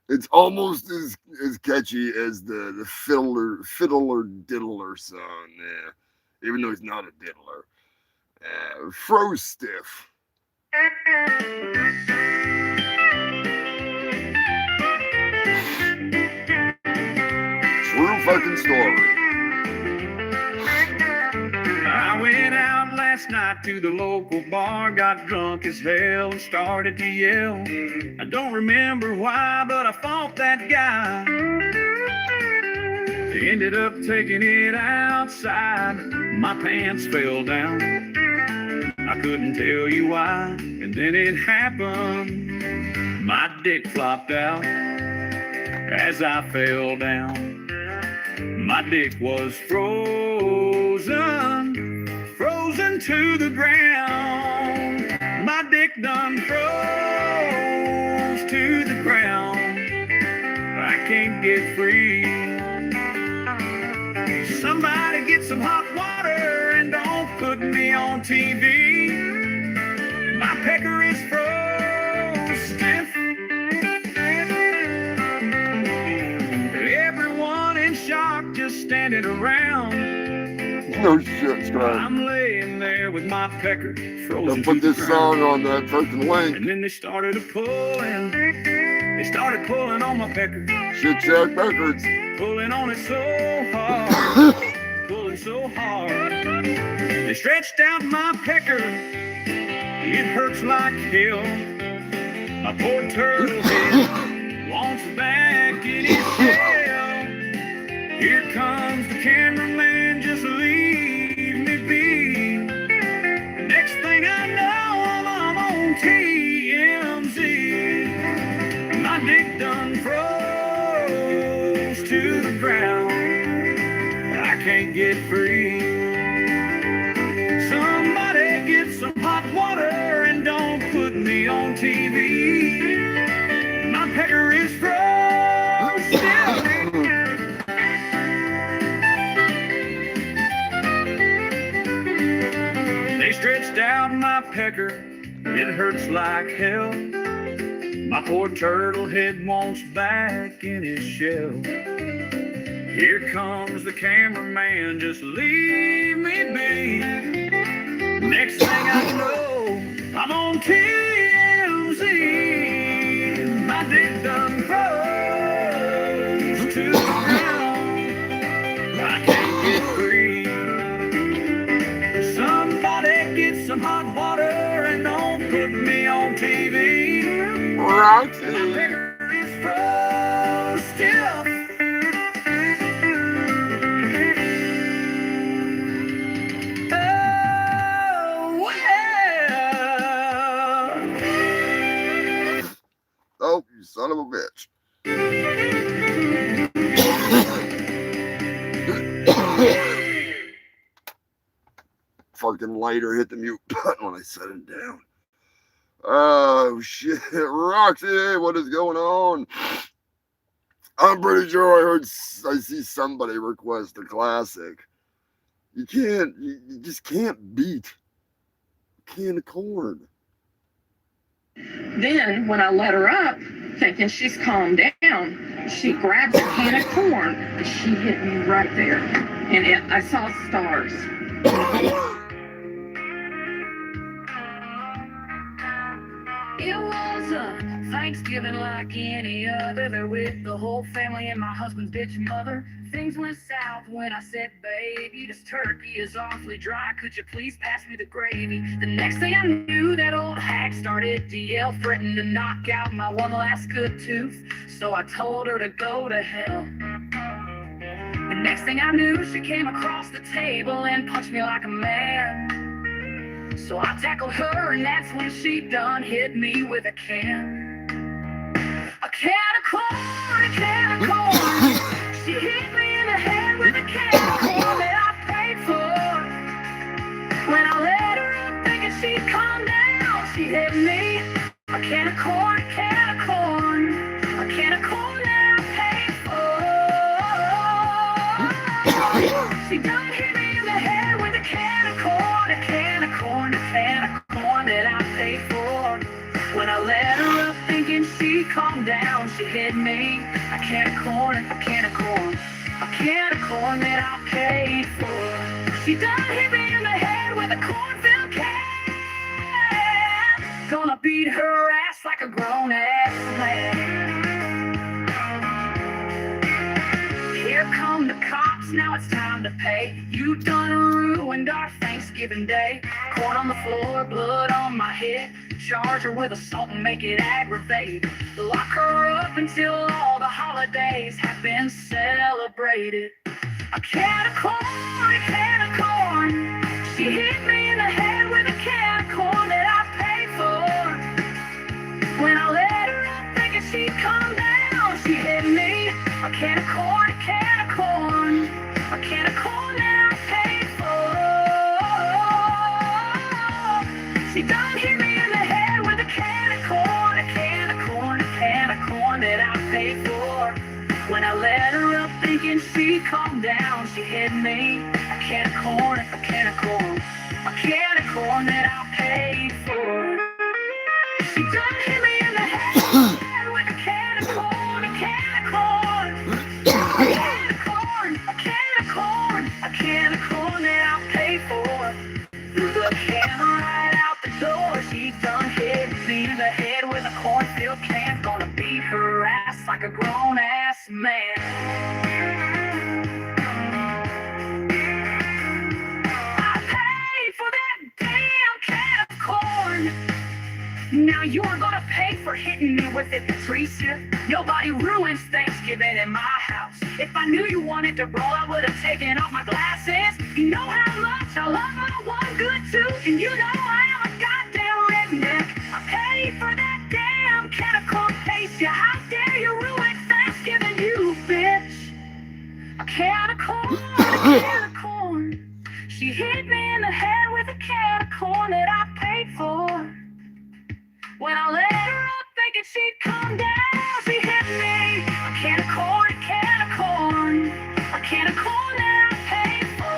[SPEAKER 1] it's almost as catchy as the fiddler diddler song, even though he's not a diddler. Froze Stiff. True fucking story.
[SPEAKER 14] I went out last night to the local bar, got drunk as hell and started to yell. I don't remember why, but I fought that guy. Ended up taking it outside. My pants fell down. I couldn't tell you why. And then it happened. My dick flopped out as I fell down. My dick was frozen to the ground. My dick done froze to the ground. I can't get free. Somebody get some hot water and don't put me on TV. My pecker is froze stiff. Everyone in shock just standing around.
[SPEAKER 1] No shit, Scrap.
[SPEAKER 14] I'm laying there with my pecker frozen.
[SPEAKER 1] Put this song on that freaking link.
[SPEAKER 14] And then they started pulling. They started pulling on my pecker.
[SPEAKER 1] Shit Shack Records.
[SPEAKER 14] Pulling on it so hard. Pulling so hard. They stretched out my pecker. It hurts like hell. My poor turtle head wants back in his shell. Here comes the cameraman, just leave me be. Next thing I know, I'm on TMZ. My dick done froze to the ground. I can't get free. Somebody get some hot water and don't put me on TV. My pecker is froze still. They stretched out my pecker, it hurts like hell. My poor turtle head wants back in his shell. Here comes the cameraman, just leave me be. Next thing I know, I'm on TMZ. My dick done froze to the ground. I can't get free. Somebody get some hot water and don't put me on TV.
[SPEAKER 1] Roxy.
[SPEAKER 14] My pecker is froze still.
[SPEAKER 1] Oh, you son of a bitch. Fucking lighter hit the mute button when I set it down. Oh, shit. Roxy, what is going on? I'm pretty sure I see somebody request a classic. You just can't beat a can of corn.
[SPEAKER 5] Then, when I let her up, thinking she's calmed down, she grabs a can of corn and she hit me right there. And I saw stars.
[SPEAKER 12] It was a Thanksgiving like any other. There with the whole family and my husband's bitch mother. Things went south when I said, baby, this turkey is awfully dry. Could you please pass me the gravy? The next thing I knew, that old hag started to yell, threatening to knock out my one last good tooth. So I told her to go to hell. The next thing I knew, she came across the table and punched me like a man. So I tackled her, and that's when she done hit me with a can. A can of corn, a can of corn. She hit me in the head with a can of corn that I paid for. When I let her up thinking she'd calm down, she hit me. A can of corn, a can of corn. A can of corn that I paid for. She done hit me in the head with a can of corn, a can of corn, a can of corn that I paid for. When I let her up thinking she calmed down, she hit me. A can of corn, a can of corn, a can of corn that I paid for. She done hit me in the head with a cornfield can. Gonna beat her ass like a grown ass man. Here come the cops, now it's time to pay. You done ruined our Thanksgiving day. Corn on the floor, blood on my head. Charge her with assault and make it aggravated. Lock her up until all the holidays have been celebrated. A can of corn, a can of corn. She hit me in the head with a can of corn that I paid for. When I let her up thinking she'd calm down, she hit me. A can of corn, a can of corn. A can of corn that I paid for. She done hit me in the head with a can of corn, a can of corn, a can of corn that I paid for. thinking she'd calm down. She hit me a can of corn, a can of corn, a can of corn that I paid for. She done hit me in the head with a can of corn, a can of corn, a can of corn, a can of corn, a can of corn that I paid for. Threw the can right out the door. She done hit me in the head with a cornfield can. Gonna beat her ass like a grown ass man. I paid for that damn can of corn. Now you're gonna pay for hitting me with it, Patricia. Nobody ruins Thanksgiving in my house. If I knew you wanted to roll, I would have taken off my glasses. You know how much I love my one good tooth, and you know I am a goddamn redneck. I paid for that damn can of corn, Patricia. How dare you ruin Thanksgiving, you bitch? A can of corn, a can of corn. She hit me in the head with a can of corn that I paid for. When I let her up thinking she'd calm down, she hit me a can of corn, a can of corn, a can of corn that I paid for.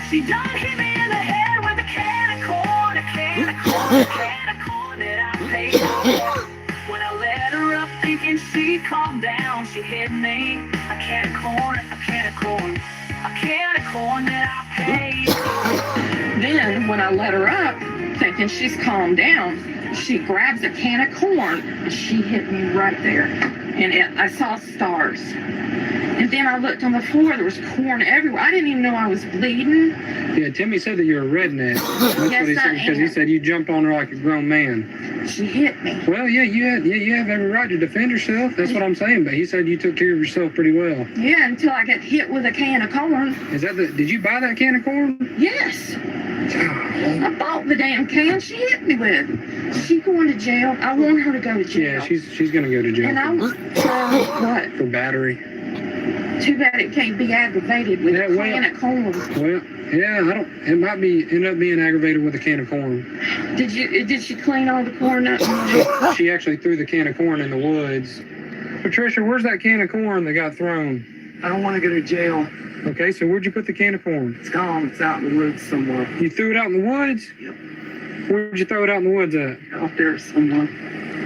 [SPEAKER 12] She done hit me in the head with a can of corn, a can of corn, a can of corn that I paid for. When I let her up thinking she'd calm down, she hit me a can of corn, a can of corn, a can of corn that I paid for.
[SPEAKER 5] Then, when I let her up, thinking she's calmed down, she grabs a can of corn and she hit me right there. And I saw stars. And then I looked on the floor, there was corn everywhere. I didn't even know I was bleeding.
[SPEAKER 15] Yeah, Timmy said that you're a redneck. That's what he said, because he said you jumped on her like a grown man.
[SPEAKER 5] She hit me.
[SPEAKER 15] Well, yeah, you have every right to defend yourself. That's what I'm saying. But he said you took care of yourself pretty well.
[SPEAKER 5] Yeah, until I got hit with a can of corn.
[SPEAKER 15] Is that did you buy that can of corn?
[SPEAKER 5] Yes. I bought the damn can she hit me with. She going to jail. I want her to go to jail.
[SPEAKER 15] Yeah, she's gonna go to jail.
[SPEAKER 5] And I what?
[SPEAKER 15] For battery.
[SPEAKER 5] Too bad it can't be aggravated with a can of corn.
[SPEAKER 15] Well, yeah, I don't. It might end up being aggravated with a can of corn.
[SPEAKER 5] Did she clean all the corn up?
[SPEAKER 15] She actually threw the can of corn in the woods. Patricia, where's that can of corn that got thrown?
[SPEAKER 10] I don't want to go to jail.
[SPEAKER 15] Okay, so where'd you put the can of corn?
[SPEAKER 10] It's gone. It's out in the woods somewhere.
[SPEAKER 15] You threw it out in the woods?
[SPEAKER 10] Yep.
[SPEAKER 15] Where'd you throw it out in the woods at?
[SPEAKER 10] Out there somewhere.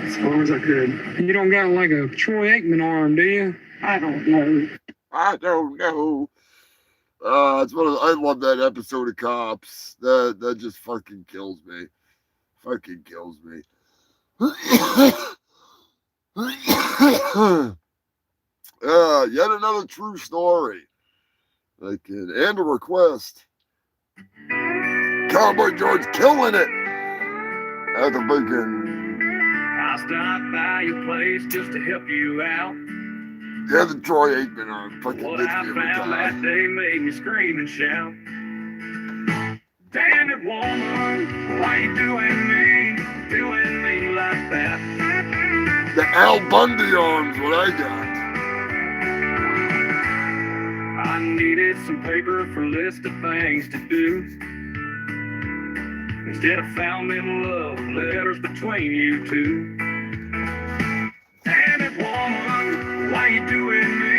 [SPEAKER 10] As far as I could.
[SPEAKER 15] You don't got like a Troy Aikman arm, do you?
[SPEAKER 10] I don't know.
[SPEAKER 1] I don't know. It's one of I love that episode of Cops. That just fucking kills me. Fucking kills me. Yet another true story. And a request. Cowboy George killing it at the freaking.
[SPEAKER 14] I stopped by your place just to help you out.
[SPEAKER 1] Yeah, the Troy Aikman on fucking
[SPEAKER 14] What I found that day made me scream and shout. Damn it, woman, why you doing me like that?
[SPEAKER 1] The Al Bundy arms, what I got.
[SPEAKER 14] I needed some paper for a list of things to do. Instead, I found them love letters between you two. Damn it, woman, why you doing me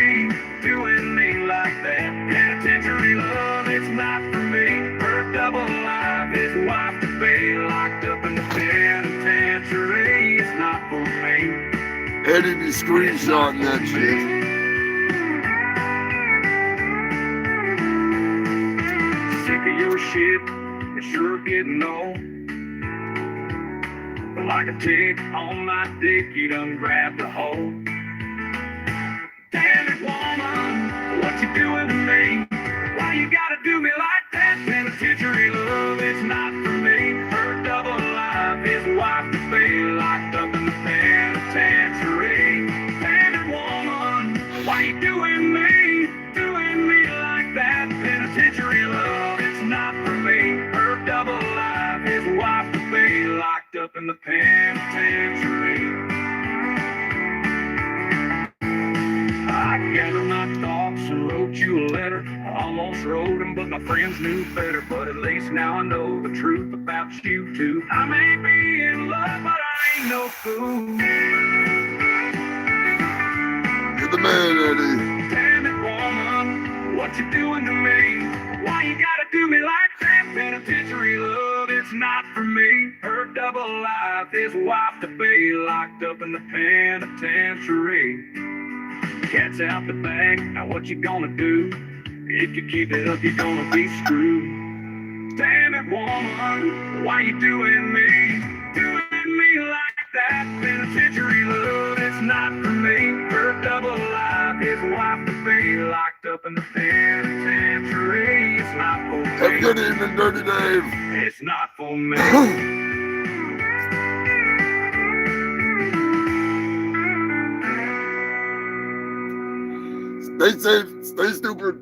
[SPEAKER 14] like that? Penitentiary love, it's not for me. Her double life, his wife to be locked up in the penitentiary. It's not for me.
[SPEAKER 1] Eddie be screenshotting that shit.
[SPEAKER 14] Sick of your shit, it's sure getting old. But like a tick on my dick, you done grabbed the hole. Damn it, woman, what you doing to me? Why you gotta do me like that? Penitentiary love, it's not for me. Her double life, his wife to be locked up in the penitentiary. Damn it, woman, why you doing me like that? Penitentiary love, it's not for me. Her double life, his wife to be locked up in the penitentiary. I gathered my thoughts and wrote you a letter. I almost wrote them, but my friends knew better. But at least now I know the truth about you too. I may be in love, but I ain't no fool.
[SPEAKER 1] the man, Eddie.
[SPEAKER 14] Damn it, woman, what you doing to me? Why you gotta do me like that? Penitentiary love, it's not for me. Her double life is wife to be, locked up in the penitentiary. Cat's out the bag, now what you gonna do? If you keep it up, you're gonna be screwed. Damn it, woman, why you doing me? Doing me like that? Penitentiary love, it's not for me. Her double life is wife to be, locked up in the penitentiary. It's not for me.
[SPEAKER 1] Have a good evening, Dirty Dave.
[SPEAKER 14] It's not for me.
[SPEAKER 1] Stay safe, stay stupid,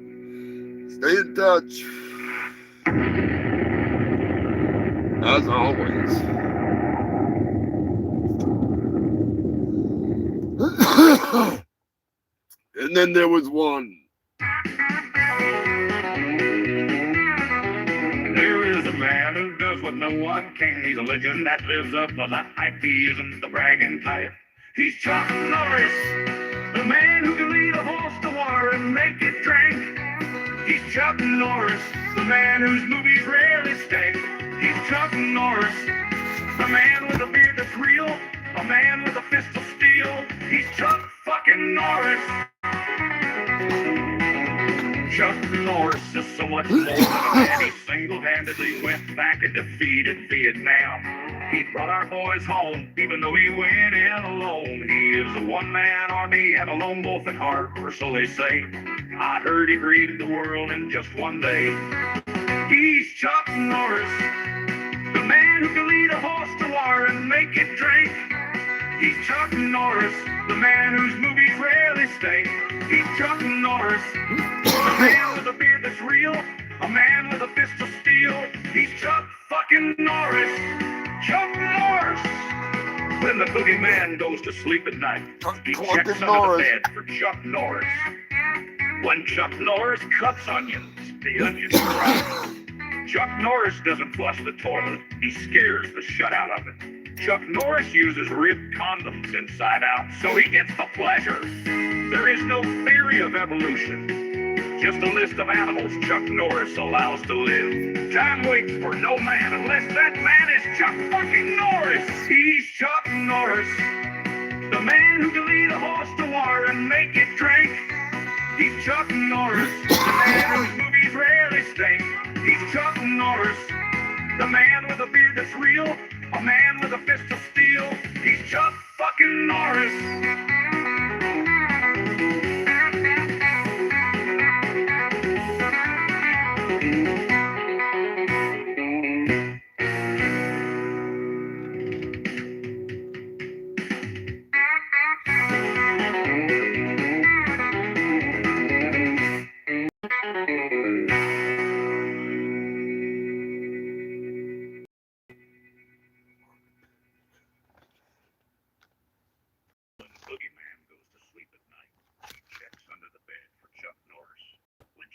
[SPEAKER 1] stay in touch. As always. And then there was one.
[SPEAKER 11] There is a man who does what no one can. He's a legend that lives up to the hype. He isn't the bragging type. He's Chuck Norris, the man who can lead a horse to water and make it drink. He's Chuck Norris, the man whose movies rarely stink. He's Chuck Norris, the man with a beard that's real, a man with a fist of steel. He's Chuck fucking Norris. Chuck Norris is so much more than a man. He single-handedly went back and defeated Vietnam. He brought our boys home, even though he went in alone. He is a one-man army and a lone wolf at heart, or so they say. I heard he greeted the world in just one day. He's Chuck Norris, the man who can lead a horse to water and make it drink. He's Chuck Norris, the man whose movies rarely stink. He's Chuck Norris, a man with a beard that's real, a man with a fist of steel. He's Chuck fucking Norris. Chuck Norris. When the boogeyman goes to sleep at night, he checks under the bed for Chuck Norris. When Chuck Norris cuts onions, the onions cry. Chuck Norris doesn't flush the toilet, he scares the shut out of it. Chuck Norris uses ribbed condoms inside out, so he gets the pleasure. There is no theory of evolution, just a list of animals Chuck Norris allows to live. Time waits for no man unless that man is Chuck fucking Norris. He's Chuck Norris, the man who can lead a horse to water and make it drink. He's Chuck Norris, the man whose movies rarely stink. He's Chuck Norris, the man with a beard that's real, a man with a fist of steel. He's Chuck fucking Norris.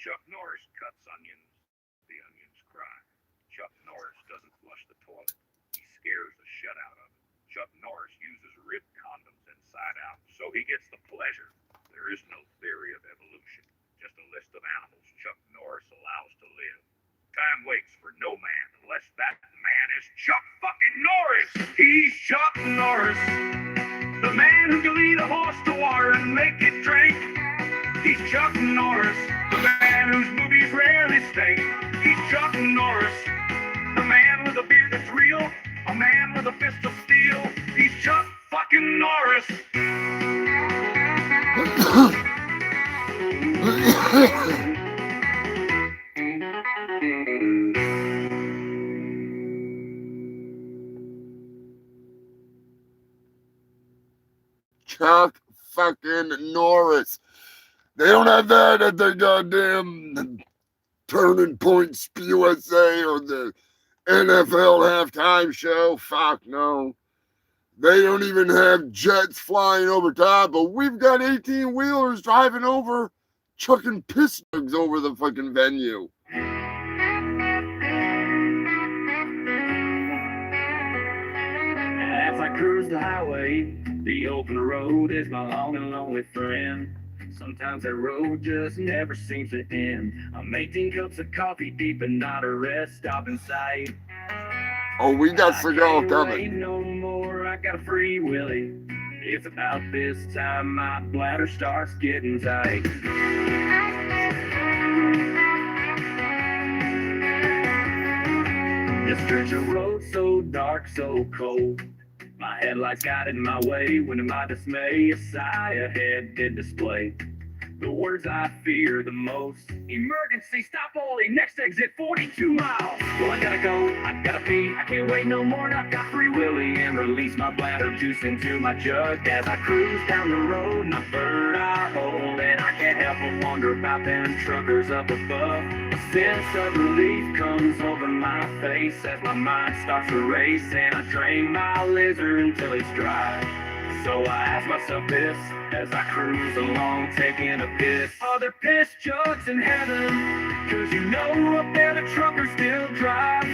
[SPEAKER 11] Chuck Norris cuts onions, the onions cry. Chuck Norris doesn't flush the toilet, he scares the shut out of it. Chuck Norris uses ribbed condoms inside out, so he gets the pleasure. There is no theory of evolution, just a list of animals Chuck Norris allows to live. Time waits for no man unless that man is Chuck fucking Norris. He's Chuck Norris, the man who can lead a horse to water and make it drink. He's Chuck Norris, the man whose movies rarely stink. He's Chuck Norris, the man with a beard that's real, a man with a fist of steel. He's Chuck fucking Norris.
[SPEAKER 1] Chuck fucking Norris. They don't have that at the goddamn Turning Point USA or the NFL halftime show. Fuck no. They don't even have jets flying over top, but we've got 18-wheelers driving over, chucking piss jugs over the fucking venue.
[SPEAKER 14] As I cruise the highway, the open road is my long and lonely friend. Sometimes that road just never seems to end. I'm 18 cups of coffee deep and not a rest stop in sight.
[SPEAKER 1] Oh, we got
[SPEAKER 14] I
[SPEAKER 1] Seagal
[SPEAKER 14] can't
[SPEAKER 1] coming.
[SPEAKER 14] wait no more, I got a free willy. It's about this time my bladder starts getting tight. This stretch of road so dark, so cold. My headlights got in my way when in my dismay a sigh ahead did display the words I fear the most. Emergency, stop only, next exit 42 miles. Well, I gotta go, I gotta pee, I can't wait no more, and I've got free willy and release my bladder juice into my jug as I cruise down the road and I bird eye hole, and I can't help but wonder about them truckers up above. A sense of relief comes over my face as my mind starts to race and I drain my lizard until it's dry. So I ask myself this as I cruise along taking a piss. Are there piss jugs in heaven? Cause you know up there the truckers still drive.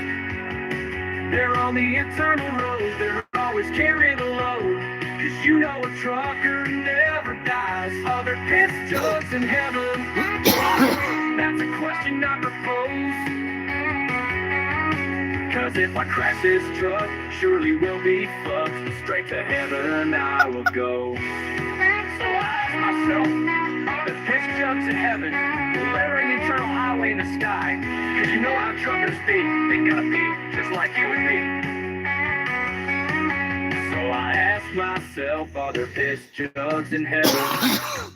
[SPEAKER 14] They're on the internal road, they're always carrying a load. Cause you know a trucker never dies. Are there piss jugs in heaven? That's a question I propose. Cause if I crash this truck, surely we'll be fucked. Straight to heaven I will go. So I ask myself, are there piss jugs in heaven? Is there an eternal highway in the sky? Cause you know how truckers be, they gotta be just like you and me. So I ask myself, are there piss jugs in heaven?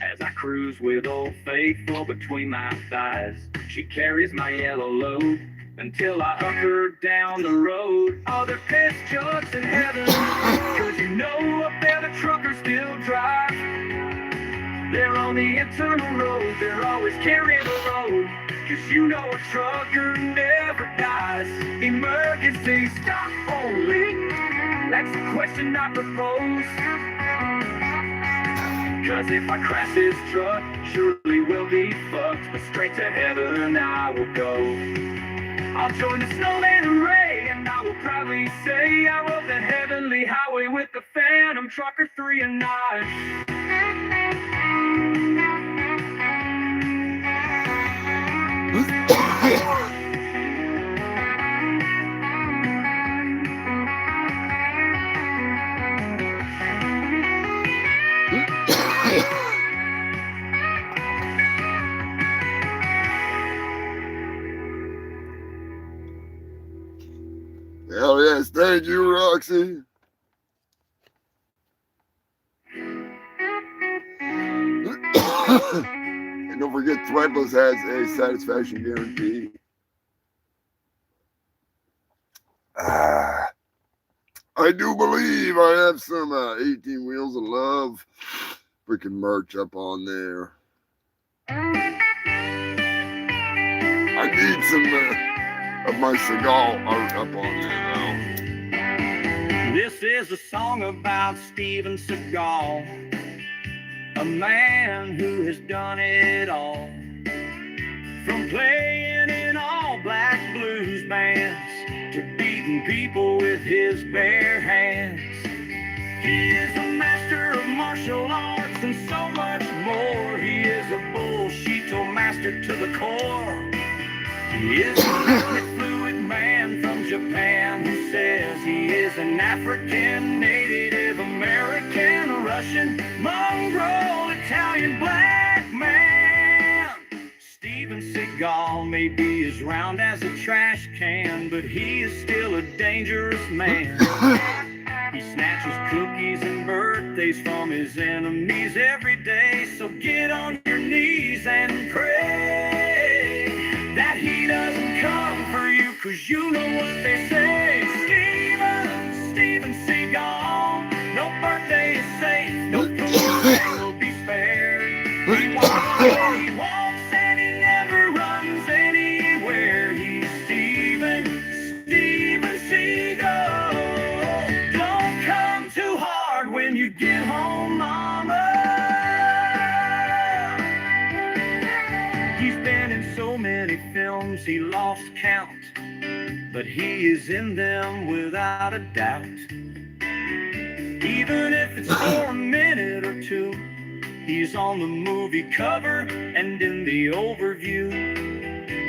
[SPEAKER 14] As I cruise with Old Faithful between my thighs, she carries my yellow load until I huck her down the road. Are there piss jugs in heaven? Cause you know up there the truckers still drive. They're on the internal road, they're always carrying a load. Cause you know a trucker never dies. Emergency, stop only. That's the question I propose. Cause if I crash this truck, surely we'll be fucked. But straight to heaven I will go. I'll join the snowman array, and I will proudly say I rode the heavenly highway with the Phantom Trucker 3 and 9.
[SPEAKER 1] Hell yes, thank you, Roxy. And don't forget, Threadless has a satisfaction guarantee. I do believe I have some 18 Wheels of Love freaking merch up on there. I need some of my Seagal art up on there, though.
[SPEAKER 14] This is a song about Steven Seagal, a man who has done it all. From playing in all black blues bands to beating people with his bare hands. He is a master of martial arts and so much more. He is a bullshito master to the core. He is a really fluid man from Japan who says he is an African, Native American, Russian, mongrel, Italian black man. Steven Seagal may be as round as a trash can, but he is still a dangerous man. He snatches cookies and birthdays from his enemies every day. So get on your knees and pray that he doesn't come for you, cause you know what they say. Steven Seagal, no birthday is safe, no birthday will be spared. He walks where he walks and he never runs anywhere. He's Steven Seagal. Don't come too hard when you get home, mama. He's been in so many films he lost count, but he is in them without a doubt. Even if it's for a minute or two, He's on the movie cover and in the overview.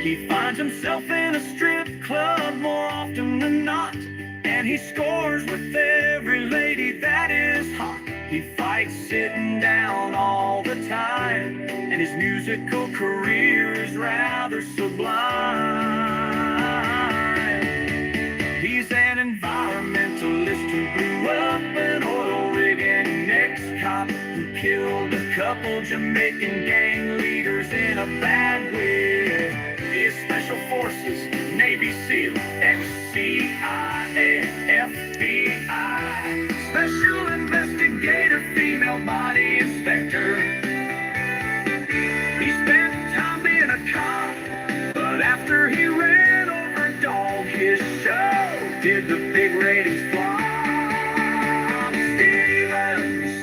[SPEAKER 14] He finds himself in a strip club more often than not, and he scores with every lady that is hot. He fights sitting down all the time, and his musical career is rather sublime. He's an environmentalist who blew up an oil rig and an ex-cop who killed a couple Jamaican gang leaders in a bad way. He's Special Forces, Navy SEAL, ex-CIA, FBI, Special Investigator, female body inspector. He spent time being a cop, but after he ran over a dog, his show did the big ratings flop.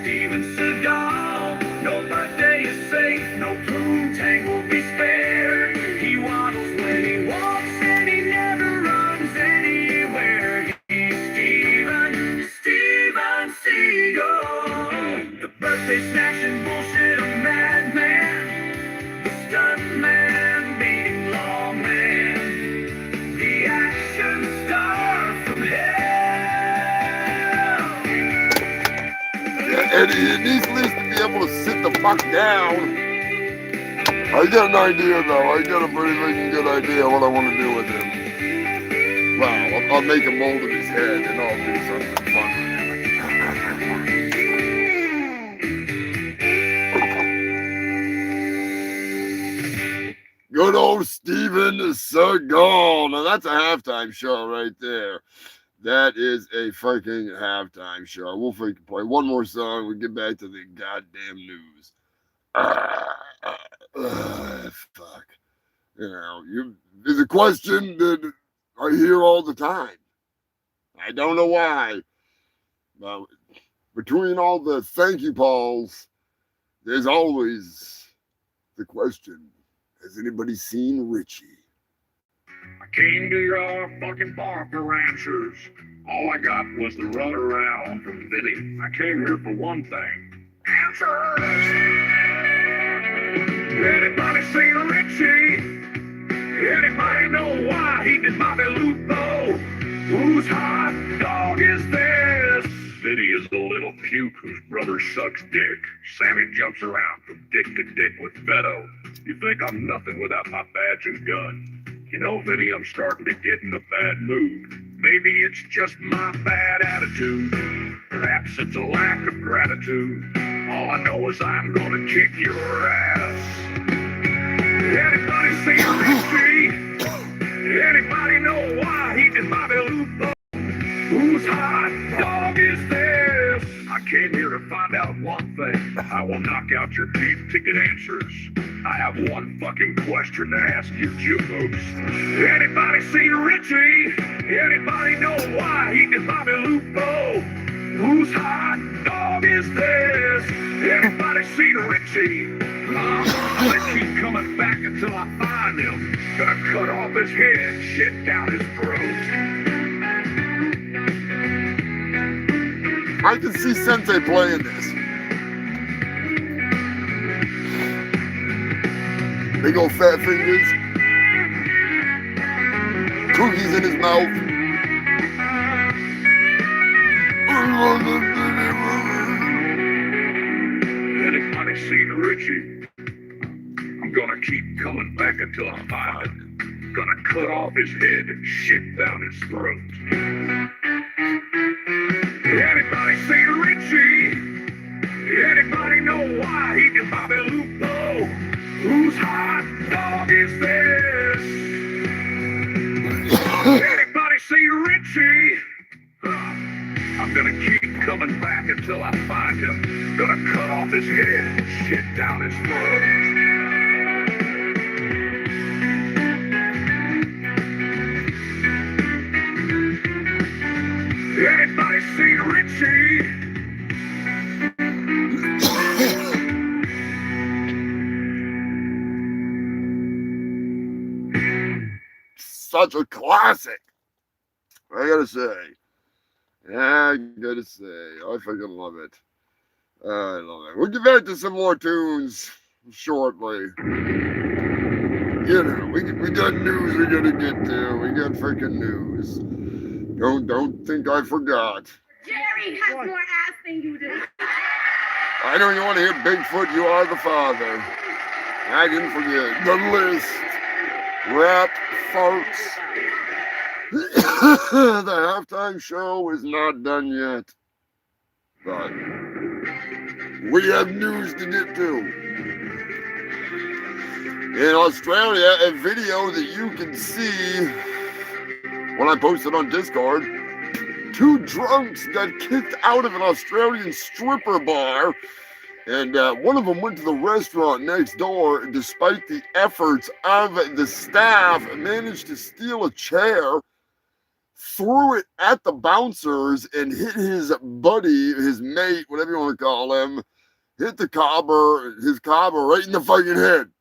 [SPEAKER 14] Steven Seagal, no birthday is safe, no poontang will be spared. He waddles when he walks and he never runs anywhere. He's Steven Seagal, the birthday snatching bullshit of madman, the stuntman beating lawman, the action star from hell.
[SPEAKER 1] Yeah, and he needs at least to be able to sit the fuck down. I got an idea, though. I got a pretty freaking good idea what I want to do with him. Well, I'll make a mold of his head, and I'll do something fun with him. Good old Steven Seagal. Now, that's a halftime show right there. That is a freaking halftime show. We'll freaking play one more song. We'll get back to the goddamn news. Fuck. You know, there's a question that I hear all the time. I don't know why. But between all the thank you Pauls, there's always the question, has anybody seen Richie?
[SPEAKER 11] I came to your fucking bar for answers. All I got was the run around from Vinny. I came here for one thing. Answers! Anybody seen Richie? Anybody know why he did Bobby Lupo? Whose hot dog is this? Vinny is the little puke whose brother sucks dick. Sammy jumps around from dick to dick with Beto. You think I'm nothing without my badge and gun. You know, Vinny, I'm starting to get in a bad mood. Maybe it's just my bad attitude. Perhaps it's a lack of gratitude. All I know is I'm gonna kick your ass. Anybody seen Richie? Anybody know why he did Bobby Lupo? Whose hot dog is this? I came here to find out one thing. I will knock out your deep ticket answers. I have one fucking question to ask you, jukebox. Anybody seen Richie? Anybody know why he did Bobby Lupo? Whose hot dog is this? Anybody seen Richie? I'm gonna keep coming back until I find him. Gonna cut off his head, shit down his throat.
[SPEAKER 1] I can see Sensei playing this. Big old fat fingers. Cookies in his mouth.
[SPEAKER 11] Anybody seen Richie? I'm gonna keep coming back until I find him. Gonna cut off his head and shit down his throat. Anybody seen Richie? Anybody know why he did Bobby Lupo? Whose hot dog is this? Anybody seen Richie? I'm gonna keep coming back until I find him. Gonna cut off his head and shit down his throat. Anybody seen Richie?
[SPEAKER 1] Such a classic. I gotta say. I gotta say. I fucking love it. I love it. We'll get back to some more tunes shortly. You know, we got news we gotta get to. We got freaking news. Don't think I forgot.
[SPEAKER 5] Jerry has more ass than you do.
[SPEAKER 1] I know you want to hear Bigfoot, you are the father. I didn't forget the list. Rat farts. The halftime show is not done yet. But we have news to get to. In Australia, a video that you can see when I posted on Discord, 2 drunks got kicked out of an Australian stripper bar, and one of them went to the restaurant next door. Despite the efforts of the staff, managed to steal a chair, threw it at the bouncers, and hit his buddy, his mate, whatever you want to call him, hit his cobber right in the fucking head.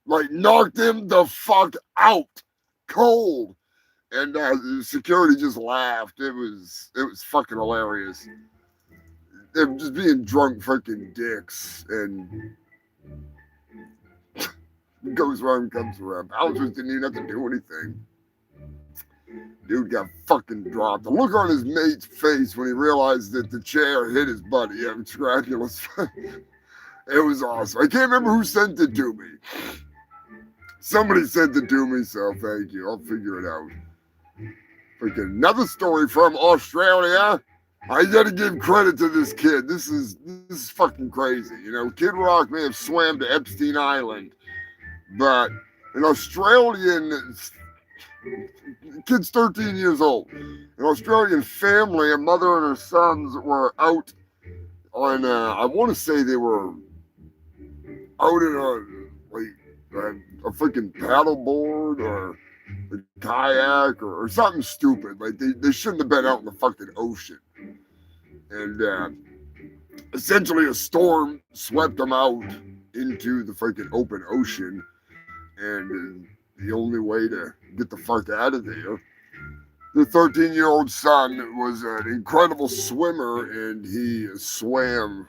[SPEAKER 1] Like, knocked him the fuck out. Cold. And security just laughed. It was fucking hilarious. They're just being drunk freaking dicks. And goes around, comes around. Bouncers didn't even have to do anything. Dude got fucking dropped. The look on his mate's face when he realized that the chair hit his buddy. Yeah, it's miraculous. It was awesome. I can't remember who sent it to me. Somebody sent it to me, so thank you. I'll figure it out. Freaking another story from Australia. I gotta give credit to this kid. This is fucking crazy. You know, Kid Rock may have swam to Epstein Island, but an Australian kid's 13 years old. An Australian family, a mother and her sons, were out on. I want to say they were out in a freaking paddleboard or a kayak or something stupid. Like they shouldn't have been out in the fucking ocean. And essentially a storm swept them out into the freaking open ocean. And the only way to get the fuck out of there, the 13-year-old son was an incredible swimmer, and he swam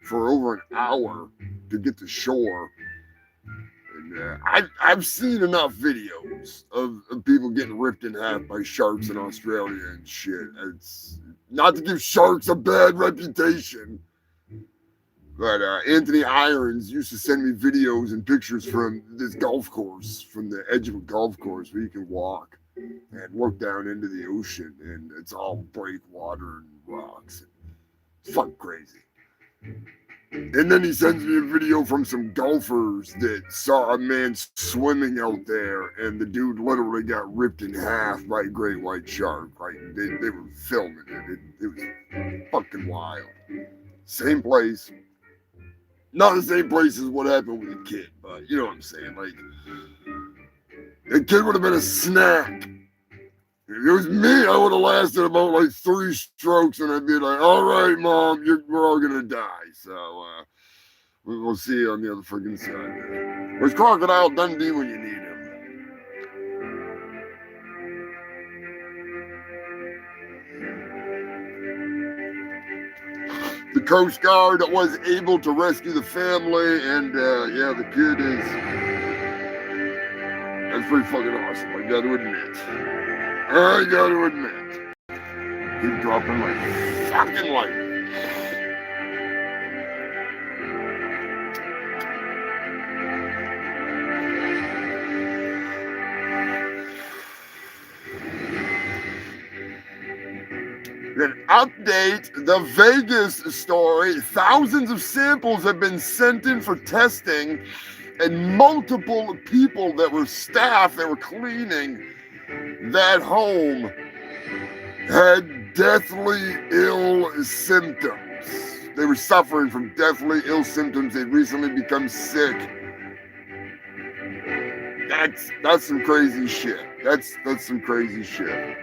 [SPEAKER 1] for over an hour to get to shore. And I've seen enough videos of people getting ripped in half by sharks in Australia and shit. It's not to give sharks a bad reputation, but Anthony Irons used to send me videos and pictures from this golf course, from the edge of a golf course where you can walk and look down into the ocean, and it's all breakwater and rocks. It's fucking crazy. And then he sends me a video from some golfers that saw a man swimming out there, and the dude literally got ripped in half by a great white shark. Like, they were filming it. It was fucking wild. Same place. Not the same place as what happened with the kid, but you know what I'm saying. Like, the kid would have been a snack. If it was me, I would have lasted about like 3 strokes, and I'd be like, all right, Mom, we're all going to die. So we'll see you on the other freaking side. Where's Crocodile Dundee when you need him? The Coast Guard was able to rescue the family, and yeah, the kid is... That's pretty fucking awesome, I got to admit. Keep dropping like fucking light. An update, the Vegas story. Thousands of samples have been sent in for testing, and multiple people that were staff that were cleaning that home had deathly ill symptoms. They were suffering from deathly ill symptoms. They'd recently become sick. That's some crazy shit. That's some crazy shit.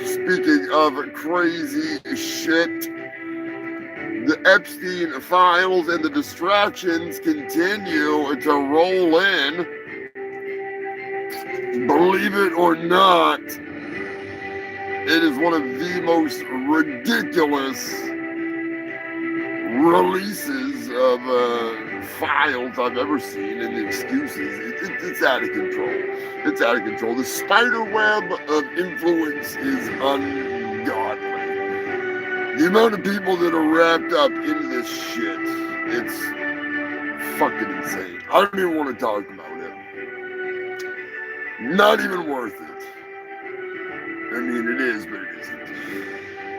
[SPEAKER 1] Speaking of crazy shit, the Epstein files and the distractions continue to roll in. Believe it or not, It is one of the most ridiculous releases of files I've ever seen, and the excuses. It's out of control. It's out of control. The spider web of influence is ungodly. The amount of people that are wrapped up in this shit, it's fucking insane. I don't even want to talk about it. Not even worth it. I mean, it is, but it isn't.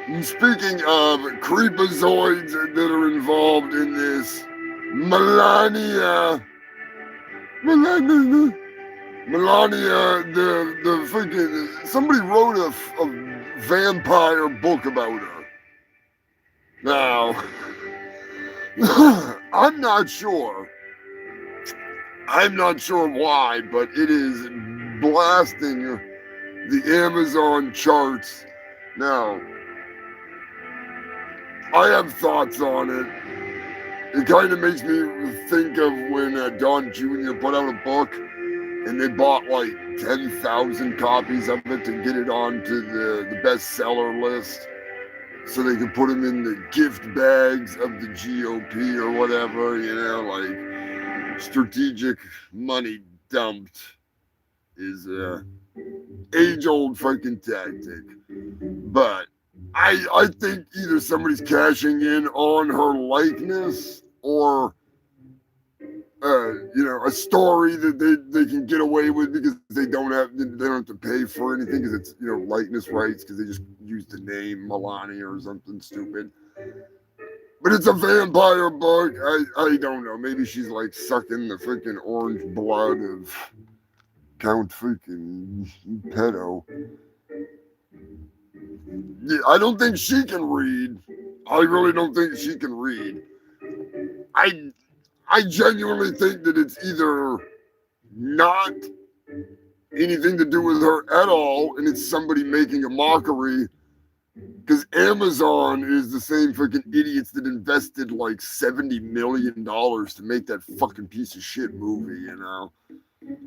[SPEAKER 1] And speaking of creepazoids that are involved in this, Melania, the freaking, somebody wrote a vampire book about her. Now, I'm not sure why, but it is blasting the Amazon charts. Now, I have thoughts on it. It kind of makes me think of when Don Jr. put out a book and they bought like 10,000 copies of it to get it onto the bestseller list so they could put them in the gift bags of the GOP or whatever, you know, like strategic money dumped is a age-old freaking tactic. But I think either somebody's cashing in on her likeness or you know, a story that they can get away with because they don't have to pay for anything because it's, you know, likeness rights because they just use the name Melania or something stupid. But it's a vampire book. I don't know. Maybe she's like sucking the freaking orange blood of Count freaking Pedo. Yeah, I don't think she can read. I really don't think she can read. I genuinely think that it's either not anything to do with her at all, and it's somebody making a mockery, because Amazon is the same freaking idiots that invested like $70 million to make that fucking piece of shit movie, you know?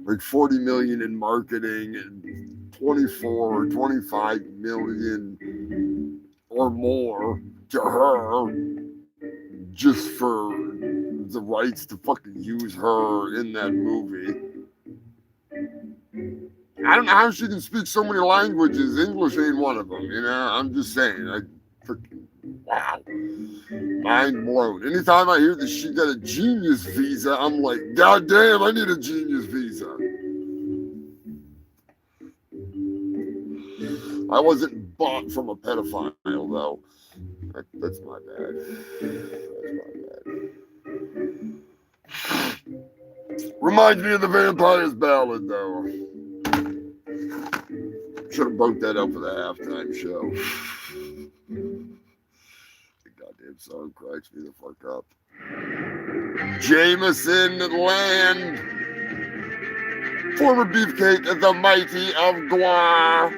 [SPEAKER 1] Like $40 million in marketing and 24 or 25 million or more to her just for the rights to fucking use her in that movie. I don't know how she can speak so many languages. English ain't one of them, you know? I'm just saying. Wow. Mind blown. Anytime I hear that she got a genius visa, I'm like, God damn, I need a genius visa. I wasn't bought from a pedophile, though. That's my bad. Reminds me of the Vampire's Ballad, though. Should have broke that up for the halftime show. The goddamn song cracks me the fuck up. Jameson Land. Former Beefcake, the Mighty of Gua.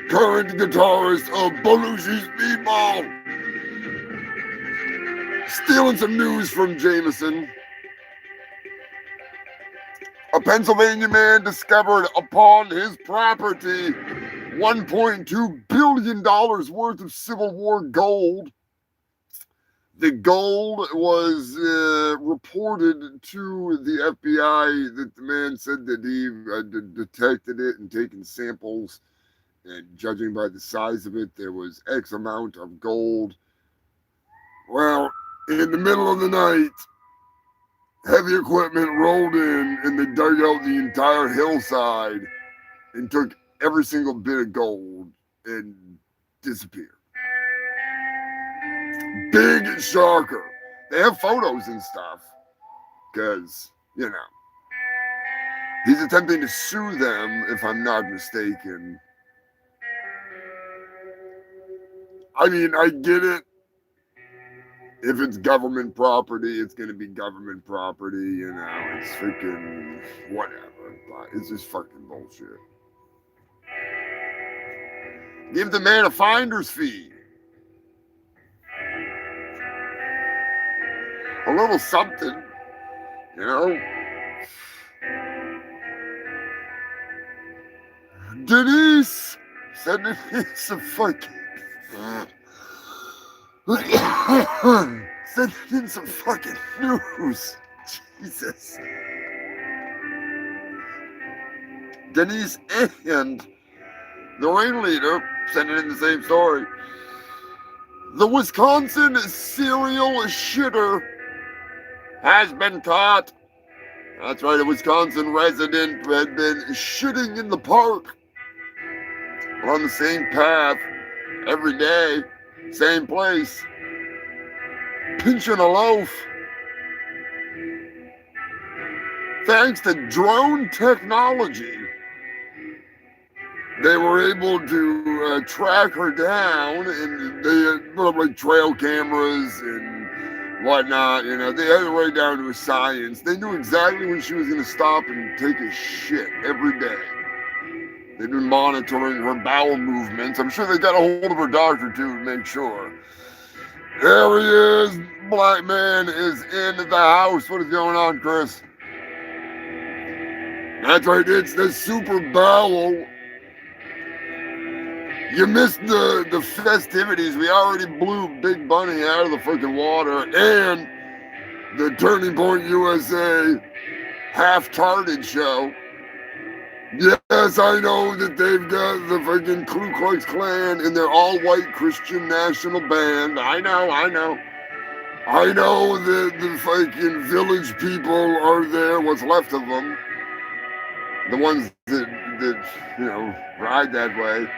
[SPEAKER 1] Current guitarist of Belushi's Speedball. Stealing some news from Jameson. A Pennsylvania man discovered upon his property $1.2 billion worth of Civil War gold. The gold was reported to the FBI that the man said that he detected it and taken samples, and judging by the size of it, there was X amount of gold. Well, in the middle of the night, heavy equipment rolled in and they dug out the entire hillside and took every single bit of gold and disappeared. Big shocker. They have photos and stuff because, you know, he's attempting to sue them, if I'm not mistaken. I mean, I get it. If it's government property, it's going to be government property, you know, it's freaking whatever, but it's just fucking bullshit. Give the man a finder's fee. A little something, you know. Denise sending in some fucking sending in some fucking news. Jesus. Denise and the ringleader sending in the same story. The Wisconsin serial shitter has been caught. That's right, a Wisconsin resident had been shitting in the park on the same path every day, same place, pinching a loaf. Thanks to drone technology, they were able to track her down, and they had like trail cameras and whatnot. You know, they had it right down to a science. They knew exactly when she was going to stop and take a shit every day. They've been monitoring her bowel movements. I'm sure they got a hold of her doctor too to make sure. There he is. Black man is in the house. What is going on, Chris? That's right. It's the Super Bowel. You missed the festivities. We already blew Big Bunny out of the freaking water, and the Turning Point USA half-tarded show. Yes, I know that they've got the freaking Ku Klux Klan in their all-white Christian national band. I know. I know that the fucking village people are there, what's left of them. The ones that you know, ride that way.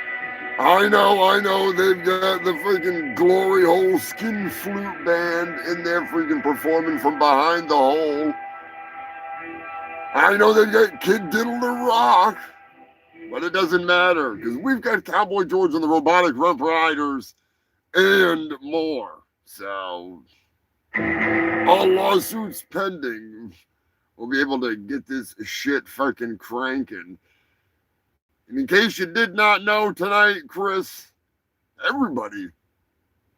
[SPEAKER 1] I know, they've got the freaking Glory Hole Skin Flute Band in there freaking performing from behind the hole. I know they've got Kid Diddle the Rock, but it doesn't matter, because we've got Cowboy George and the Robotic Rump Riders and more. So, all lawsuits pending. We'll be able to get this shit fucking cranking. And in case you did not know tonight, Chris, everybody,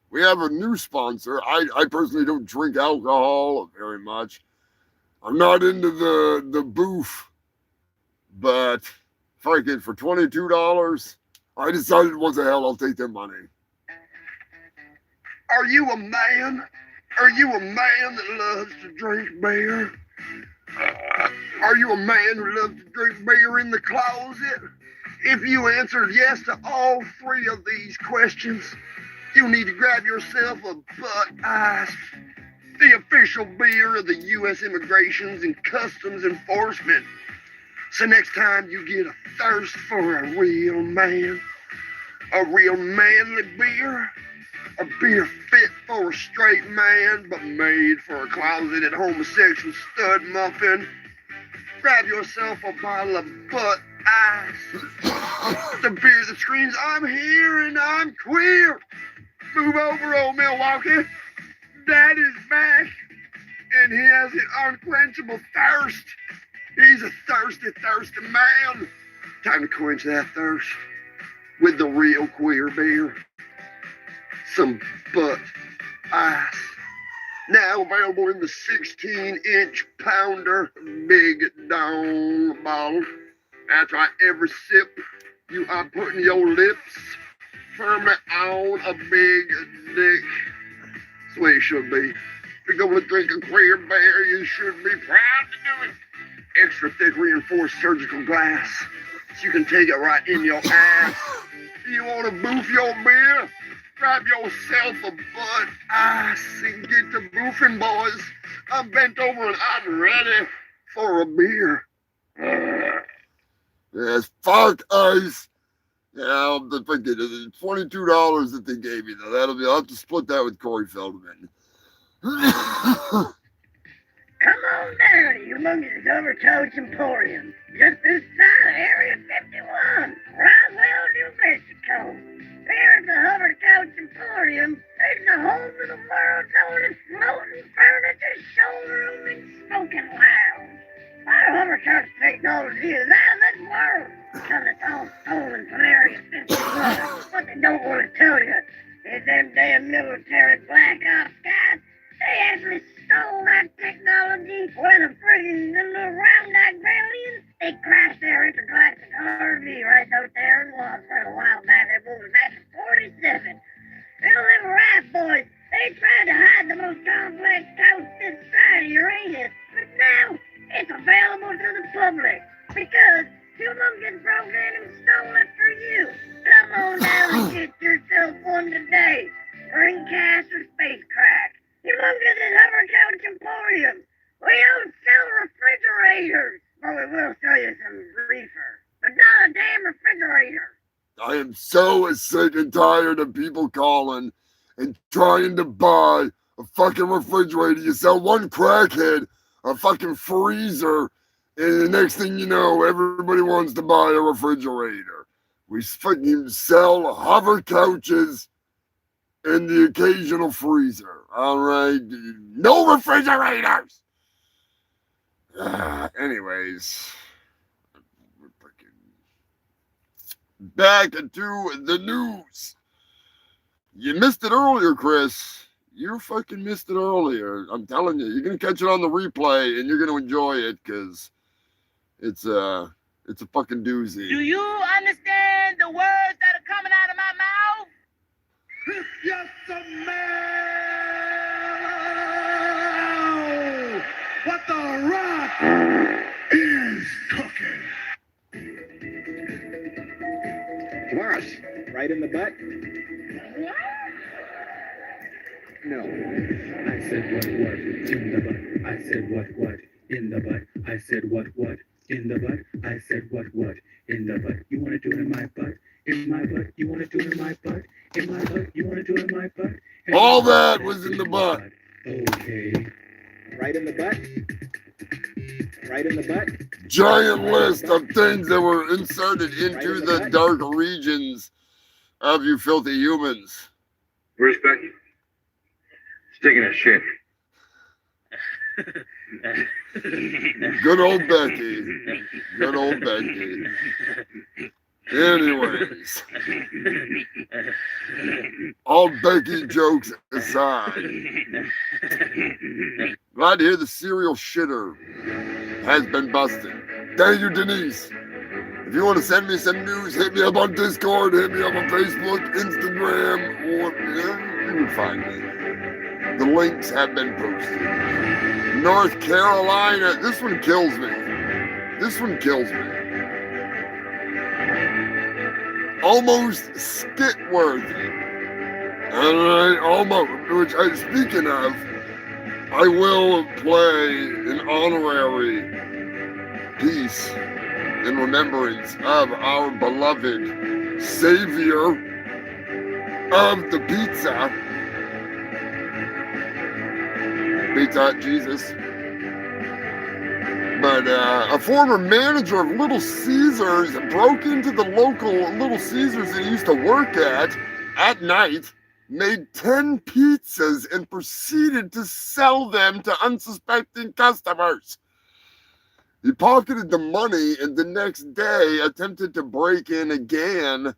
[SPEAKER 1] we have a new sponsor. I personally don't drink alcohol very much. I'm not into the booth, but fucking for $22, I decided once the hell I'll take their money.
[SPEAKER 16] Are you a man? Are you a man that loves to drink beer? Are you a man who loves to drink beer in the closet? If you answered yes to all three of these questions, you need to grab yourself a Butt Ice, the official beer of the U.S. Immigrations and Customs Enforcement. So next time you get a thirst for a real man, a real manly beer, a beer fit for a straight man but made for a closeted homosexual stud muffin, grab yourself a bottle of Butt Ice, the beer that screams, I'm here and I'm queer. Move over, old Milwaukee. Dad is back, and he has an unquenchable thirst. He's a thirsty, thirsty man. Time to quench that thirst with the real queer beer. Some Butt Ice. Now available in the 16-inch pounder Big Dong bottle. That's right, every sip you are putting your lips firmly on a big dick. That's the way it should be. If you're going to drink a queer beer, you should be proud to do it. Extra thick reinforced surgical glass, so you can take it right in your ass. You want to boof your beer? Grab yourself a Butt Ice and get to boofing, boys. I'm bent over and I'm ready for a beer.
[SPEAKER 1] Yes, fuck ice. Yeah, the $22 that they gave me, though. I'll have to split that with Corey Feldman.
[SPEAKER 6] Come on down to Humongous Overcoach Emporium, just this side of Area 51, Roswell, New Mexico. Here at the Hovercoach Emporium, there's the home of the world's oldest floating furniture showroom and smoking lounge. Our hovercoach technology is out of this world because it's all stolen from Area 51. What they don't want to tell you is them damn military black ops guys, they actually stole that technology when the friggin' little round-eyed aliens, they crashed their intergalactic RV right out there in Watford a while back. I moved back in 47. Well, them rat boys, they tried to hide the most complex coast this side of Uranus, but now it's available to the public because Humongous broke in and stole it for you. Come on down and get yourself one today. Dreamcast or space crack. Humongous is Hover Couch Emporium. We don't sell refrigerators, but we will sell you some reefer. But not a damn refrigerator.
[SPEAKER 1] I am so sick and tired of people calling and trying to buy a fucking refrigerator. You sell one crackhead a fucking freezer, and the next thing you know, everybody wants to buy a refrigerator. We fucking sell hover couches and the occasional freezer. All right? No refrigerators! Anyways. Back to the news. You missed it earlier, Chris. You fucking missed it earlier. I'm telling you, you're gonna catch it on the replay, and you're gonna enjoy it because it's a fucking doozy.
[SPEAKER 17] Do you understand the words that are coming out of my mouth?
[SPEAKER 14] Yes, man! What the rock is cooking.
[SPEAKER 18] Morris, right in the butt? No.
[SPEAKER 7] I said what in the butt. I said what in the butt. I said what in the butt. I said what in the butt. You want to do it in my butt? In my butt? You want to do it in my butt? In my butt? You want to do it in my butt?
[SPEAKER 1] All that was in the butt.
[SPEAKER 7] Okay.
[SPEAKER 18] Right in the butt? Right in the butt?
[SPEAKER 1] Giant list of things that were inserted into the dark regions of you filthy humans.
[SPEAKER 19] Where's Becky? She's taking a shit.
[SPEAKER 1] Good old Becky. Good old Becky. Anyways, all Becky jokes aside, glad to hear the serial shitter has been busted. Thank you, Denise. If you want to send me some news, hit me up on Discord, hit me up on Facebook, Instagram, or you can find me. The links have been posted. North Carolina, this one kills me. This one kills me. Almost skit-worthy. Alright, almost. Which, speaking of, I will play an honorary piece in remembrance of our beloved savior of the pizza, Pizza Hut Jesus. But a former manager of Little Caesars broke into the local Little Caesars that he used to work at night, made 10 pizzas, and proceeded to sell them to unsuspecting customers. He pocketed the money and the next day attempted to break in again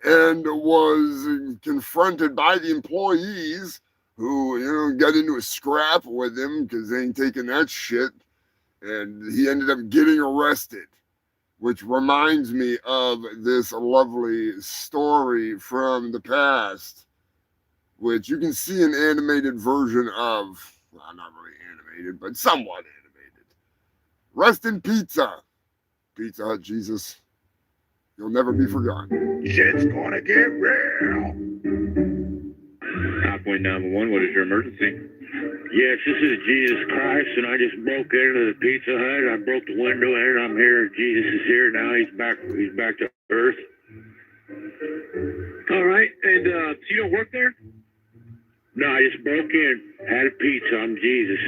[SPEAKER 1] and was confronted by the employees who, got into a scrap with him because they ain't taking that shit. And he ended up getting arrested, which reminds me of this lovely story from the past, which you can see an animated version of. Well, not really animated, but somewhat animated. Rest in pizza. Pizza Hut Jesus. You'll never be forgotten.
[SPEAKER 11] Shit's gonna get real.
[SPEAKER 20] Top-Point 911, what is your emergency? Yes, this is Jesus Christ, and I just broke into the Pizza Hut. I broke the window in. I'm here. Jesus is here now. He's back to earth. All right, and so you don't work there? No, I just broke in, had a pizza. I'm Jesus.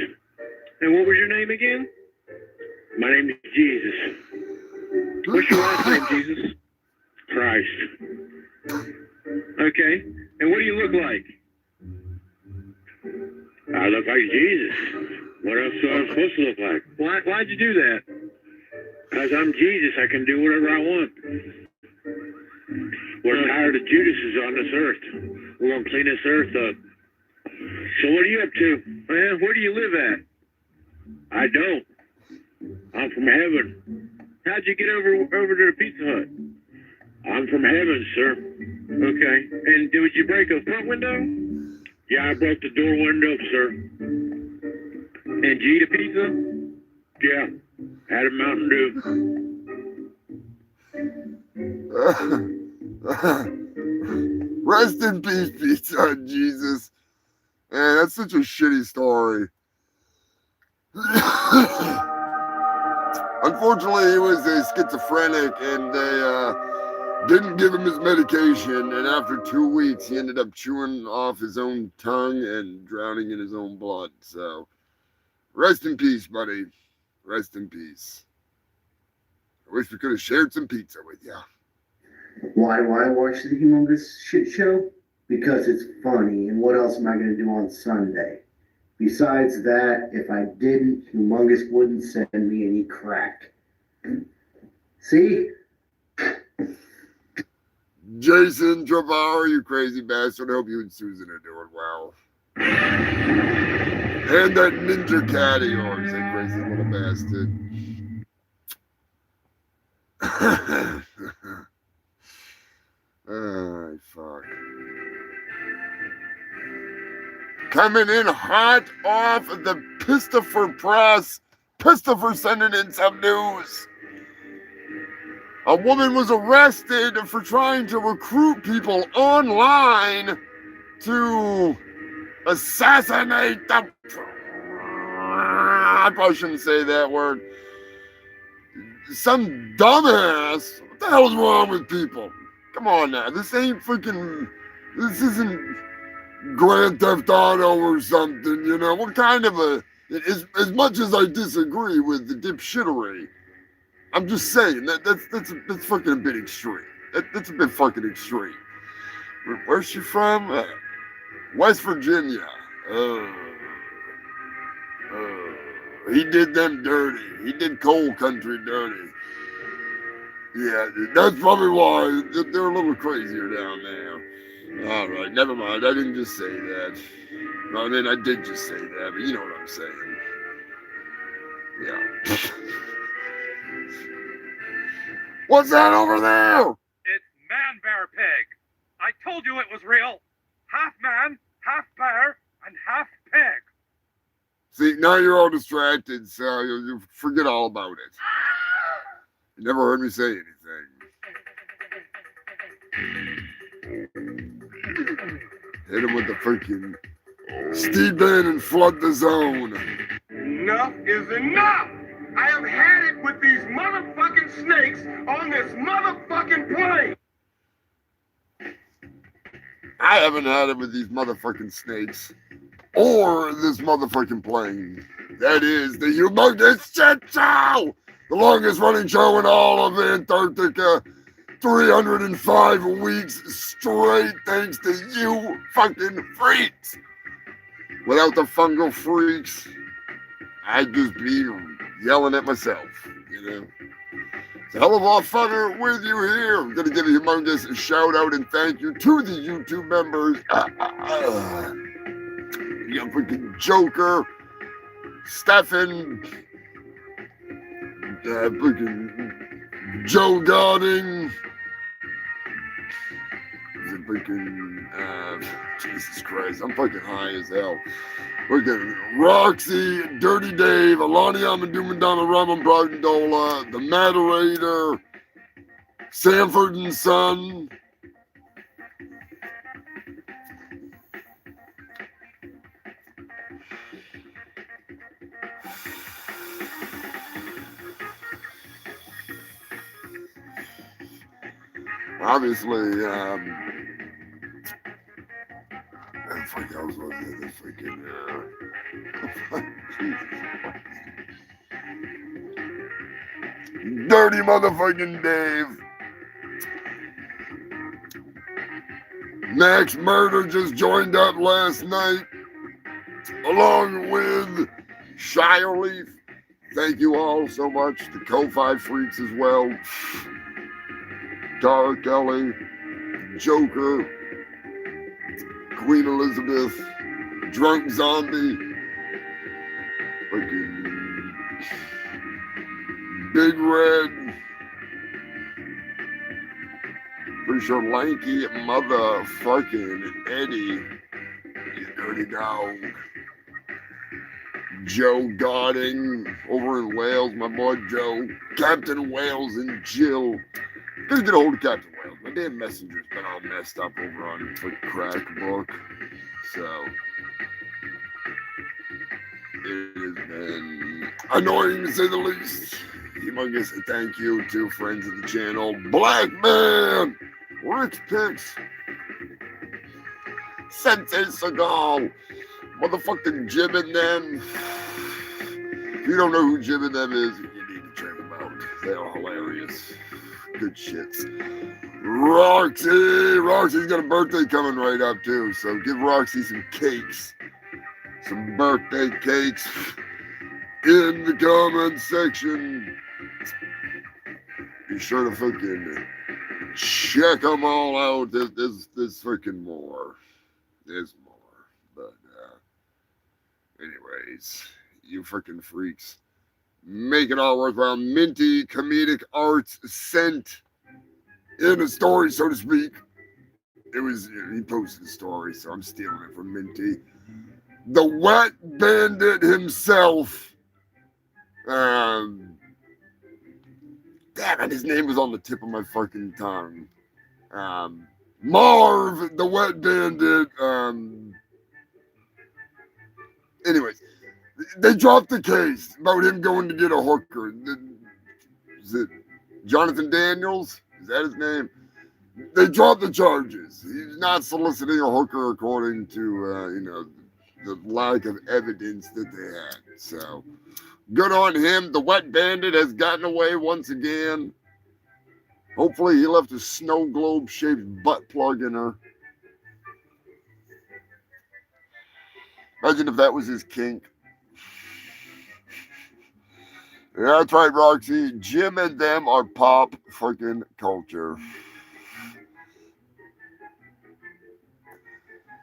[SPEAKER 20] And what was your name again? My name is Jesus. What's your last name, Jesus? Christ. Okay, and what do you look like? I look like Jesus. What else do I supposed to look like? Why'd you do that? Because I'm Jesus. I can do whatever I want. We're tired of Judases on this earth. We're going to clean this earth up. So what are you up to? Man, where do you live at? I don't. I'm from heaven. How'd you get over to the Pizza Hut? I'm from heaven, sir. Okay. And did you break a front window? Yeah, I broke the door window, sir. And did you eat a pizza? Yeah. Had a Mountain
[SPEAKER 1] Dew. Rest in peace, Pizza Hut, Jesus. Man, that's such a shitty story. Unfortunately, he was a schizophrenic, and they didn't give him his medication. And after 2 weeks, he ended up chewing off his own tongue and drowning in his own blood. So, rest in peace, buddy. Rest in peace. I wish we could have shared some pizza with you.
[SPEAKER 3] Why do I watch the Humongous Shit Show? Because it's funny, and what else am I going to do on Sunday? Besides that, if I didn't, Humongous wouldn't send me any crack. See?
[SPEAKER 1] Jason Trevor, you crazy bastard. I hope you and Susan are doing well. And that ninja cat of yours, that crazy little bastard. Oh, fuck. Coming in hot off the Christopher Press. Christopher sending in some news. A woman was arrested for trying to recruit people online to assassinate the... I probably shouldn't say that word. Some dumbass. What the hell is wrong with people? Come on now. This ain't freaking... This isn't Grand Theft Auto or something, you know? What kind of a... As much as I disagree with the dipshittery, I'm just saying that's fucking a bit extreme. That's a bit fucking extreme. Where's she from? West Virginia. He did them dirty. He did coal country dirty. Yeah, that's probably why they're a little crazier down there. All right, never mind. I didn't just say that. I mean, I did just say that, but you know what I'm saying. Yeah. What's that over there?
[SPEAKER 11] It's Man Bear Pig. I told you it was real. Half man, half bear, and half pig.
[SPEAKER 1] See, now you're all distracted, so you forget all about it. You never heard me say anything. Hit him with the freaking Steve Bannon, flood the zone.
[SPEAKER 16] Enough is enough! I have had it with these motherfucking snakes on this motherfucking plane!
[SPEAKER 1] I haven't had it with these motherfucking snakes or this motherfucking plane. That is the Humongous Shit Show! The longest running show in all of Antarctica. 305 weeks straight, thanks to you fucking freaks. Without the fungal freaks, I'd just be yelling at myself, you know. It's a hell of a lot funner with you here. I'm going to give a humongous shout out and thank you to the YouTube members. You freaking Joker, Stefan, freaking Joe Godding, freaking, Jesus Christ, I'm fucking high as hell. Freaking Roxy, Dirty Dave, Alani Amadumandana, Raman Brogdola, The Moderator, Sanford and Son. Obviously, fuck else was it? This freaking, Dirty motherfucking Dave. Max Murder just joined up last night, along with Shire Leaf. Thank you all so much. The Ko-Fi freaks as well. Dark Ellie, Joker, Queen Elizabeth, Drunk Zombie, fucking Big Red. Pretty sure Lanky motherfucking Eddie. You dirty dog. Joe Godding over in Wales, my boy Joe. Captain Wales and Jill. Gotta get a hold of Captain Wales. My damn messenger's been all messed up over on Crackbook. So it has been annoying to say the least. Humongous thank you to friends of the channel. Black Man, Rick Picks, Sensei Seagal, motherfucking Jim and them. If you don't know who Jim and them is, you need to check them out. They are hilarious. Good shits. Roxy's got a birthday coming right up too, so give Roxy some cakes. Some birthday cakes in the comment section. Be sure to fucking check them all out. There's freaking more. There's more. But anyways, you freaking freaks. Make it all worthwhile. Minty comedic arts sent in a story, so to speak. He posted a story, so I'm stealing it from Minty. The Wet Bandit himself. Damn it, his name was on the tip of my fucking tongue. Marv, the Wet Bandit. Anyways, they dropped the case about him going to get a hooker. Is it Jonathan Daniels? Is that his name? They dropped the charges. He's not soliciting a hooker according to, the lack of evidence that they had. So, good on him. The Wet Bandit has gotten away once again. Hopefully he left a snow globe-shaped butt plug in her. Imagine if that was his kink. Yeah, that's right, Roxy. Jim and them are pop freaking culture.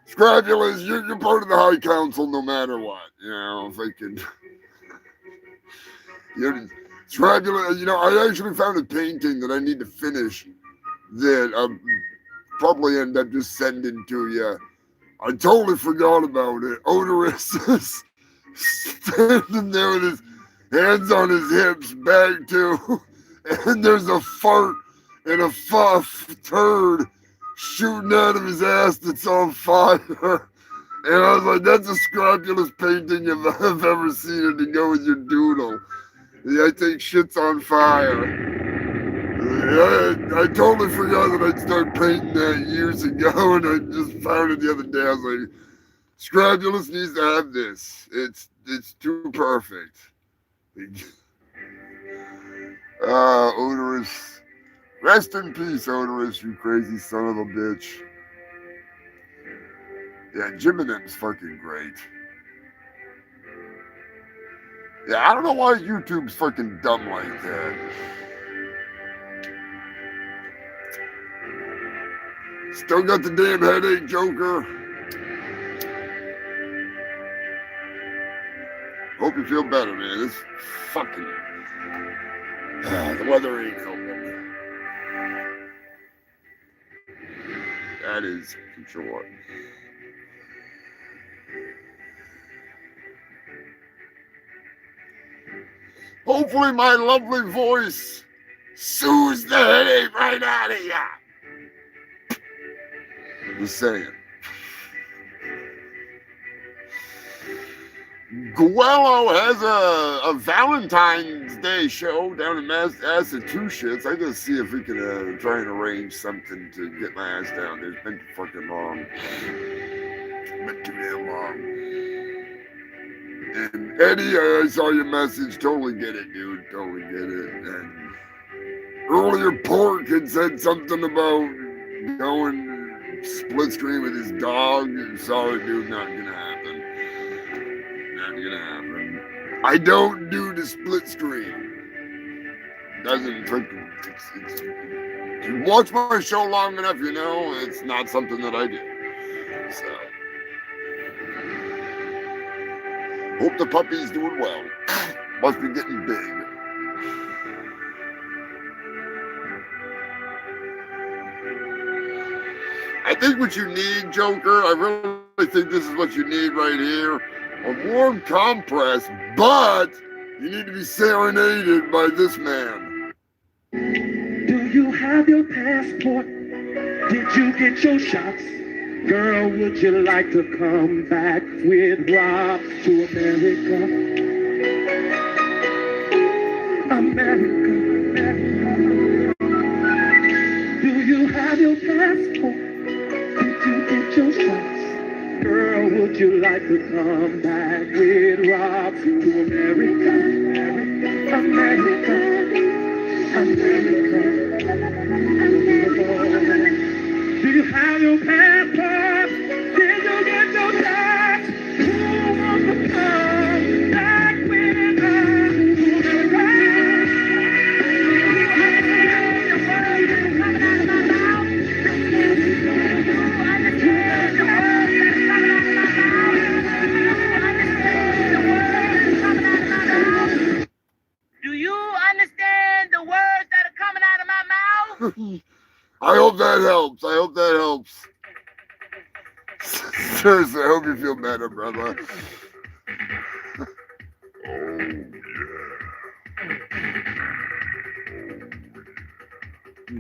[SPEAKER 1] Scrapulous, you're part of the High Council no matter what. Freaking. Scrapulous, I actually found a painting that I need to finish that I'll probably end up just sending to you. I totally forgot about it. Odorous is standing there with his hands on his hips, back to, and there's a fart and a turd shooting out of his ass that's on fire. And I was like, that's the scrapulous painting I've ever seen it to go with your doodle. I think shit's on fire. I totally forgot that I'd start painting that years ago, and I just found it the other day. I was like, Scrapulous needs to have this. It's too perfect. Odorous. Rest in peace, Odorous, you crazy son of a bitch. Yeah, Jim and them's fucking great. Yeah, I don't know why YouTube's fucking dumb like that. Still got the damn headache, Joker. Hope you feel better, man. This fucking... the weather ain't helping. That is for sure. Hopefully my lovely voice soothes the headache right out of ya. Just saying. Guello has a Valentine's Day show down in Massachusetts. I gotta see if we can try and arrange something to get my ass down there. It's been too fucking long. It's been too damn long. And Eddie, I saw your message. Totally get it, dude. Totally get it. And earlier, Pork had said something about going split screen with his dog. Sorry, dude, not gonna happen. Not gonna happen. I don't do the split screen. Doesn't freaking. If you watch my show long enough, you know it's not something that I do. So. Hope the puppy's doing well. Must be getting big. I think what you need, Joker, I really think this is what you need right here. A warm compress, but you need to be serenaded by this man.
[SPEAKER 12] Do you have your passport? Did you get your shots? Girl, would you like to come back with Rob to America? America. Do you have your passport? Did you get your shots? Girl, would you like to come back with Rob to America? America. America. Do you have your passport? Did you get your shots? Who wants to come back with us to
[SPEAKER 17] Do you understand the words that are coming out of my mouth?
[SPEAKER 1] I hope that helps. I hope that helps. Seriously, I hope you feel better, brother.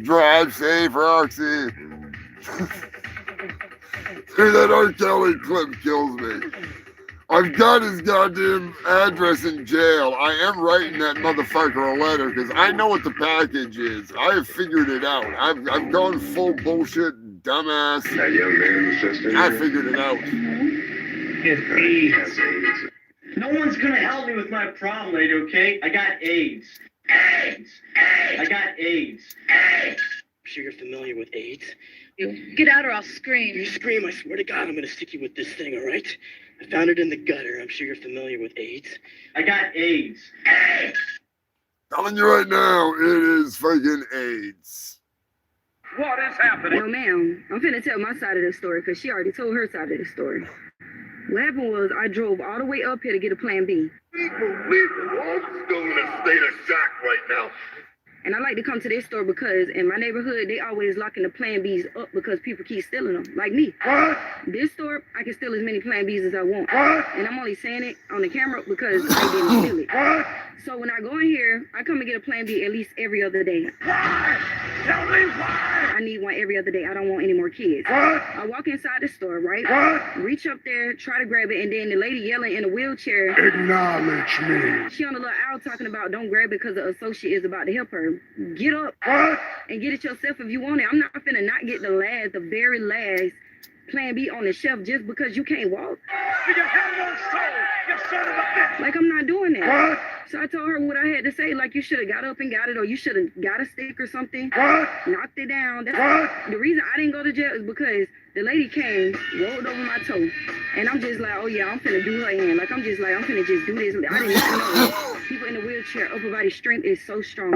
[SPEAKER 1] Drive safe, Roxy. Dude, that R. Kelly clip kills me. I've got his goddamn address in jail. I am writing that motherfucker a letter because I know what the package is. I have figured it out. I've gone full bullshit dumbass.
[SPEAKER 2] That young man's sister.
[SPEAKER 1] I figured it out.
[SPEAKER 4] It's AIDS. No one's gonna help me with my problem, lady, okay? I got AIDS. AIDS! AIDS! I got AIDS. AIDS! I'm sure you're familiar with AIDS.
[SPEAKER 5] Get out or I'll scream.
[SPEAKER 4] You scream, I swear to God, I'm gonna stick you with this thing, all right? I found it in the gutter. I'm sure you're familiar with AIDS. I got AIDS. AIDS!
[SPEAKER 1] Telling you right now, it is fucking AIDS.
[SPEAKER 11] What is happening?
[SPEAKER 21] No, ma'am. I'm finna tell my side of the story because she already told her side of the story. What happened was I drove all the way up here to get a plan B.
[SPEAKER 16] People live still in a state of shock right now.
[SPEAKER 21] And I like to come to this store because in my neighborhood, they always locking the Plan Bs up because people keep stealing them, like me.
[SPEAKER 16] What?
[SPEAKER 21] This store, I can steal as many Plan Bs as I want.
[SPEAKER 16] What?
[SPEAKER 21] And I'm only saying it on the camera because I didn't steal it.
[SPEAKER 16] What?
[SPEAKER 21] So when I go in here, I come and get a Plan B at least every other day.
[SPEAKER 16] Why? Tell me why.
[SPEAKER 21] I need one every other day. I don't want any more kids.
[SPEAKER 16] What?
[SPEAKER 21] I walk inside the store, right?
[SPEAKER 16] What?
[SPEAKER 21] Reach up there, try to grab it, and then the lady yelling in a wheelchair.
[SPEAKER 16] Acknowledge me.
[SPEAKER 21] She on the little owl talking about don't grab it because the associate is about to help her. Get up
[SPEAKER 16] What?
[SPEAKER 21] and get it yourself if you want it. I'm not finna not get the very last Plan B on the shelf just because you can't walk.
[SPEAKER 16] You have no soul, you son of a bitch.
[SPEAKER 21] Like, I'm not doing that.
[SPEAKER 16] What?
[SPEAKER 21] So I told her what I had to say, like you should have got up and got it, or you should have got a stick or something.
[SPEAKER 16] What?
[SPEAKER 21] Knocked it down. That's
[SPEAKER 16] What?
[SPEAKER 21] the reason I didn't go to jail is because the lady came, rolled over my toe, and I'm just like, oh yeah, I'm finna do her in. Like, I'm finna just do this. I didn't even know. People in the wheelchair, upper body strength is so strong.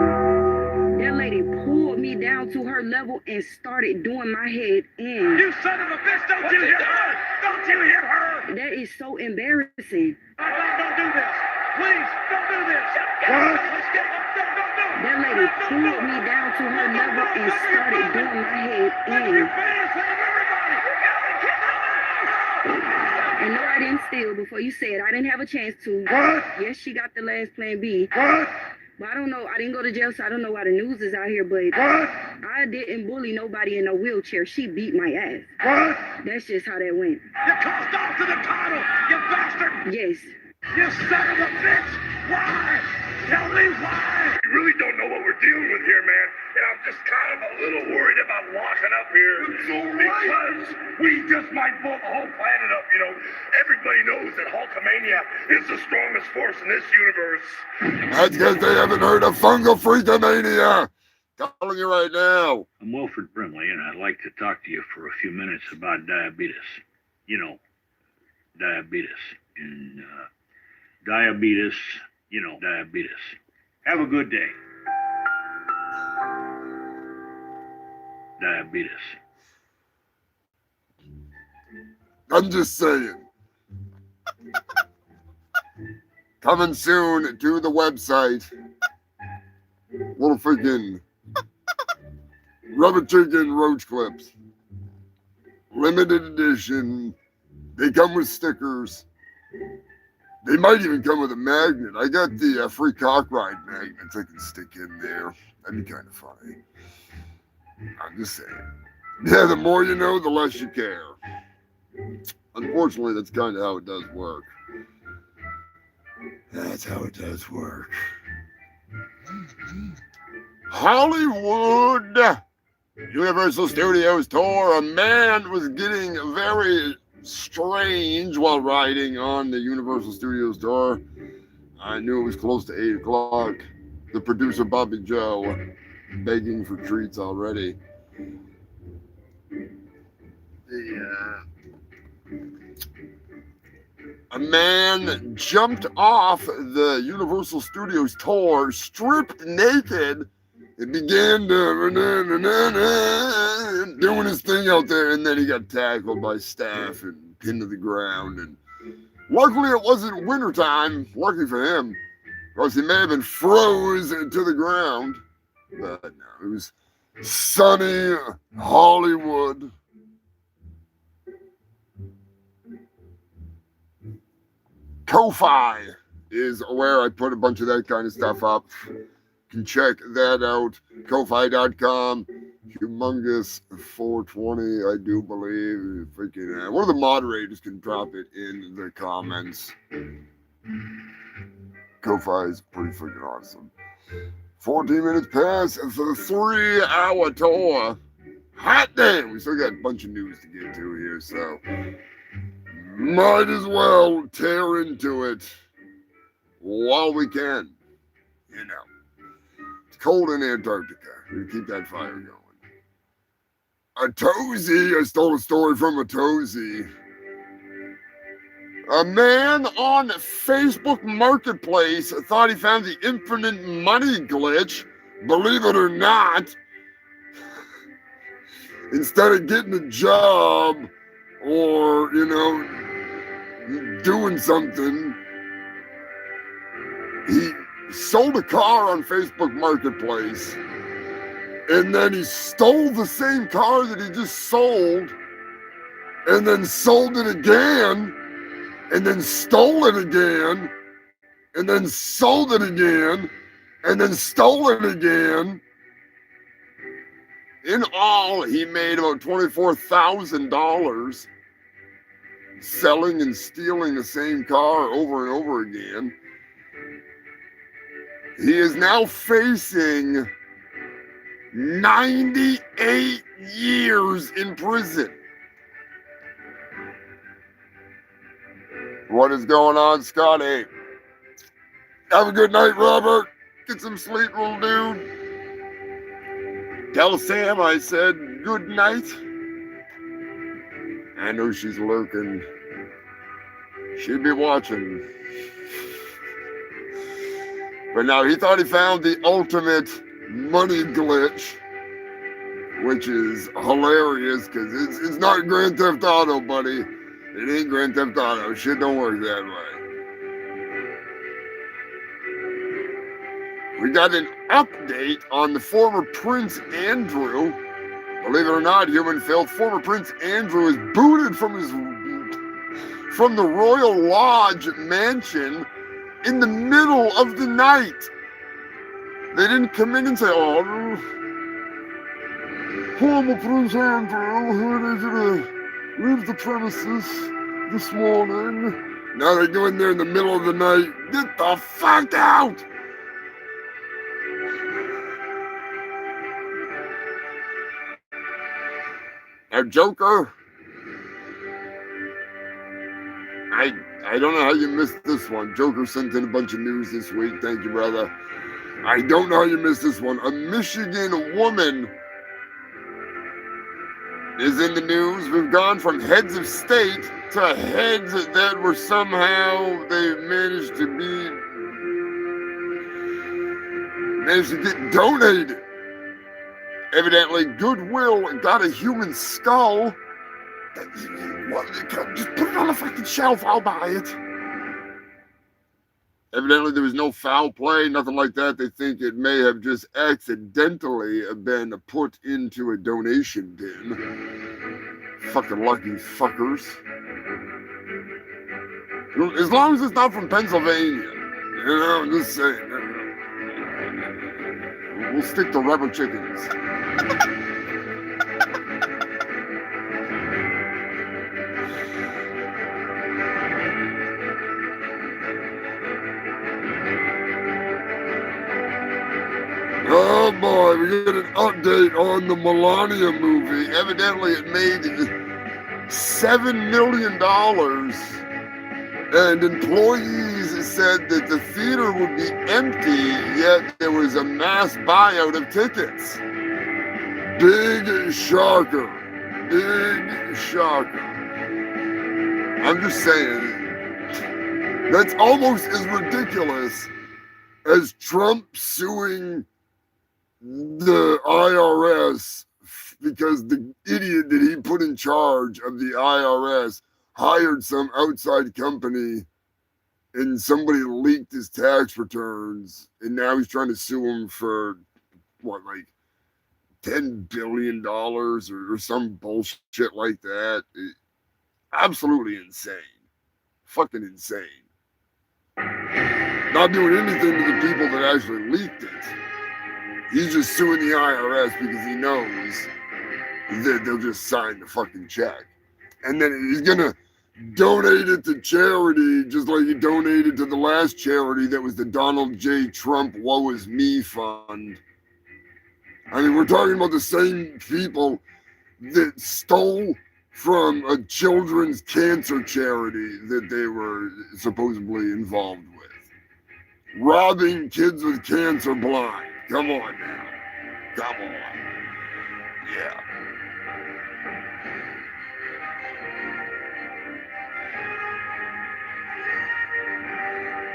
[SPEAKER 21] That lady pulled me down to her level and started doing my head in.
[SPEAKER 16] You son of a bitch, don't you hit her! Don't you hit her!
[SPEAKER 21] That is so embarrassing.
[SPEAKER 16] Don't do this! Please, don't do this! What?
[SPEAKER 21] That lady pulled me down to her level and started doing my head in. And no, I didn't steal before you said I didn't have a chance to.
[SPEAKER 16] What?
[SPEAKER 21] Yes, she got the last Plan B.
[SPEAKER 16] What?
[SPEAKER 21] But I don't know. I didn't go to jail, so I don't know why the news is out here. But
[SPEAKER 16] What?
[SPEAKER 21] I didn't bully nobody in a wheelchair. She beat my ass.
[SPEAKER 16] What?
[SPEAKER 21] That's just how that went.
[SPEAKER 16] You crossed off to the title, you bastard!
[SPEAKER 21] Yes.
[SPEAKER 16] You son of a bitch! Why? Tell me why! We really don't know what we're dealing with here, man. And I'm just kind of a little worried about locking up here. Because we just might blow the whole planet up, you know. Everybody knows that Hulkamania is the strongest force in this universe.
[SPEAKER 1] That's because they haven't heard of Fungal Freakomania. Telling you right now.
[SPEAKER 9] I'm Wilfred Brimley, and I'd like to talk to you for a few minutes about diabetes. You know, diabetes. And diabetes, diabetes. Have a good day. Diabetes.
[SPEAKER 1] I'm just saying. Coming soon to the website. Little freaking rubber chicken roach clips. limited edition. They come with stickers. They might even come with a magnet. I got the free cock ride magnets I can stick in there. That'd be kind of funny. I'm just saying. Yeah, the more you know, the less you care. Unfortunately, that's kind of how it does work. That's how it does work. Hollywood Universal Studios tour. A man was getting very strange while riding on the Universal Studios tour. I knew it was close to 8 o'clock. The producer, Bobby Joe, begging for treats already. A man jumped off the Universal Studios tour, stripped naked, and began doing his thing out there, and then he got tackled by staff and pinned to the ground. And luckily it wasn't wintertime, lucky for him, because he may have been froze to the ground. But no, it was sunny Hollywood. Ko-Fi is where I put a bunch of that kind of stuff up. You can check that out. Ko-Fi.com. Humongous 420, I do believe. Freaking, one of the moderators can drop it in the comments. Ko-Fi is pretty freaking awesome. 14 minutes past the 3-hour tour. Hot damn, we still got a bunch of news to get to here, so might as well tear into it while we can. You know, it's cold in Antarctica. We keep that fire going. I stole a story from a Tozy. A man on Facebook Marketplace thought he found the infinite money glitch. Believe it or not, instead of getting a job or, doing something, he sold a car on Facebook Marketplace, and then he stole the same car that he just sold, and then sold it again, and then stole it again, and then sold it again, and then stole it again. In all, he made about $24,000 selling and stealing the same car over and over again. He is now facing 98 years in prison. What is going on, Scotty? Have a good night, Robert. Get some sleep, little dude. Tell Sam I said good night. I know she's lurking. She'd be watching. But now he thought he found the ultimate money glitch, which is hilarious because it's not Grand Theft Auto, buddy. It ain't Grand Theft Auto. Shit don't work that way. We got an update on the former Prince Andrew. Believe it or not, human filth, former Prince Andrew is booted from the Royal Lodge mansion in the middle of the night. They didn't come in and say, "Oh, former Prince Andrew, who needs you to leave the premises this morning." Now they go in there in the middle of the night. Get the fuck out! Now, Joker, I don't know how you missed this one. Joker sent in a bunch of news this week. Thank you, brother. I don't know how you missed this one. A Michigan woman is in the news. We've gone from heads of state to heads that were somehow, they managed to get donated. Evidently, Goodwill got a human skull. Just put it on a fucking shelf, I'll buy it. Evidently, there was no foul play, nothing like that. They think it may have just accidentally been put into a donation bin Fucking lucky fuckers. As long as it's not from Pennsylvania. You know, I'm just saying. We'll stick to rubber chickens. Oh boy, we get an update on the Melania movie. Evidently it made $7 million, and employees said that the theater would be empty, yet there was a mass buyout of tickets. Big shocker. Big shocker. I'm just saying, that's almost as ridiculous as Trump suing the IRS because the idiot that he put in charge of the IRS hired some outside company and somebody leaked his tax returns, and now he's trying to sue him for what, like $10 billion or some bullshit like that. Absolutely insane. Fucking insane. Not doing anything to the people that actually leaked it. He's just suing the IRS because he knows that they'll just sign the fucking check. And then he's gonna donate it to charity, just like he donated to the last charity that was the Donald J. Trump Woe Is Me Fund. I mean, we're talking about the same people that stole from a children's cancer charity that they were supposedly involved with. Robbing kids with cancer blind. Come on now. Come on. Yeah.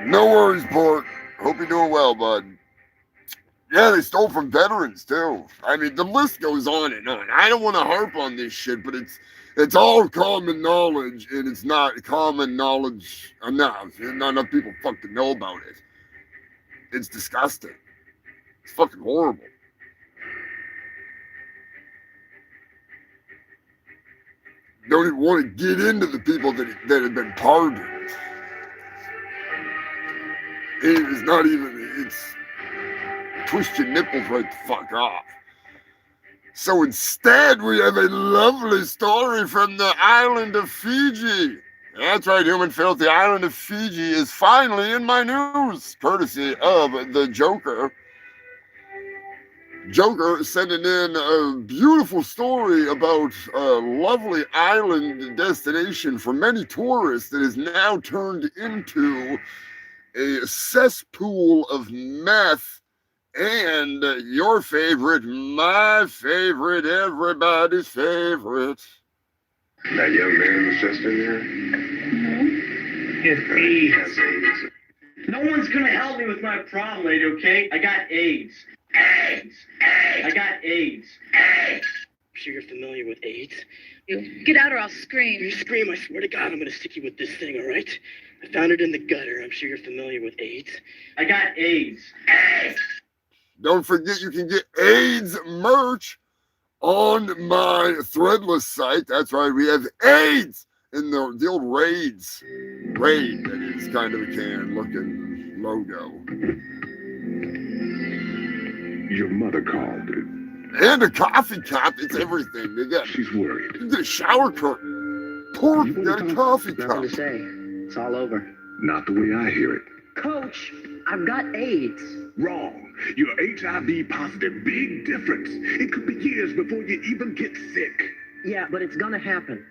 [SPEAKER 1] No worries, Port. Hope you're doing well, bud. Yeah, they stole from veterans, too. I mean, the list goes on and on. I don't want to harp on this shit, but it's all common knowledge, and it's not common knowledge enough. Not enough people fucking know about it. It's disgusting. It's fucking horrible. Don't even want to get into the people that have been pardoned. It's not even, it's twist your nipples right the fuck off. So instead, we have a lovely story from the island of Fiji. That's right, Human Filth. The island of Fiji is finally in my news, courtesy of the Joker. Joker sending in a beautiful story about a lovely island destination for many tourists that is now turned into a cesspool of meth and your favorite, my favorite, everybody's favorite.
[SPEAKER 11] That young man was just in there?
[SPEAKER 4] It's AIDS. No one's gonna help me with my problem, lady, okay? I got AIDS. AIDS! AIDS! I got AIDS. AIDS! I'm sure you're familiar with AIDS.
[SPEAKER 8] Get out or I'll scream.
[SPEAKER 4] You scream, I swear to God, I'm gonna stick you with this thing, all right? I found it in the gutter. I'm sure you're familiar with AIDS. I got AIDS. AIDS!
[SPEAKER 1] Don't forget you can get AIDS merch on my Threadless site. That's right, we have AIDS in the old Raids. Raid, that is kind of a can-looking logo.
[SPEAKER 11] Your mother called.
[SPEAKER 1] And a coffee cup. It's everything. They got.
[SPEAKER 11] She's worried.
[SPEAKER 1] You get a shower curtain. Pork, you got a coffee cup.
[SPEAKER 18] Nothing to say. It's all over.
[SPEAKER 11] Not the way I hear it.
[SPEAKER 18] Coach, I've got AIDS.
[SPEAKER 11] Wrong. You're HIV positive. Big difference. It could be years before you even get sick.
[SPEAKER 18] Yeah, but it's gonna happen.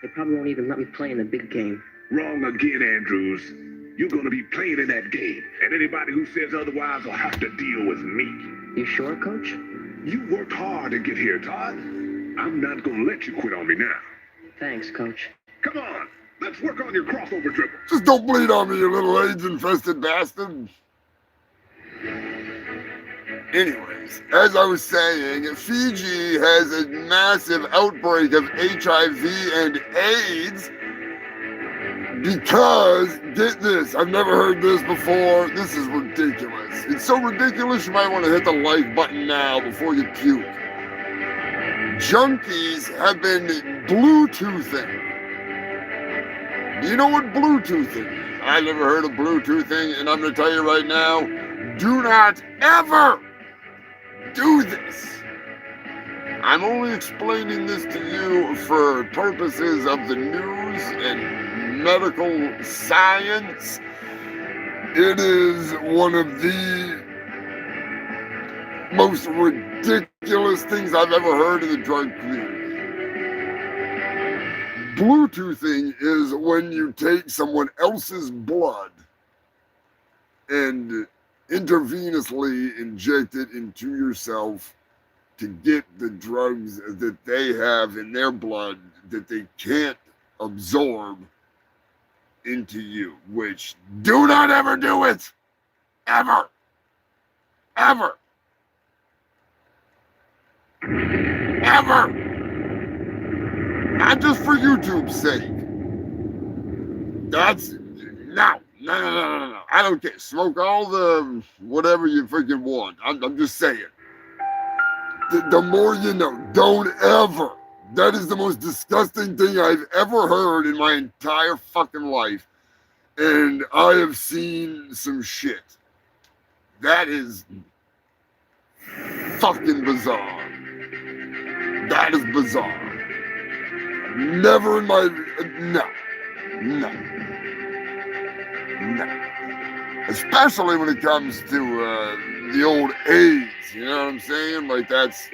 [SPEAKER 18] They probably won't even let me play in the big game.
[SPEAKER 11] Wrong again, Andrews. You're gonna be playing in that game, and anybody who says otherwise will have to deal with me.
[SPEAKER 18] You sure, Coach?
[SPEAKER 11] You worked hard to get here, Todd. I'm not gonna let you quit on me now.
[SPEAKER 18] Thanks, Coach.
[SPEAKER 11] Come on, let's work on your crossover dribble.
[SPEAKER 1] Just don't bleed on me, you little AIDS-infested bastard. Anyways, as I was saying, Fiji has a massive outbreak of HIV and AIDS because, get this, I've never heard this before. This is ridiculous. It's so ridiculous you might want to hit the like button now before you puke. Junkies have been Bluetoothing. Do you know what Bluetoothing is? I never heard of Bluetoothing, and I'm going to tell you right now, do not ever do this. I'm only explaining this to you for purposes of the news and medical science. It is one of the most ridiculous things I've ever heard in the drug community. Bluetoothing is when you take someone else's blood and intravenously inject it into yourself to get the drugs that they have in their blood that they can't absorb into you, which do not ever do it. Ever. Ever. Ever. Not just for YouTube's sake. That's no. I don't care. Smoke all the whatever you freaking want. I'm just saying. The more you know. Don't ever. That is the most disgusting thing I've ever heard in my entire fucking life. And I have seen some shit. That is fucking bizarre. That is bizarre. Never in my... No. Especially when it comes to the old AIDS. You know what I'm saying? Like, that's...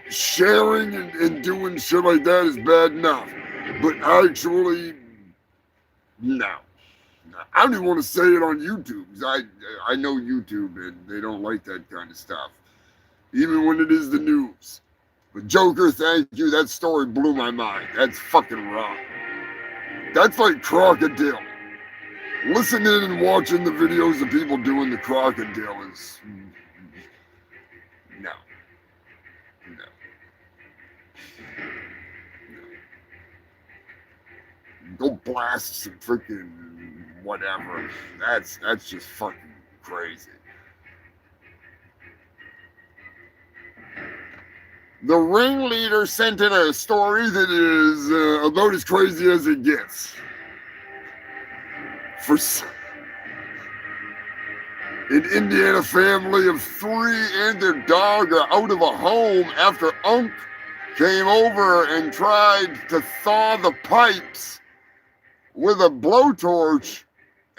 [SPEAKER 1] Sharing and doing shit like that is bad enough. But actually... No. I don't even want to say it on YouTube. I know YouTube, and they don't like that kind of stuff. Even when it is the news. But Joker, thank you. That story blew my mind. That's fucking wrong. That's like crocodile. Listening and watching the videos of people doing the crocodile is... No. Go blast some freaking whatever. That's just fucking crazy. The ringleader sent in a story that is about as crazy as it gets. An Indiana family of 3 and their dog are out of a home after Unc came over and tried to thaw the pipes with a blowtorch,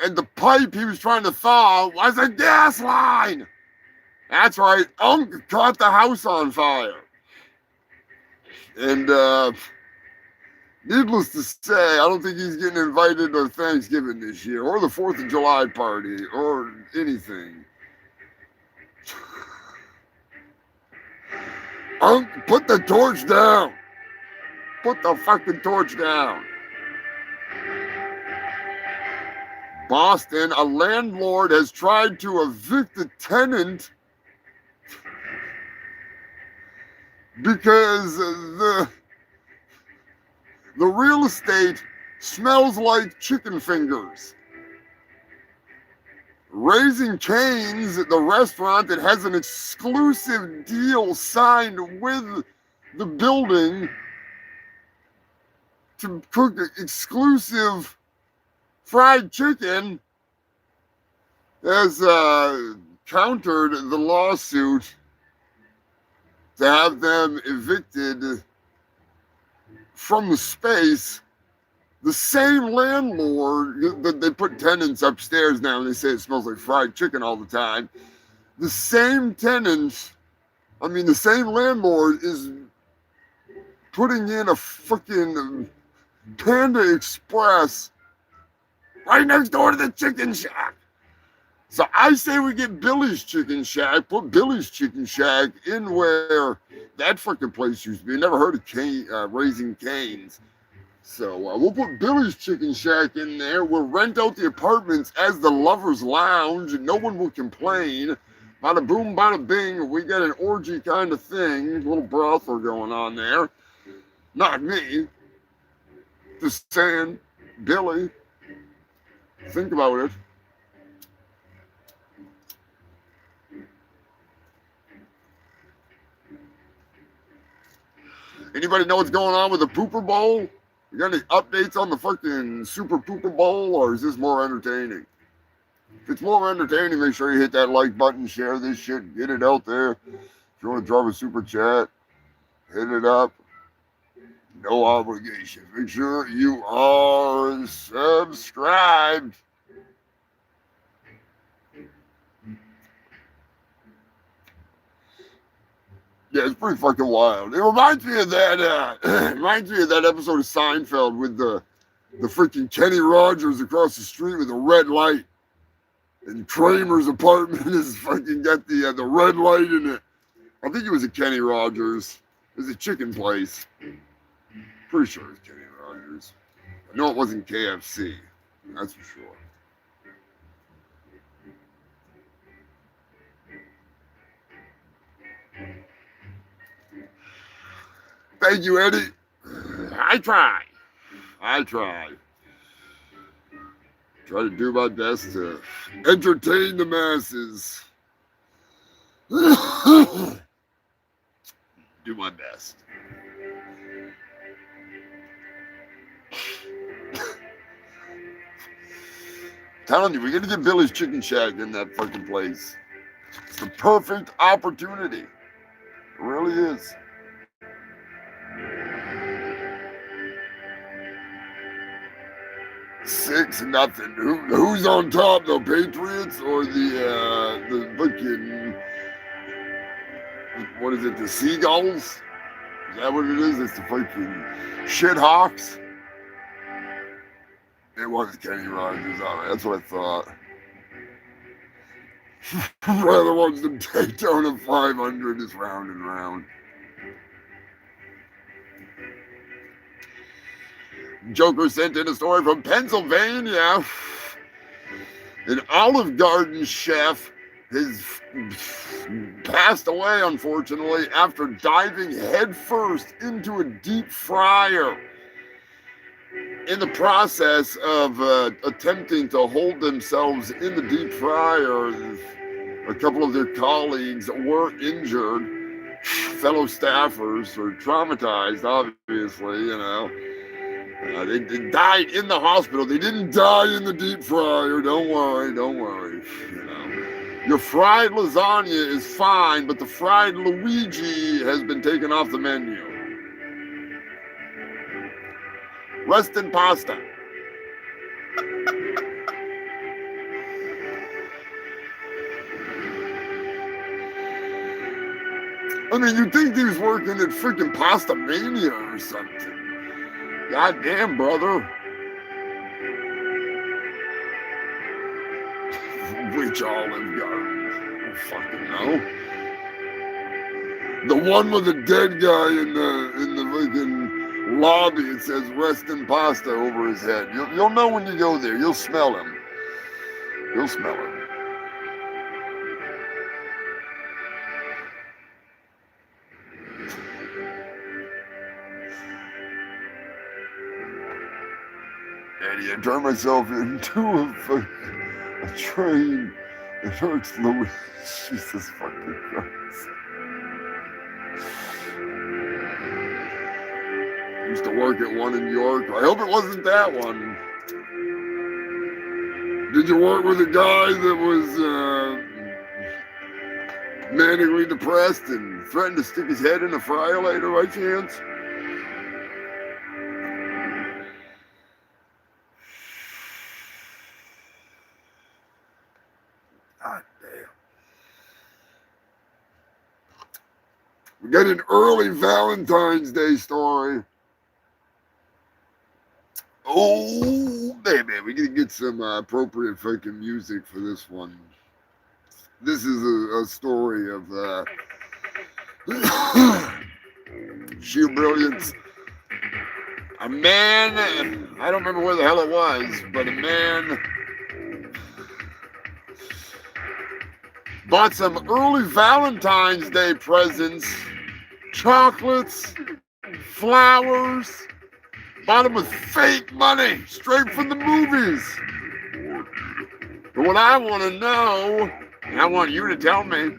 [SPEAKER 1] and the pipe he was trying to thaw was a gas line. That's right, Unc caught the house on fire. And needless to say, I don't think he's getting invited to Thanksgiving this year, or the 4th of July party, or anything. Unc, put the torch down. Put the fucking torch down. Boston, a landlord has tried to evict a tenant because the real estate smells like chicken fingers. Raising Cane's, the restaurant that has an exclusive deal signed with the building to cook exclusive fried chicken, has countered the lawsuit to have them evicted from the space. The same landlord, they put tenants upstairs now and they say it smells like fried chicken all the time. The same tenants, the same landlord is putting in a freaking Panda Express right next door to the chicken shack. So I say we get Billy's Chicken Shack, put Billy's Chicken Shack in where that freaking place used to be. Never heard of Raising Cane's. So we'll put Billy's Chicken Shack in there. We'll rent out the apartments as the Lover's Lounge, and no one will complain. Bada boom, bada bing. We got an orgy kind of thing. A little brothel going on there. Not me. Just saying, Billy. Think about it. Anybody know what's going on with the Pooper Bowl? You got any updates on the fucking Super Pooper Bowl, or is this more entertaining? If it's more entertaining, make sure you hit that like button, share this shit, get it out there. If you want to drop a super chat, hit it up. No obligation. Make sure you are subscribed. Yeah, it's pretty fucking wild. It reminds me of that. Reminds me of that episode of Seinfeld with the freaking Kenny Rogers across the street with a red light, and Kramer's apartment is fucking got the red light in it. I think it was a Kenny Rogers. It was a chicken place. Pretty sure it was Kenny Rogers. I know it wasn't KFC. That's for sure. Thank you, Eddie. I try. Try to do my best to entertain the masses. Do my best. Telling you, we're gonna get Billy's Chicken Shack in that fucking place. It's the perfect opportunity. It really is. Six nothing. Who's on top though? Patriots or the fucking, what is it? The Seagulls? Is that what it is? It's the fucking Shit Hawks. It was Kenny Rogers. All right, that's what I thought. Rather watch them Daytona 500 just round and round. Joker sent in a story from Pennsylvania. An Olive Garden chef has passed away, unfortunately, after diving headfirst into a deep fryer. In the process of attempting to hold themselves in the deep fryer, a couple of their colleagues were injured. Fellow staffers were traumatized, obviously, you know. They died in the hospital. They didn't die in the deep fryer. Don't worry. You know, your fried lasagna is fine, but the fried Luigi has been taken off the menu. Rest in pasta. I mean, you'd think he was working at freaking Pasta Mania or something. God damn, brother. Which Olive Garden? I don't fucking know. The one with the dead guy in the fucking lobby. It says "Rest in Pasta" over his head. You'll know when you go there. You'll smell him. You'll smell him. Eddie, I turned myself into a train. It hurts, Louis. Jesus fucking Christ. Used to work at one in York. I hope it wasn't that one. Did you work with a guy that was manically depressed and threatened to stick his head in a fryer later by chance? God damn. We got an early Valentine's Day story. Oh, baby, we can get some appropriate fucking music for this one. This is a story of sheer brilliance. A man, I don't remember where the hell it was, but a man bought some early Valentine's Day presents, chocolates, flowers, bought them with fake money, straight from the movies. But what I want to know, and I want you to tell me,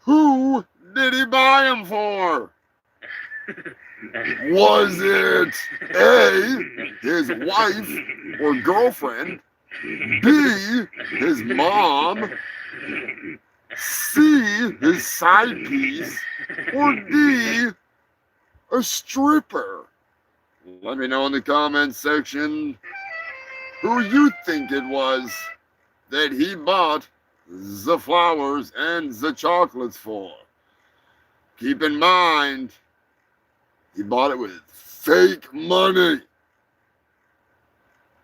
[SPEAKER 1] who did he buy them for? Was it A, his wife or girlfriend, B, his mom, C, his side piece, or D, a stripper? Let me know in the comments section who you think it was that he bought the flowers and the chocolates for. Keep in mind, he bought it with fake money.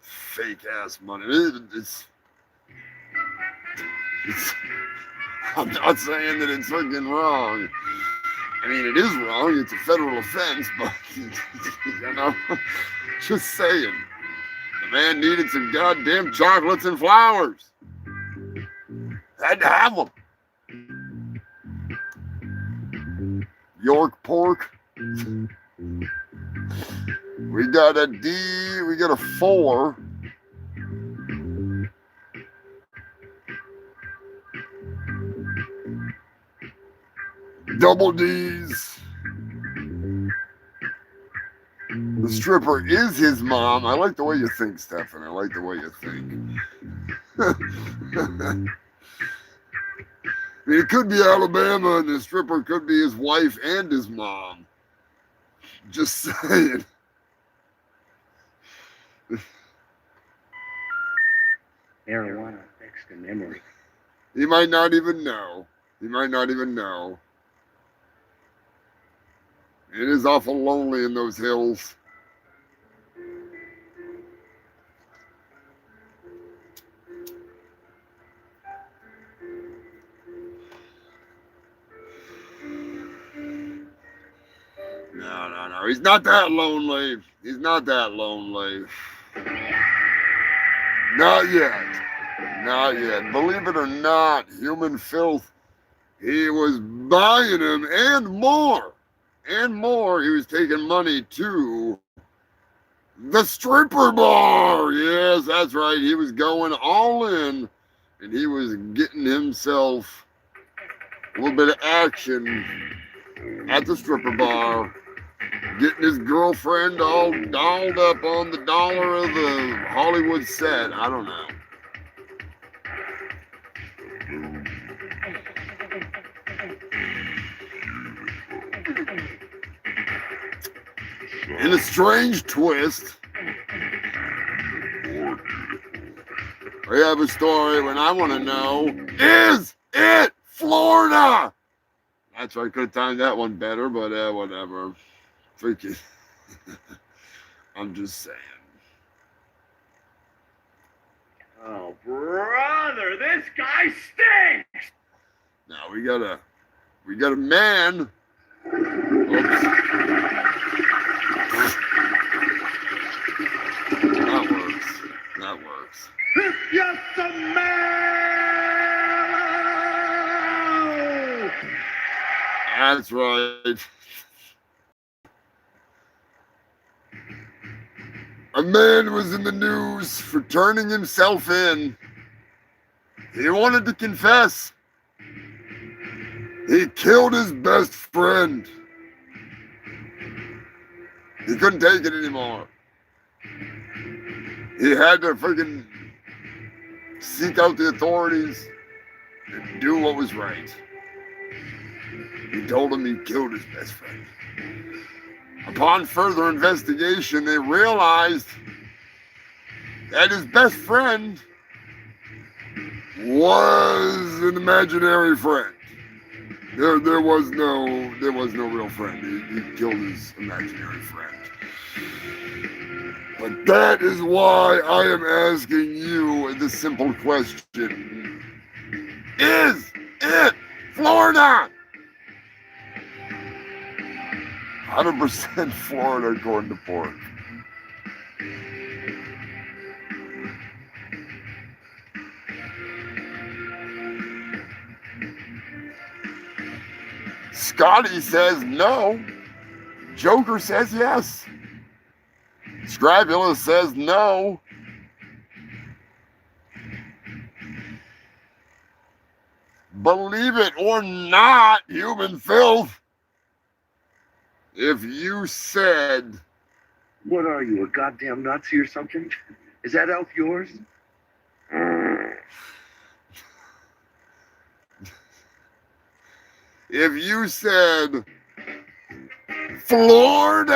[SPEAKER 1] Fake ass money. I'm not saying that it's fucking wrong. I mean, it is wrong. It's a federal offense, but, you know, just saying. The man needed some goddamn chocolates and flowers. Had to have them. York pork. We got a D. We got a 4. Double D's. The stripper is his mom. I like the way you think, Stefan. I like the way you think. I mean, it could be Alabama, and the stripper could be his wife and his mom. Just saying.
[SPEAKER 18] Marijuana affects the memory.
[SPEAKER 1] He might not even know. He might not even know. It is awful lonely in those hills. No. He's not that lonely. He's not that lonely. Not yet. Not yet. Believe it or not, Human Filth, he was buying them and more. And more. He was taking money to the stripper bar. Yes, that's right. He was going all in, and he was getting himself a little bit of action at the stripper bar, getting his girlfriend all dolled up on the dollar of the Hollywood set. I don't know. In a strange twist, I have a story when I want to know, is it Florida? That's right, I could have timed that one better, but whatever. Freaking. I'm just saying.
[SPEAKER 20] Oh, brother, this guy stinks!
[SPEAKER 1] Now we got a man. Oops. That works.
[SPEAKER 20] It's just a man!
[SPEAKER 1] That's right. A man was in the news for turning himself in. He wanted to confess. He killed his best friend. He couldn't take it anymore. He had to freaking seek out the authorities and do what was right. He told him he killed his best friend. Upon further investigation, they realized that his best friend was an imaginary friend. There was no real friend. He killed his imaginary friend. But that is why I am asking you the simple question. Is it Florida? 100% Florida according to Pork. Scotty says no. Joker says yes. Scrabula says no. Believe it or not, Human Filth, If you said,
[SPEAKER 2] What are you, a goddamn Nazi or something? Is that elf yours?
[SPEAKER 1] if you said, Florida,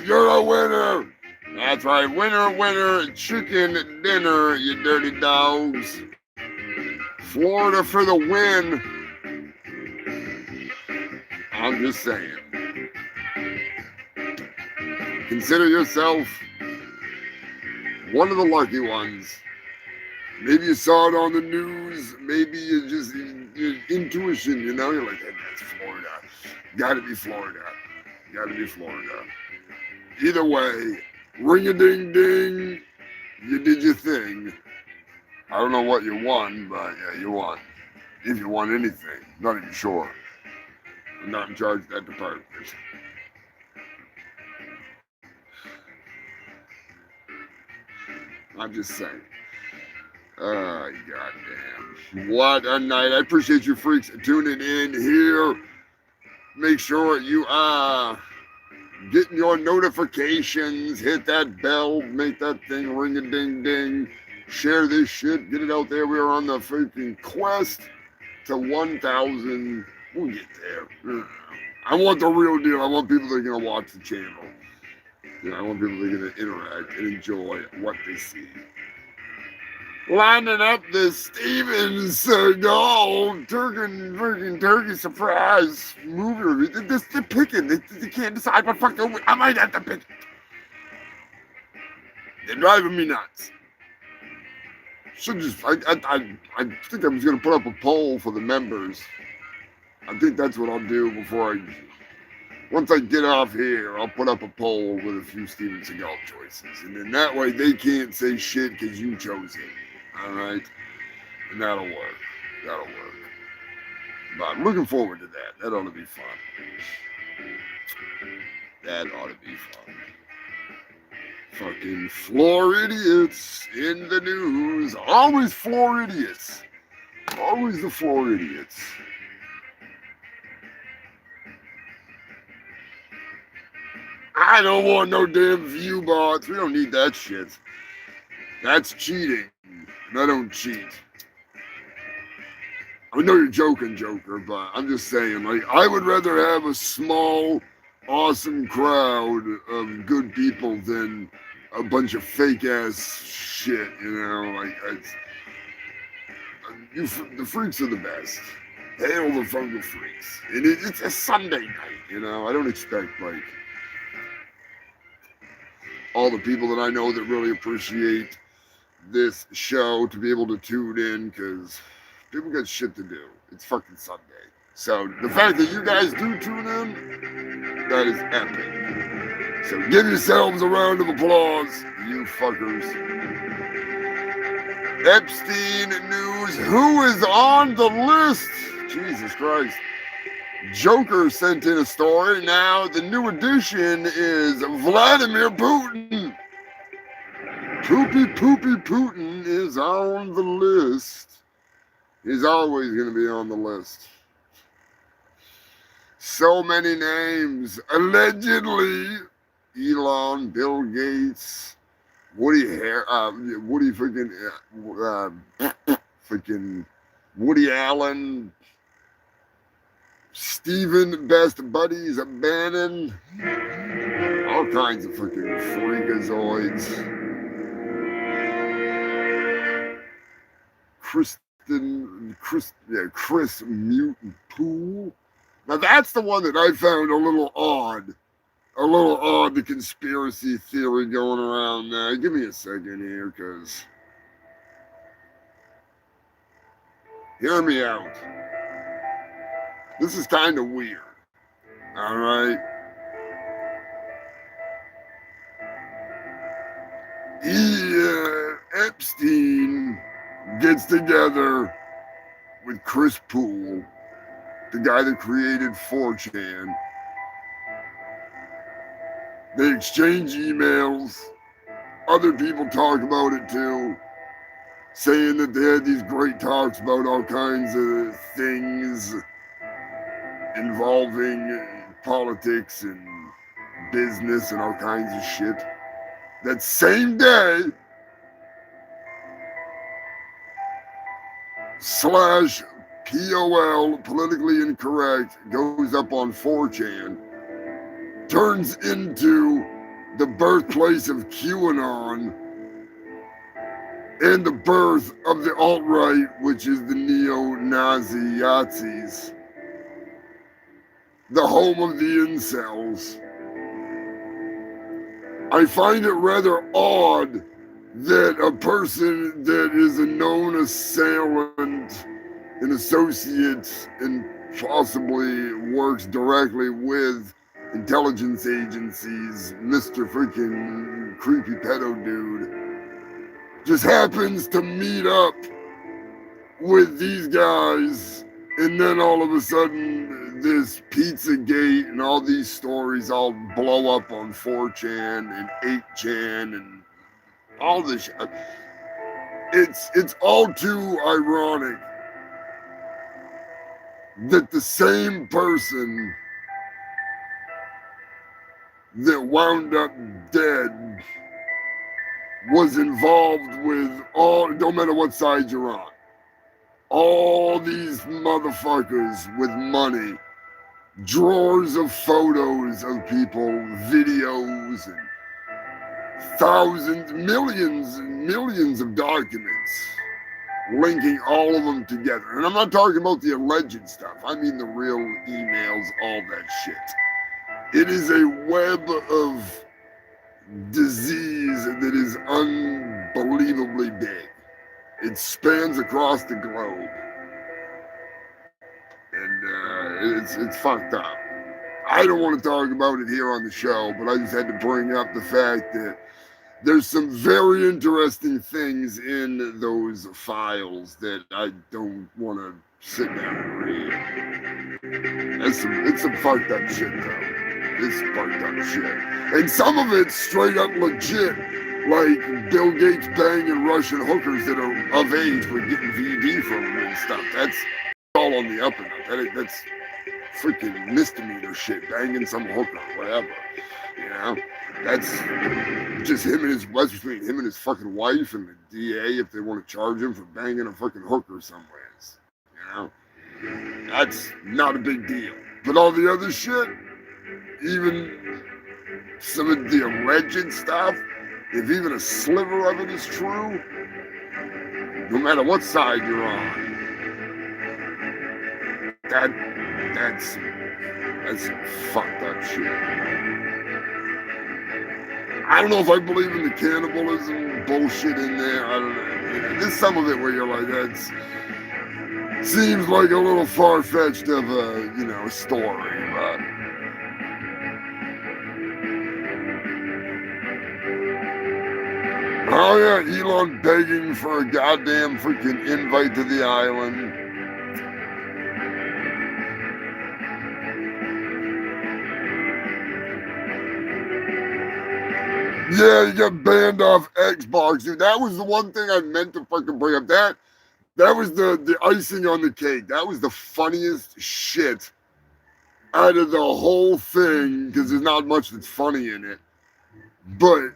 [SPEAKER 1] you're a winner. That's right, winner, winner, chicken dinner, you dirty dogs. Florida for the win. I'm just saying. Consider yourself one of the lucky ones. Maybe you saw it on the news. Maybe you just your intuition, you know, you're like, hey, that's Florida. Gotta be Florida. Gotta be Florida. Either way, ring-a-ding-ding. You did your thing. I don't know what you won, but yeah, you won. If you won anything, not even sure. I'm not in charge of that department. I'm just saying. Oh, goddamn. What a night. I appreciate you freaks tuning in here. Make sure you getting your notifications. Hit that bell. Make that thing ring-a-ding-ding. Share this shit. Get it out there. We are on the freaking quest to 1,000. We'll get there. I want the real deal. I want people that are going to watch the channel. I want people that are going to interact and enjoy what they see. Lining up the Steven Seagal turkey surprise movie. They're picking. They can't decide what fuck. I might have to pick it. They're driving me nuts. Should just. I think I was gonna put up a poll for the members. I think that's what I'll do before once I get off here, I'll put up a poll with a few Steven Seagal choices, and then that way they can't say shit because you chose it. All right, and that'll work. That'll work. But I'm looking forward to that. That ought to be fun. That ought to be fun. Fucking floor idiots in the news. Always floor idiots. Always the floor idiots. I don't want no damn view bots. We don't need that shit. That's cheating. And I don't cheat. I know you're joking, Joker, but I'm just saying, like, I would rather have a small, awesome crowd of good people than a bunch of fake ass shit, you know? Like, the freaks are the best. Hail the fungal freaks. And it's a Sunday night, you know? I don't expect, like, all the people that I know that really appreciate this show to be able to tune in, because people got shit to do. It's fucking Sunday. So the fact that you guys do tune in, that is epic. So give yourselves a round of applause, you fuckers. Epstein news. Who is on the list? Jesus Christ. Joker sent in a story. Now the new addition is Vladimir Putin. Poopy Putin is on the list. He's always going to be on the list. So many names. Allegedly, Elon, Bill Gates, Woody Allen, Stephen Best Buddies Bannon, all kinds of fucking freakazoids. Chris Mutant Pool. Now that's the one that I found a little odd. The conspiracy theory going around there. Give me a second here, because hear me out. This is kind of weird. All right. Epstein gets together with Chris Poole, the guy that created 4chan. They exchange emails. Other people talk about it too, saying that they had these great talks about all kinds of things involving politics and business and all kinds of shit. That same day, /POL, politically incorrect, goes up on 4chan, turns into the birthplace of QAnon and the birth of the alt-right, which is the neo-Nazi Yazis, the home of the incels. I find it rather odd that a person that is a known assailant, an associate, and possibly works directly with intelligence agencies, Mr. freaking creepy pedo dude, just happens to meet up with these guys, and then all of a sudden this Pizzagate and all these stories all blow up on 4chan and 8chan and all this shit. It's all too ironic that the same person that wound up dead was involved with all, no matter what side you're on, all these motherfuckers with money, drawers of photos of people, videos, and thousands, millions and millions of documents linking all of them together. And I'm not talking about the alleged stuff. I mean the real emails, all that shit. It is a web of disease that is unbelievably big. It spans across the globe. And it's fucked up. I don't want to talk about it here on the show, but I just had to bring up the fact that there's some very interesting things in those files that I don't want to sit down and read. It's some fucked up shit, though. It's fucked up shit. And some of it's straight up legit, like Bill Gates banging Russian hookers that are of age but getting VD from them and stuff. That's all on the up and up. That's freaking misdemeanor shit, banging some hooker, whatever. You know? That's just him and his, what's between him and his fucking wife and the DA if they want to charge him for banging a fucking hooker somewheres. You know? That's not a big deal. But all the other shit, even some of the alleged stuff, if even a sliver of it is true, no matter what side you're on, that's some fucked up shit. I don't know if I believe in the cannibalism bullshit in there. I don't know. There's some of it where you're like, that's seems like a little far-fetched of a, you know, story, but oh yeah, Elon begging for a goddamn freaking invite to the island. Yeah, you got banned off Xbox, dude. That was the one thing I meant to fucking bring up. That was the icing on the cake. That was the funniest shit out of the whole thing, because there's not much that's funny in it. But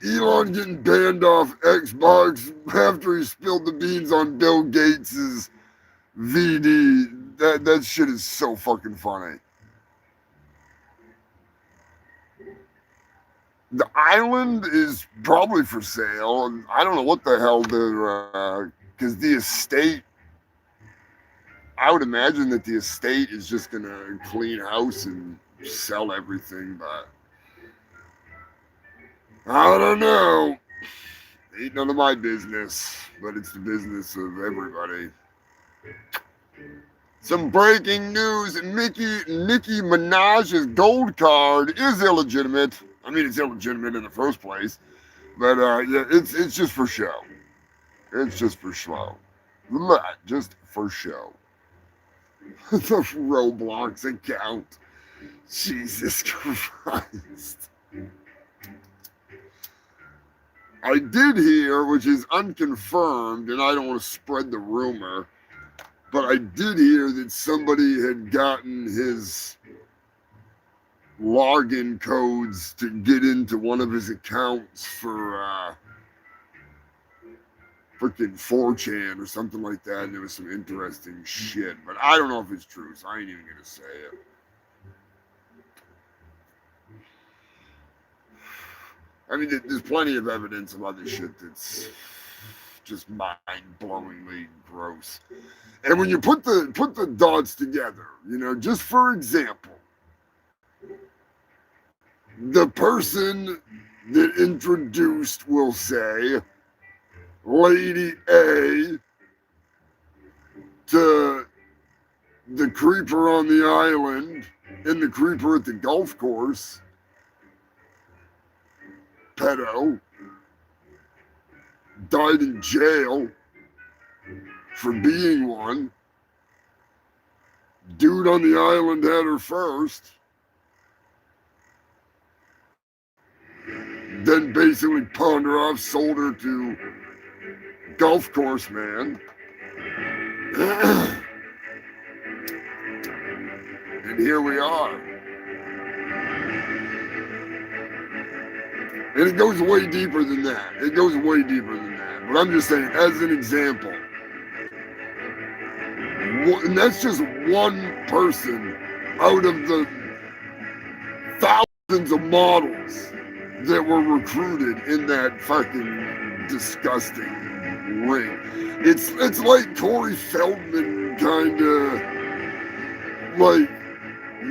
[SPEAKER 1] Elon getting banned off Xbox after he spilled the beans on Bill Gates's VD. That shit is so fucking funny. The island is probably for sale, and I don't know what the hell they're, because the estate, I would imagine that the estate is just gonna clean house and sell everything, but I don't know. Ain't none of my business, but it's the business of everybody. Some breaking news: Nicki Minaj's gold card is illegitimate. I mean, it's illegitimate in the first place, but yeah, it's just for show. It's just for show. Just for show. The Roblox account. Jesus Christ. I did hear, which is unconfirmed, and I don't want to spread the rumor, but I did hear that somebody had gotten his login codes to get into one of his accounts for freaking 4chan or something like that. And there was some interesting shit, but I don't know if it's true, so I ain't even gonna say it. I mean, there's plenty of evidence of other shit that's just mind-blowingly gross. And when you put the dots together, you know, just for example, the person that introduced, will say, Lady A to the creeper on the island and the creeper at the golf course, pedo, died in jail for being one. Dude on the island had her first. Then basically pawned her off, sold her to golf course man. And here we are. And it goes way deeper than that. It goes way deeper than that. But I'm just saying, as an example, and that's just one person out of the thousands of models that were recruited in that fucking disgusting ring. It's like Corey Feldman kind of like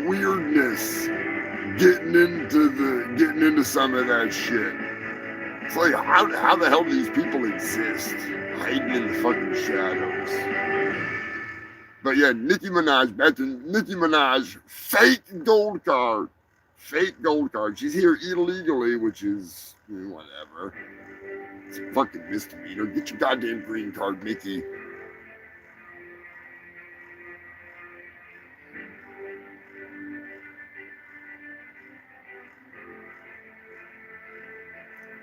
[SPEAKER 1] weirdness getting into some of that shit. It's like how the hell do these people exist hiding in the fucking shadows? But yeah, Nicki Minaj, back to Nicki Minaj, fake gold card. Fake gold card. She's here illegally, which is whatever. It's a fucking misdemeanor. Get your goddamn green card, Nicki.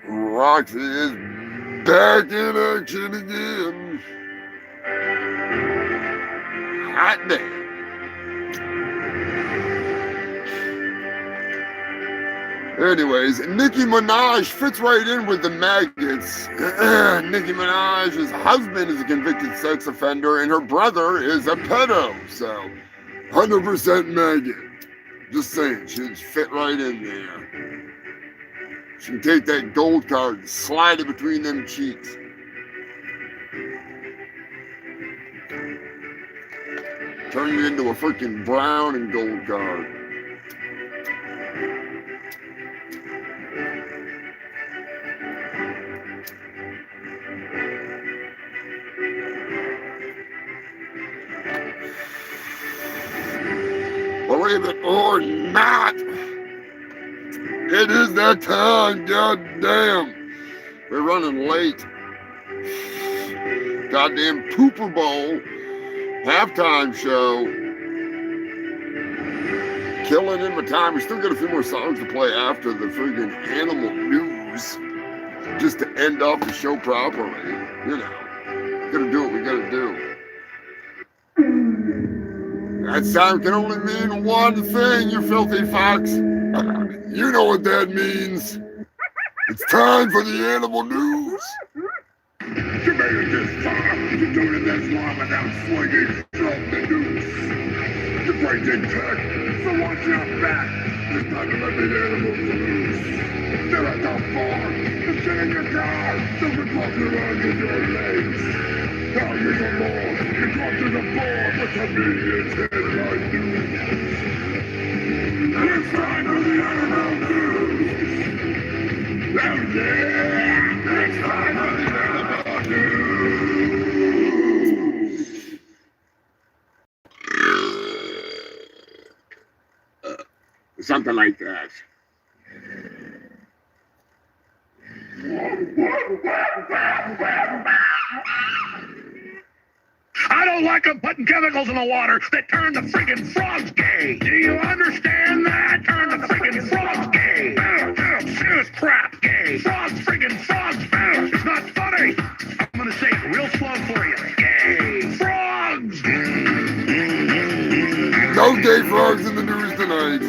[SPEAKER 1] Roxy is back in action again. Hot damn. Anyways, Nicki Minaj fits right in with the maggots. Nicki Minaj's husband is a convicted sex offender and her brother is a pedo. So, 100% maggot. Just saying, she'd fit right in there. She can take that gold card and slide it between them cheeks. Turn it into a freaking brown and gold card. Believe it or not, it is that time, goddamn. We're running late. Goddamn Pooper Bowl halftime show. Killing in my time. We still got a few more songs to play after the friggin' animal news. Just to end off the show properly. You know, gotta do what we gotta do. That sound can only mean one thing, you filthy fox. You know what that means. It's time for the animal news.
[SPEAKER 11] You made it this far. You're doing it this long without swinging from the noose. The brain didn't cut, so watch your back. It's time to let the animals loose. They're at the bar, they're sitting in your car, they'll be walking around in your legs. Now you're the law, you come to the bar, but the media's headline news. And it's time for the animal news. Oh yeah, it's time for the animal news.
[SPEAKER 1] Something like that.
[SPEAKER 11] I don't like them putting chemicals in the water that turn the friggin' frogs gay. Do you understand that? Turn the friggin' frogs gay. Serious crap, gay. Frogs, friggin' frogs. It's not funny. I'm gonna say it real slow for you. Gay. Frogs.
[SPEAKER 1] No gay frogs in the news tonight.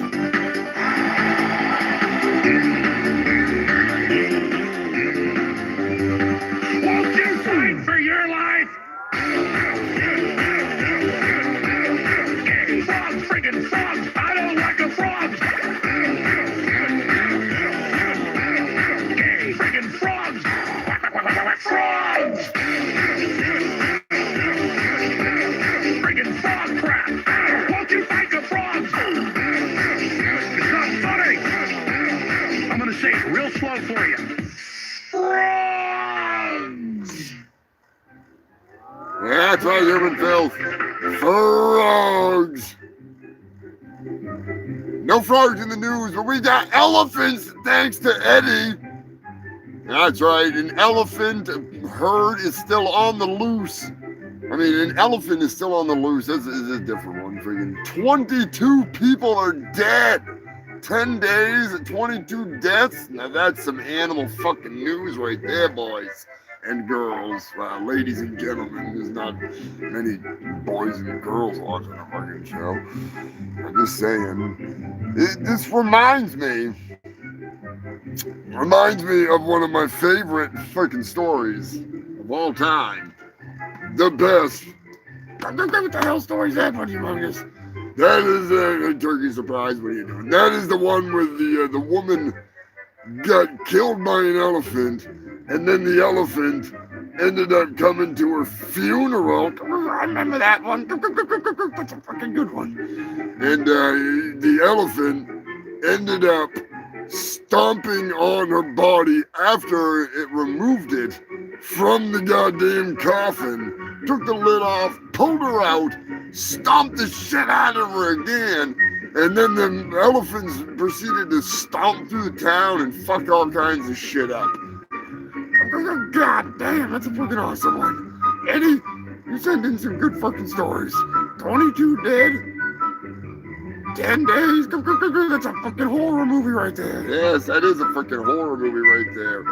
[SPEAKER 4] real slow for you.
[SPEAKER 1] That's right, human filth. Frogs. No frogs in the news, but we got elephants thanks to Eddie. That's right, an elephant herd is still on the loose. I mean, an elephant is still on the loose. This is a different one. Freaking 22 people are dead. 10 days and 22 deaths. Now that's some animal fucking news right there, boys and girls. Ladies and gentlemen, there's not many boys and girls watching a fucking show. I'm just saying. This reminds me of one of my favorite fucking stories of all time. The best. What the hell story is that one, Humongous? That is a turkey surprise. What are you doing? That is the one where the woman got killed by an elephant, and then the elephant ended up coming to her funeral. I remember that one. That's a fucking good one. And the elephant ended up stomping on her body after it removed it from the goddamn coffin, took the lid off, pulled her out, stomped the shit out of her again, and then the elephants proceeded to stomp through the town and fuck all kinds of shit up. God damn, that's a fucking awesome one. Eddie, you sent in some good fucking stories. 22 dead, 10 days. That's a fucking horror movie right there. Yes, that is a fucking horror movie right there.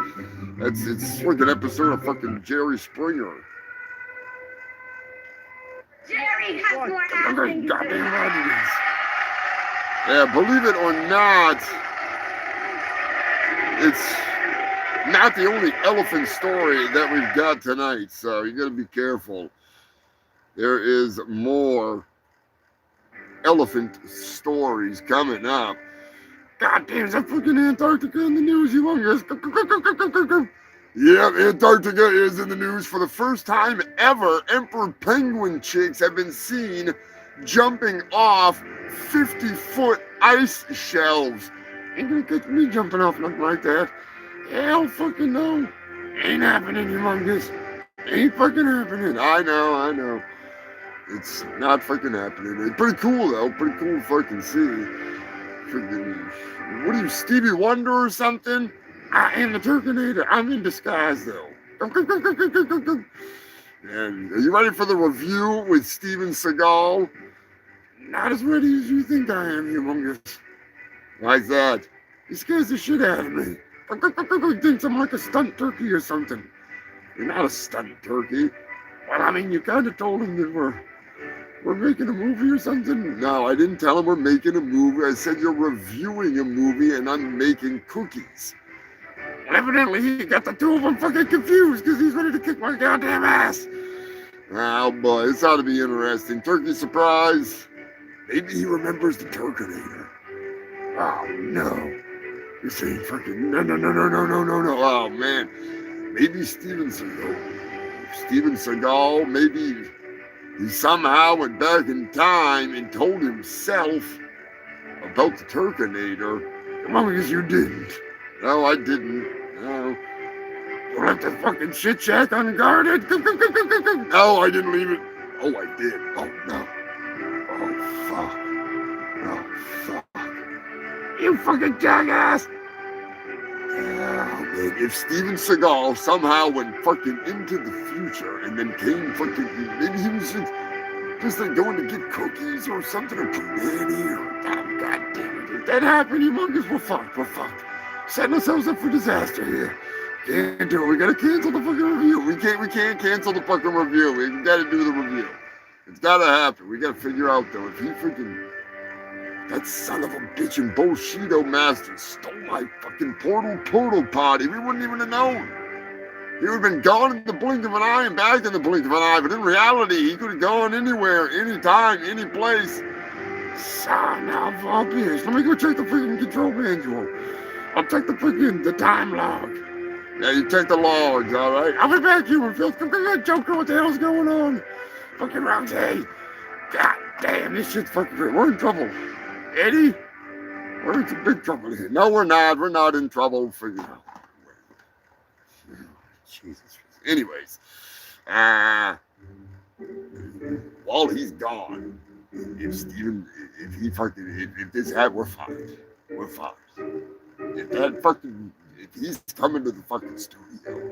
[SPEAKER 1] It's like an episode of fucking Jerry Springer.
[SPEAKER 6] Jerry has more acting.
[SPEAKER 1] Goddamn right it is. Yeah, believe it or not, it's not the only elephant story that we've got tonight, so you gotta be careful. There is more elephant stories coming up. God damn, is that fucking Antarctica in the news, Humongous? Yep, Antarctica is in the news. For the first time ever, emperor penguin chicks have been seen jumping off 50-foot ice shelves. Ain't gonna catch me jumping off nothing like that. Hell fucking no. Ain't happening, Humongous. Ain't fucking happening. I know. It's not fucking happening. It's pretty cool though. Pretty cool to fucking see. Freaking, what are you, Stevie Wonder or something? I am the Turkinator. I'm in disguise though. And are you ready for the review with Steven Seagal? Not as ready as you think I am, Humongous. Why's that? He scares the shit out of me. He thinks I'm like a stunt turkey or something. You're not a stunt turkey. Well, I mean, you kind of told him that we're making a movie or something. No, I didn't tell him we're making a movie. I said you're reviewing a movie and I'm making cookies. And evidently, he got the two of them fucking confused because he's ready to kick my goddamn ass. Oh boy, this ought to be interesting. Turkey surprise. Maybe he remembers the Turkinator. Oh no. You're saying fucking no. Oh man. Maybe Steven Seagal, maybe he somehow went back in time and told himself about the Turkinator. Come on, because you didn't. No, I didn't. No. You left the fucking shit shack unguarded? No, I didn't leave it. Oh, I did. Oh, no. Oh, fuck. You fucking jackass. Oh, man. If Steven Seagal somehow went fucking into the future and then came fucking, maybe he was just like going to get cookies or something, or candy, or God damn it. If that happened, Humongous, we're fucked. Setting ourselves up for disaster here. Can't do it. We gotta cancel the fucking review. We can't cancel the fucking review. We gotta do the review. It's gotta happen. We gotta figure out though, if he freaking, that son of a bitch and Bushido master stole my fucking portal potty, we wouldn't even have known. He would have been gone in the blink of an eye and back in the blink of an eye, but in reality, he could have gone anywhere, anytime, any place. Son of a bitch. Let me go check the freaking control manual. I'll check the time log. Yeah, you check the logs, all right? I'll be back, human filth. Come on, Joker, what the hell's going on? Fucking Ramsey. God damn, this shit's fucking great. We're in trouble. Eddie? We're in some big trouble here. No, we're not. We're not in trouble for you. Jesus. Anyways, while he's gone, if Steven, if he fucking, if this had, we're fine. We're fine. If that fucking, if he's coming to the fucking studio,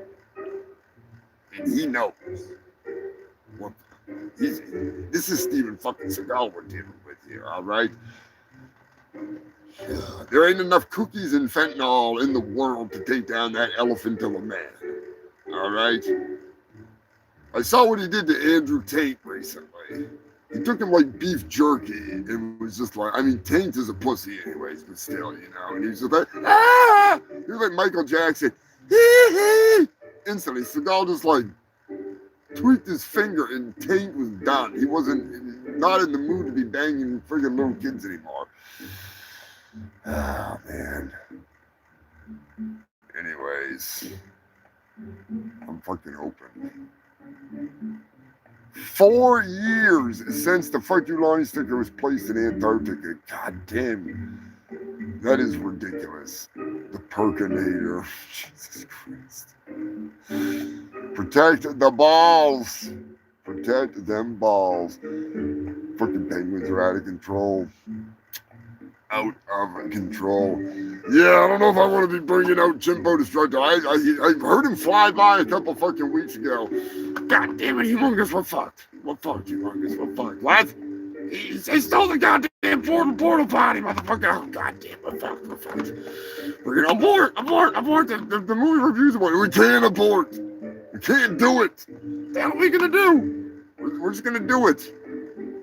[SPEAKER 1] and he knows what, this is Steven fucking Seagal we're dealing with here, all right? There ain't enough cookies and fentanyl in the world to take down that elephant of a man, all right? I saw what he did to Andrew Tate recently. He took him like beef jerky and was just like, I mean, Tate is a pussy anyways, but still, you know, and he was just like, ah! He was like Michael Jackson, hee. Instantly, Seagal just like tweaked his finger and Tate was done. He wasn't, not in the mood to be banging friggin' little kids anymore. Oh, man. Anyways, I'm fucking hoping. 4 years since the Fuck You Line sticker was placed in Antarctica. God damn. That is ridiculous. The Perkinator. Jesus Christ. Protect the balls. Protect them balls. Fucking penguins are out of control. Out of control. Yeah, I don't know if I want to be bringing out Jimbo Destructor. I heard him fly by a couple fucking weeks ago. God damn it, Humongous, we're fucked. We're fucked, Humongous, we're fucked. What? He stole the goddamn portal potty, motherfucker. Oh, goddamn, we're fucked, we're fucked. We're gonna abort the movie reviews abort. We can't abort. We can't do it. What the hell are we gonna do? We're just gonna do it.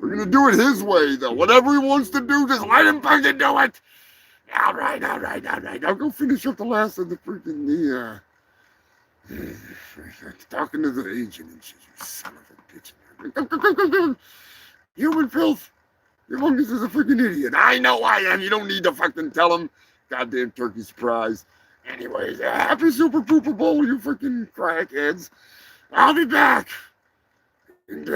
[SPEAKER 1] We're gonna do it his way, though. Whatever he wants to do, just let him fucking do it. All right. I'll go finish up the last of the freaking talking to the agent and shit. You son of a bitch. Go. Human filth. Humongous is a freaking idiot. I know I am. You don't need to fucking tell him. Goddamn turkey surprise. Anyways, happy Super Pooper Bowl, you freaking crackheads. I'll be back. And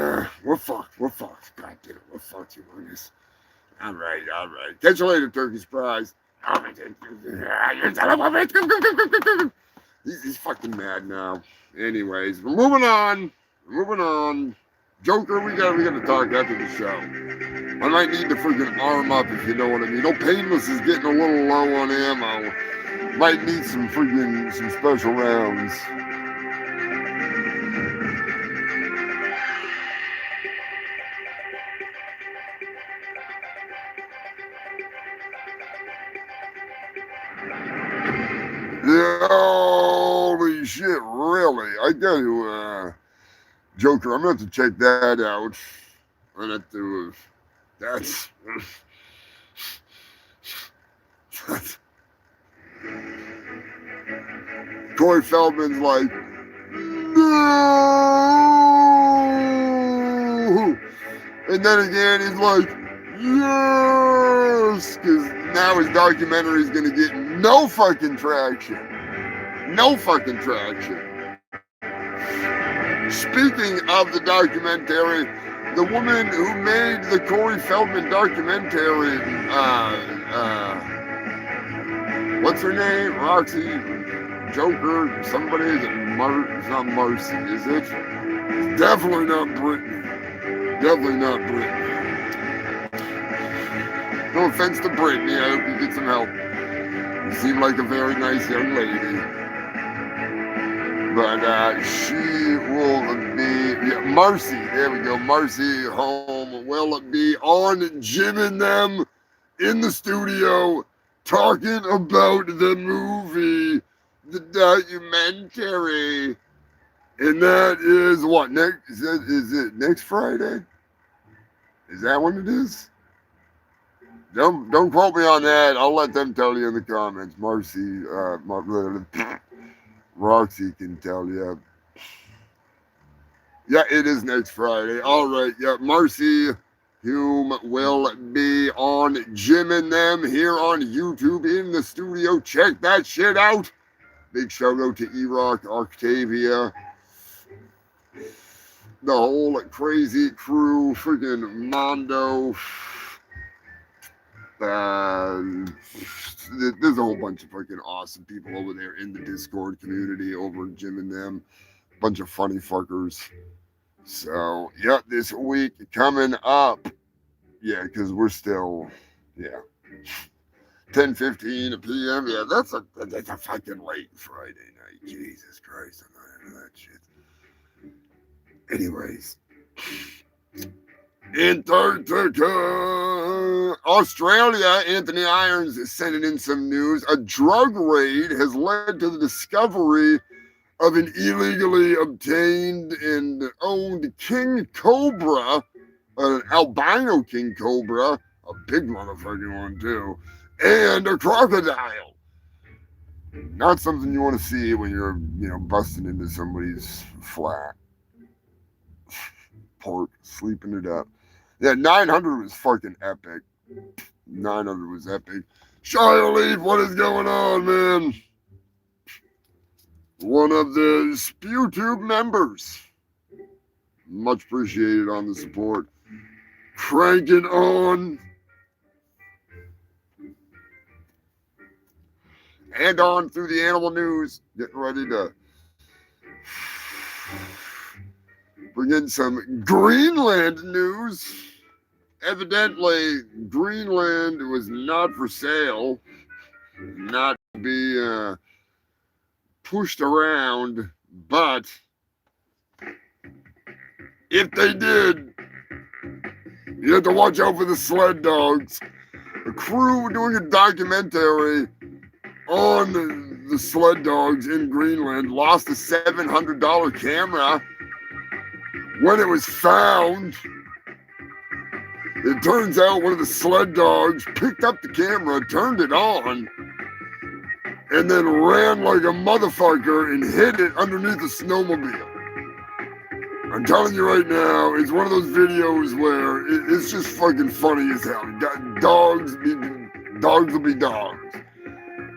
[SPEAKER 1] we're fucked. God damn it, we're fucked, Humongous. All right. Catch you later, turkey surprise. He's fucking mad now. Anyways, we're moving on. Joker, we gotta talk after the show. I might need to freaking arm up, if you know what I mean. No, Painless is getting a little low on ammo. Might need some special rounds. Yeah, holy shit, really? I tell you, Joker, I'm going to have to check that out. I'm going to that's Corey Feldman's like, no! And then again, he's like, yes! Because now his documentary is going to get no fucking traction. Speaking of the documentary, the woman who made the Corey Feldman documentary, what's her name? Roxy, Joker, somebody, it's not Marcy, is it? It's definitely not Brittany. No offense to Brittany, I hope you get some help. You seem like a very nice young lady. But she will be, Marcy, there we go, Marcy Home will be on Jim and them in the studio talking about the movie, the documentary. And that is what, is it next Friday? Is that when it is? Don't quote me on that. I'll let them tell you in the comments. Roxy can tell you. Yeah, it is next Friday. All right. Yeah, Marcy Hume will be on Jim and Them here on YouTube in the studio. Check that shit out. Big shout out to E-Rock, Octavia, the whole crazy crew, freaking Mondo. There's a whole bunch of fucking awesome people over there in the Discord community over at Jim and them. Bunch of funny fuckers. So, yeah, this week coming up. Yeah, because we're still, 10:15 p.m. Yeah, that's a fucking late Friday night. Jesus Christ, I'm not into that shit. Anyways. Antarctica, Australia, Anthony Irons is sending in some news. A drug raid has led to the discovery of an illegally obtained and owned king cobra, an albino king cobra, a big motherfucking one too, and a crocodile. Not something you want to see when you're, busting into somebody's flat. Pork, sleeping it up. Yeah, 900 was fucking epic. 900 was epic. Shia Leaf, what is going on, man? One of the SpewTube members. Much appreciated on the support. Cranking on. And on through the animal news. Getting ready to bring in some Greenland news. Evidently, Greenland was not for sale, not to be pushed around, but if they did, you have to watch out for the sled dogs. A crew doing a documentary on the sled dogs in Greenland lost a $700 camera when it was found. It turns out one of the sled dogs picked up the camera, turned it on, and then ran like a motherfucker and hid it underneath the snowmobile. I'm telling you right now, it's one of those videos where it's just fucking funny as hell. Dogs will be dogs.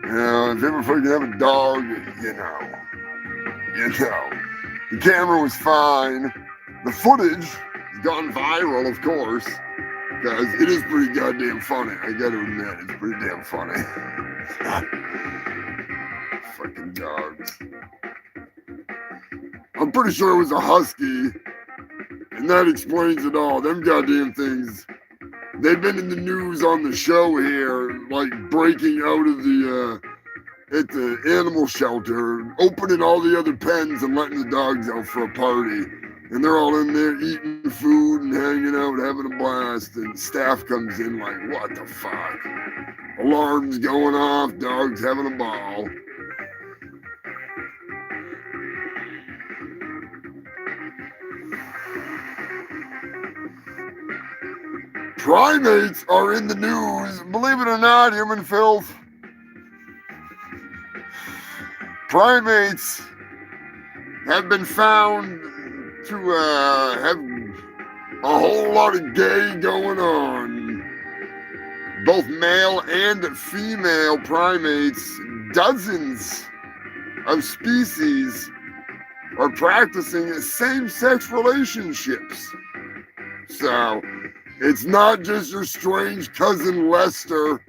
[SPEAKER 1] You know, if you ever fucking have a dog, you know. The camera was fine. The footage has gone viral, of course. Guys, it is pretty goddamn funny. I gotta admit, it's pretty damn funny. Fucking dogs. I'm pretty sure it was a husky, and that explains it all. Them goddamn things. They've been in the news on the show here, like breaking out of at the animal shelter, opening all the other pens and letting the dogs out for a party. And they're all in there eating food and hanging out, having a blast. And staff comes in like, what the fuck? Alarms going off, dogs having a ball. Primates are in the news. Believe it or not, human filth. Primates have been found to have a whole lot of gay going on. Both male and female primates, dozens of species are practicing same-sex relationships. So it's not just your strange cousin Lester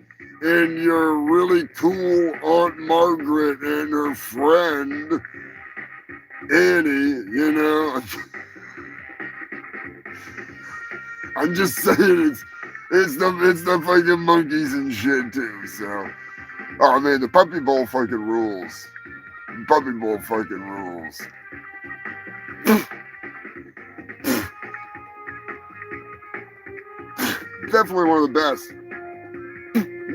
[SPEAKER 1] and your really cool Aunt Margaret and her friend Annie, you know. I'm just saying it's the fucking monkeys and shit too. So, oh man, the puppy bowl fucking rules. Puppy bowl fucking rules. Definitely one of the best.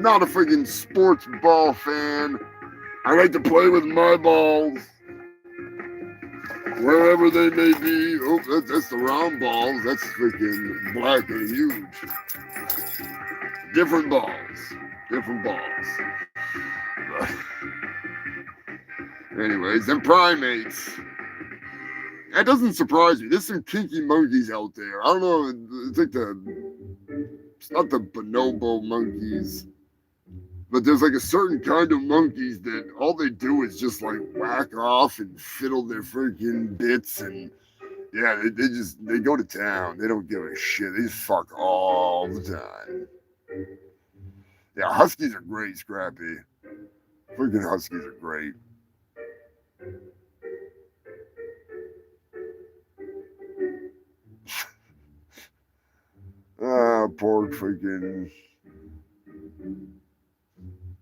[SPEAKER 1] Not a freaking sports ball fan. I like to play with my balls. Wherever they may be. Oh, that's the round balls. That's freaking black and huge. Different balls. Different balls. Anyways, them primates. That doesn't surprise me. There's some kinky monkeys out there. I don't know. It's like it's not the bonobo monkeys. But there's like a certain kind of monkeys that all they do is just like whack off and fiddle their freaking bits and yeah, they go to town. They don't give a shit. They just fuck all the time. Yeah, huskies are great, Scrappy. Freaking huskies are great. Poor freaking.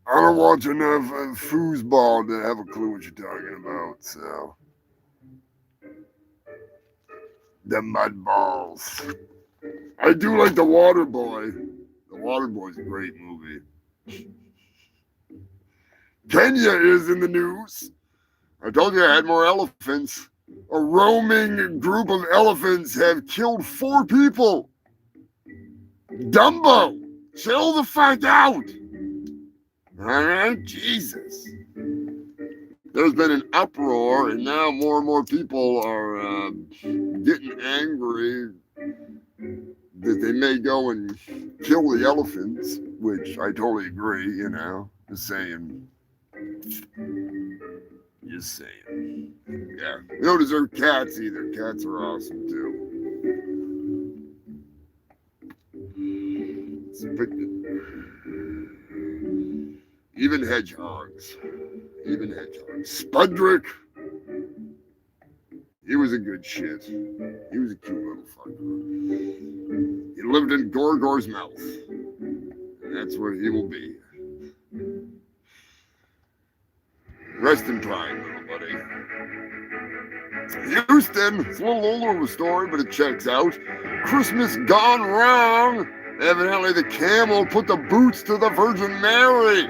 [SPEAKER 1] I don't watch enough foosball to have a clue what you're talking about, so. The mud balls. I do like The Water Boy. The Water Boy's a great movie. Kenya is in the news. I told you I had more elephants. A roaming group of elephants have killed 4 people. Dumbo, chill the fuck out. All right, Jesus. There's been an uproar, and now more and more people are getting angry that they may go and kill the elephants, which I totally agree, you know, just saying. Just saying. Yeah, we don't deserve cats either. Cats are awesome too. Even hedgehogs. Even hedgehogs. Spudrick. He was a good shit. He was a cute little fucker. He lived in Gorgor's mouth. And that's where he will be. Rest in pride, little buddy. Houston, it's a little older of a story, but it checks out. Christmas gone wrong. Evidently, the camel put the boots to the Virgin Mary.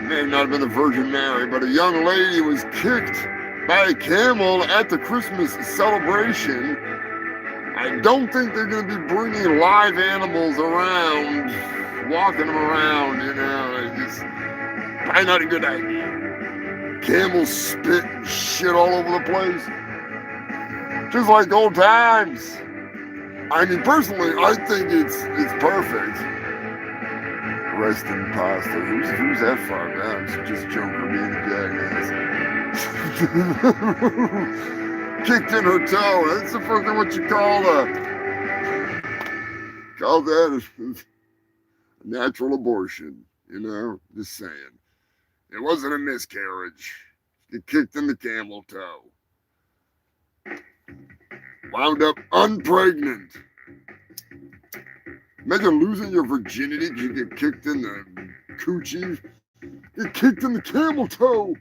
[SPEAKER 1] May not have been the Virgin Mary, but a young lady was kicked by a camel at the Christmas celebration. I don't think they're going to be bringing live animals around, walking them around, you know. It's probably not a good idea. Camels spit and shit all over the place. Just like old times. I mean, personally, I think it's perfect. Rest in pasta. Who's that far down? It's just Joker being a jackass. Kicked in her toe. That's the first thing what you call that a natural abortion. You know, just saying. It wasn't a miscarriage. Get kicked in the camel toe. Wound up unpregnant. Imagine losing your virginity because you get kicked in the coochie. Get kicked in the camel toe.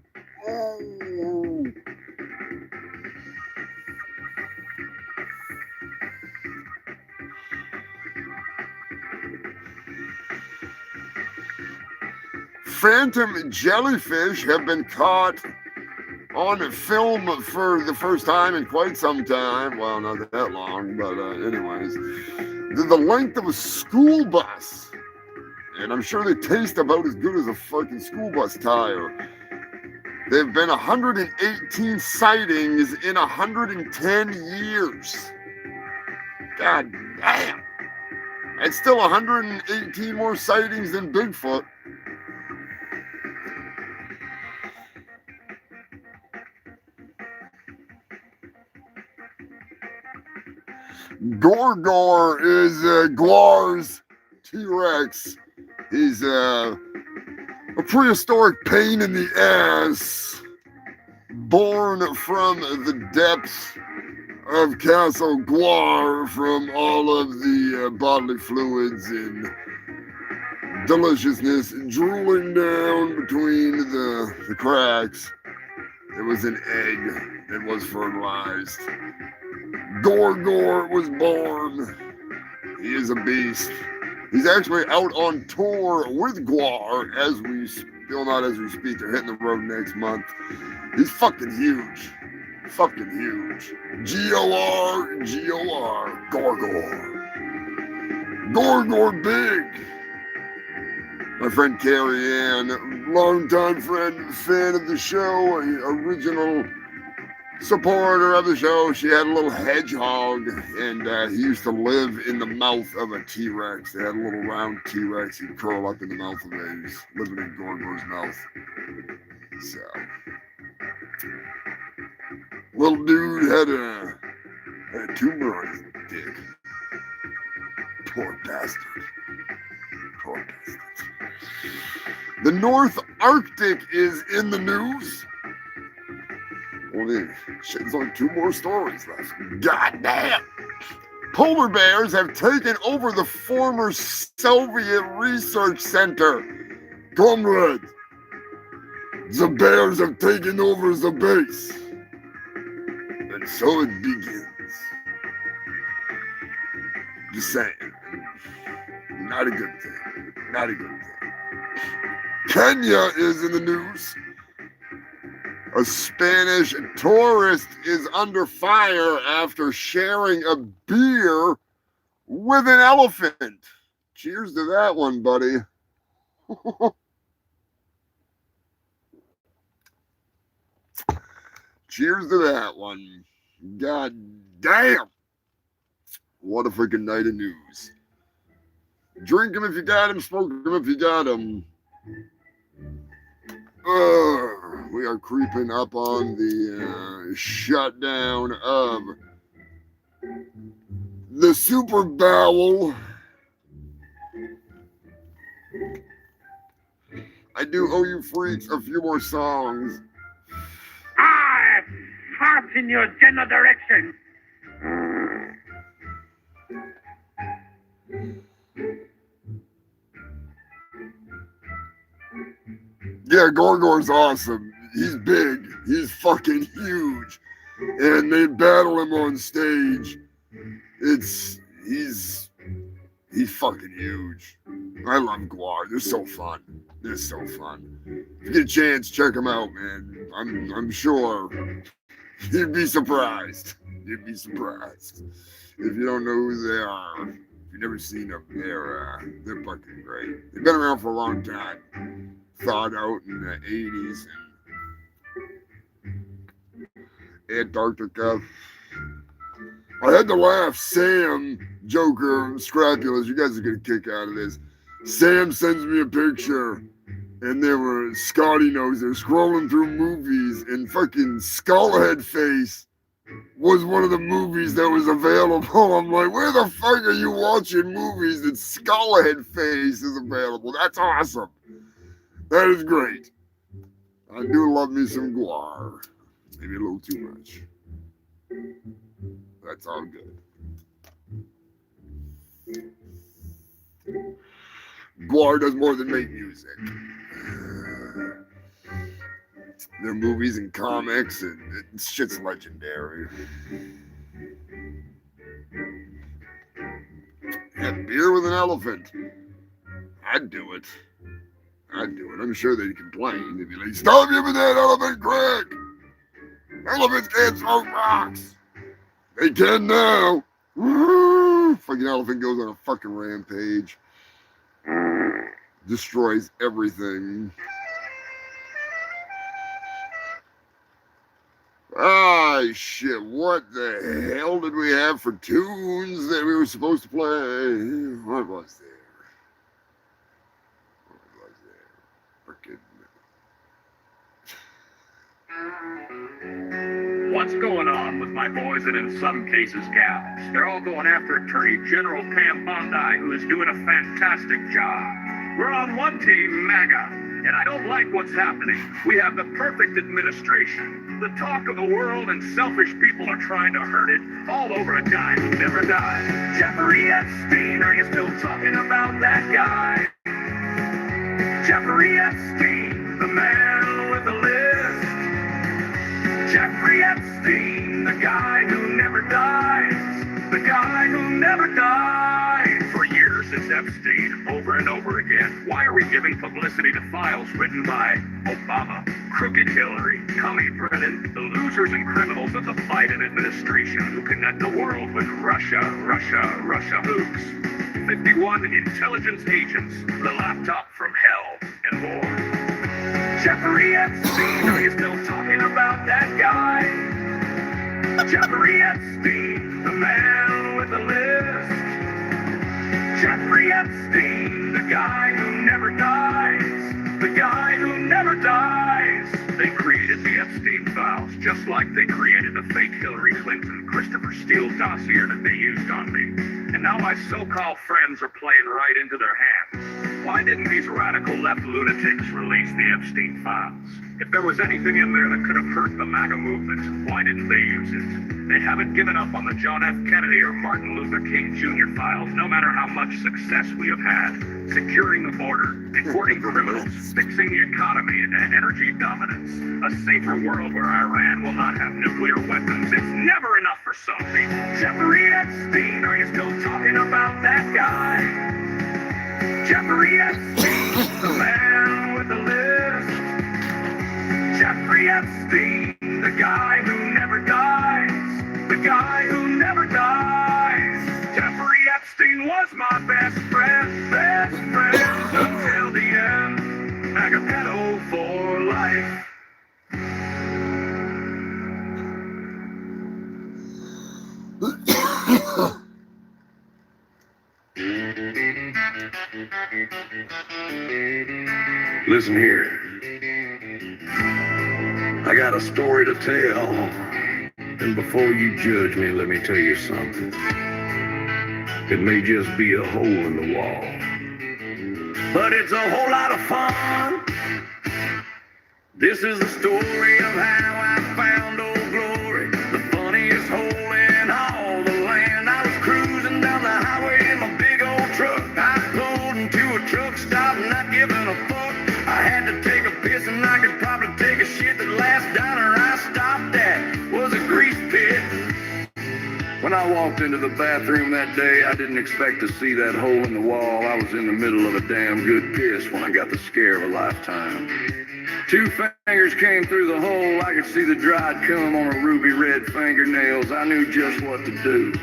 [SPEAKER 1] Oh. Phantom jellyfish have been caught on film for the first time in quite some time. Well, not that long, but anyways. They're the length of a school bus. And I'm sure they taste about as good as a fucking school bus tire. There have been 118 sightings in 110 years. God damn. That's still 118 more sightings than Bigfoot. Gorgor is Guar's T-Rex. He's a prehistoric pain in the ass, born from the depths of Castle Guar from all of the bodily fluids and deliciousness drooling down between the cracks. It was an egg that was fertilized. Gorgor was born. He is a beast. He's actually out on tour with Guar as we speak. They're hitting the road next month. He's fucking huge. Fucking huge. Gorgor. Gorgor big. My friend Carrie Ann, longtime friend, fan of the show, original supporter of the show. She had a little hedgehog, and he used to live in the mouth of a T-Rex. They had a little round T-Rex. He'd curl up in the mouth of it. He's living in Gorgor's mouth. So, little dude had a tumor on his dick. Poor bastard. Poor bastard. The North Arctic is in the news. Only, shit, there's only 2 more stories left. God damn! Polar bears have taken over the former Soviet research center. Comrade, the bears have taken over the base. And so it begins. Just saying. Not a good thing. Not a good thing. Kenya is in the news. A Spanish tourist is under fire after sharing a beer with an elephant. Cheers to that one, buddy. Cheers to that one. God damn. What a freaking night of news. Drink them if you got them, smoke them if you got them. We are creeping up on the shutdown of the Super Bowel. I do owe you freaks a few more songs.
[SPEAKER 11] I fart in your general direction.
[SPEAKER 1] Yeah, Gorgor's awesome. He's big. He's fucking huge. And they battle him on stage. He's fucking huge. I love Guar. They're so fun. They're so fun. If you get a chance, check them out, man. I'm sure you'd be surprised. You'd be surprised. If you don't know who they are, if you've never seen them, they're fucking great. They've been around for a long time. Thought out in the 80s in Antarctica. I had to laugh. Sam, Joker, Scrapulas, you guys are gonna kick out of this. Sam sends me a picture, and there were Scotty knows they're scrolling through movies, and fucking Skullhead Face was one of the movies that was available. I'm like, where the fuck are you watching movies that Skullhead Face is available? That's awesome. That is great. I do love me some Guar. Maybe a little too much. That's all good. Guar does more than make music. Their movies and comics, and shit's legendary. Have beer with an elephant. I'd do it. I'm sure they'd complain. They'd be like, stop you with that elephant, Greg! Elephants can't smoke rocks! They can now! Woo! Fucking elephant goes on a fucking rampage. Destroys everything. Ah, shit, what the hell did we have for tunes that we were supposed to play? What was there?
[SPEAKER 11] What's going on with my boys and in some cases gals? They're all going after Attorney General Pam Bondi, who is doing a fantastic job. We're on one team, MAGA, and I don't like what's happening. We have the perfect administration. The talk of the world and selfish people are trying to hurt it all over a guy who never died. Jeffrey Epstein, are you still talking about that guy? Jeffrey Epstein, the man with the list. Jeffrey Epstein, the guy who never dies. The guy who never died. For years it's Epstein, over and over again. Why are we giving publicity to files written by Obama, crooked Hillary, Commie Brennan, the losers and criminals of the Biden administration who connect the world with Russia hooks? 51 intelligence agents, the laptop from hell, and more. Jeffrey Epstein, are you still talking about that guy? Jeffrey Epstein, the man with the list. Jeffrey Epstein, the guy who never dies. The guy who never dies. They created the Epstein files, just like they created the fake Hillary Clinton, Christopher Steele dossier that they used on me. And now my so-called friends are playing right into their hands. Why didn't these radical left lunatics release the Epstein files? If there was anything in there that could have hurt the MAGA movement, why didn't they use it? They haven't given up on the John F. Kennedy or Martin Luther King Jr. files, no matter how much success we have had. Securing the border, deporting criminals, fixing the economy and energy dominance. A safer world where Iran will not have nuclear weapons. It's never enough for some people. Jeffrey Epstein, are you still talking about that guy? Jeffrey Epstein, the man with the list. Jeffrey Epstein, the guy who never dies. The guy who never dies. Jeffrey Epstein was my best friend until the end. Agapedo for life.
[SPEAKER 14] Listen here. I got a story to tell. And before you judge me, let me tell you something. It may just be a hole in the wall, but it's a whole lot of fun. This is the story of how I found Old Glory, the funniest hole in all the land. I was cruising down the highway in my big old truck. I pulled into a truck stop, not giving a fuck. I had to take a piss and I could probably take a shit. The last diner I stopped at was a grease pit. When I walked into the bathroom that day, I didn't expect to see that hole in the wall. I was in the middle of a damn good piss when I got the scare of a lifetime. 2 fingers came through the hole. I could see the dried cum on her ruby red fingernails. I knew just what to do.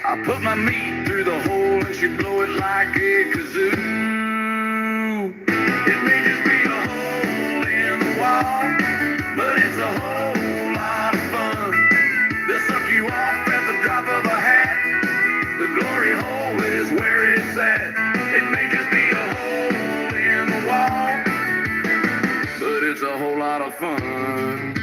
[SPEAKER 14] I put my meat through the hole and she'd blow it like a kazoo. It may just be a hole in the wall, but it's a whole lot of fun. They'll suck you off at the drop of a hat. The glory hole is where it's at. It may just be a hole in the wall, but it's a whole lot of fun.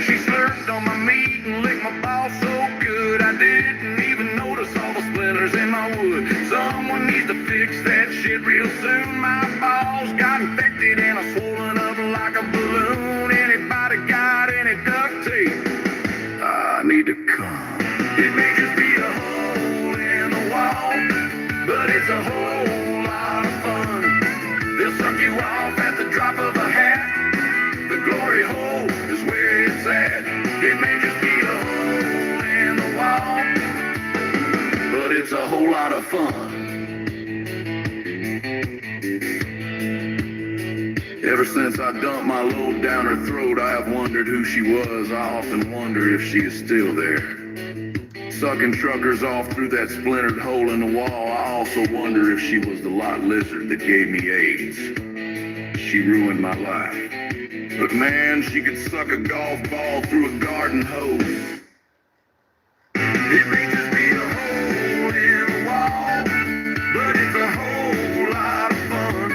[SPEAKER 14] She slurped on my meat and licked my balls so good I didn't even notice all the splinters in my wood. Someone needs to fix that shit real soon. My balls got infected and I'm swollen up like a balloon. Anybody got any duct tape? I need to come. It may just be a hole in the wall, but it's a whole lot of fun. They'll suck you off at the drop of a hat. The glory hole is where it's at. It may just be a hole in the wall, but it's a whole lot of fun. Ever since I dumped my load down her throat, I have wondered who she was. I often wonder if she is still there, sucking truckers off through that splintered hole in the wall. I also wonder if she was the lot lizard that gave me AIDS. She ruined my life, but man, she could suck a golf ball through a garden hose. It may just be a hole in the wall, but it's a whole lot of fun.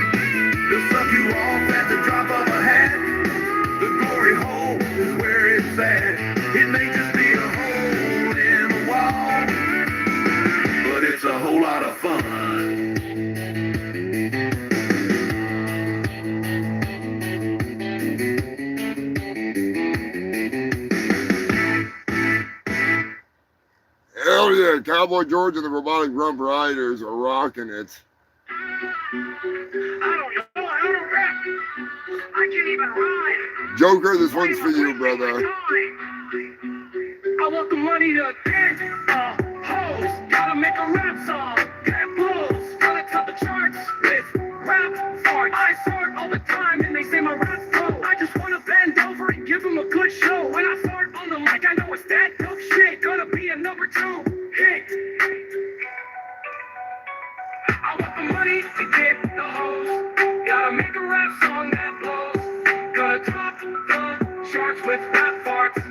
[SPEAKER 14] They'll suck you off at the drop of a hat. The glory hole is where it's at. It may just be a hole in the wall, but it's a whole lot of fun.
[SPEAKER 1] Hell yeah, Cowboy George and the Robotic Rump Riders are rocking it.
[SPEAKER 6] I don't rap. I can't even rhyme.
[SPEAKER 1] Joker, this one's for you, brother.
[SPEAKER 6] I want the money to get hoes. Gotta make a rap song. Get blows. Gotta top the charts with rap fart. I fart all the time and they say my rap's low. I just wanna bend over and give them a good show. When I fart on the mic, I know it's that dope shit. Gonna be a number 2 hit. I want the money to get the hoes. Gotta make a rap song that blows. Gonna top the charts with rap farts.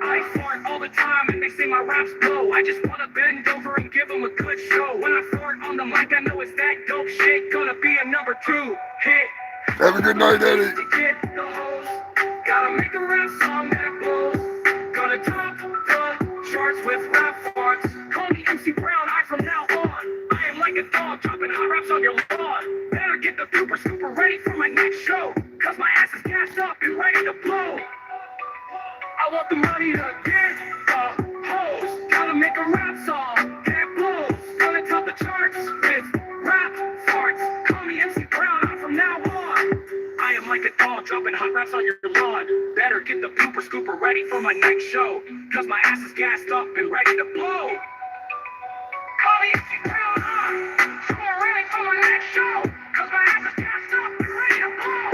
[SPEAKER 6] I fart all the time and they say my raps blow. I just wanna bend over and give them a good show. When I fart on the mic, I know it's that dope shit. Gonna be a number 2 hit.
[SPEAKER 1] Have a good night, Eddie.
[SPEAKER 6] To get the hoes. Gotta make a rap song that blows. Gonna top the charts with rap farts. Call me MC Brown, I from now on
[SPEAKER 11] get the pooper scooper ready for my next show. Cause my ass is gassed up and ready to blow. I want the money to get the hoes. Gotta make a rap song that blows. Gonna top the charts with rap farts. Call me MC Brown from now on. I am like a dog dropping hot raps on your lawn. Better get the pooper scooper ready for my next show. Cause my ass is gassed up and ready to blow. Call me MC Brown so I'm ready for my next show. Cause my ass is gassed up and ready to blow.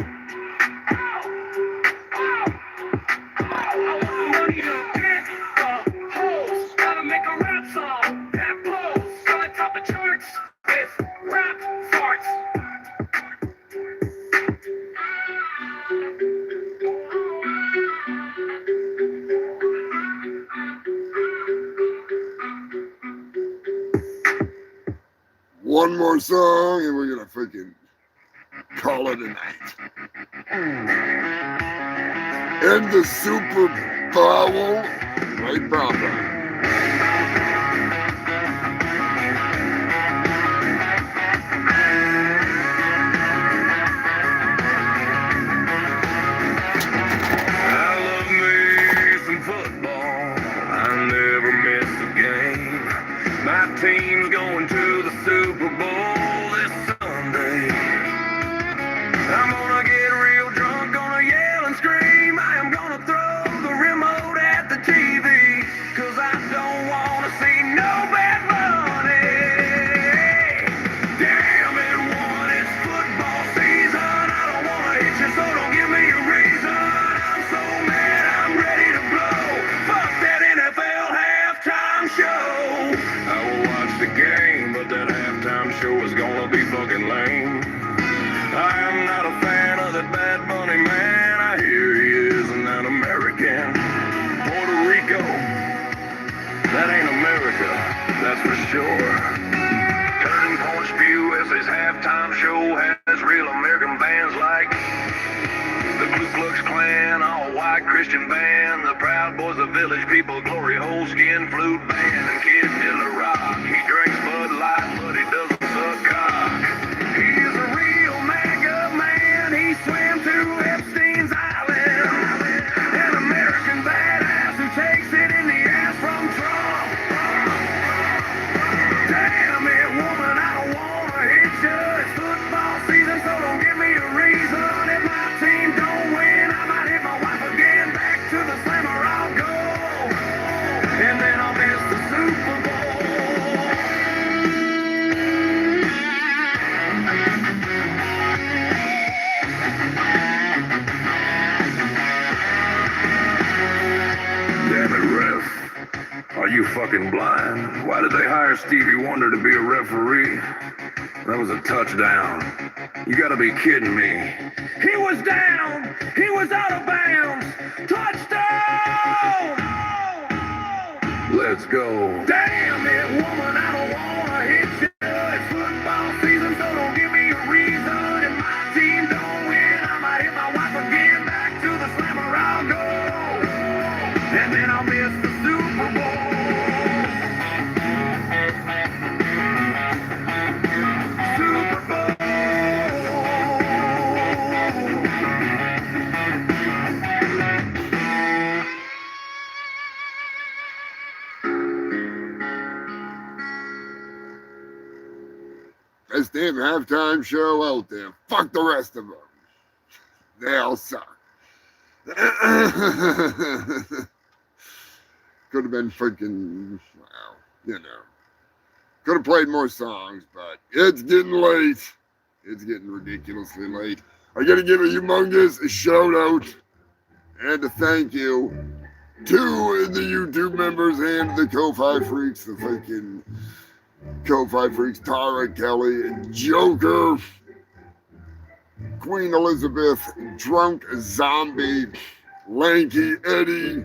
[SPEAKER 11] I want the money to get the hoes. Gotta make a rap song that blows. Gonna top the charts with rap farts.
[SPEAKER 1] One more song and we're gonna freaking call it a night. And the Super Bowel right proper.
[SPEAKER 11] Team's going to the Super Bowl this Sunday. I'm gonna get real drunk, gonna yell and scream. I am gonna throw the remote at the TV. Cause I don't wanna see no bad money. Damn it, one, it's football season. I don't wanna hit you, so don't give me a reason. I'm so mad, I'm ready to blow. Fuck that NFL halftime show. I will watch the game, but that halftime show is gonna be fucking lame. I am not a fan of that Bad Bunny man. I hear he is not American. Puerto Rico, that ain't America, that's for sure. Turning Point Spew as his halftime show has real American bands like the Ku Klux Klan, all white Christian band, the Proud Boys of Village People, Glory Hole Skin Flute Band, and Kid Dilla Rock. He drinks Bud Light, but he doesn't suck cock. He's a real MAGA man. He swam to Epstein's Island. An American badass who takes it in the ass from Trump. Damn it, woman, I don't wanna hit you. It's football season, so don't give me a reason. If my team don't win, I might hit my wife again. Back to the slammer I'll go. And then I'll miss the Super Bowl. Damn it, ref. Are you fucking blind? Why did they hire Stevie Wonder to be a referee? That was a touchdown. You gotta be kidding me. He was down! He was out of bounds! Touchdown! Let's go. Damn it, woman, I don't wanna hit you. It's football season, so don't give me a reason. If my team don't win, I might hit my wife again. Back to the slammer I'll go. And then I'll miss the Super Bowl. Super Bowl.
[SPEAKER 1] Best damn halftime show out there. Fuck the rest of them. They all suck. Could have been freaking, well, you know. Could have played more songs, but it's getting late. It's getting ridiculously late. I gotta give a humongous shout out and a thank you to the YouTube members and the Ko-Fi freaks, the freaking Ko-Fi freaks, Tara Kelly, Joker, Queen Elizabeth, Drunk Zombie, Lanky Eddie,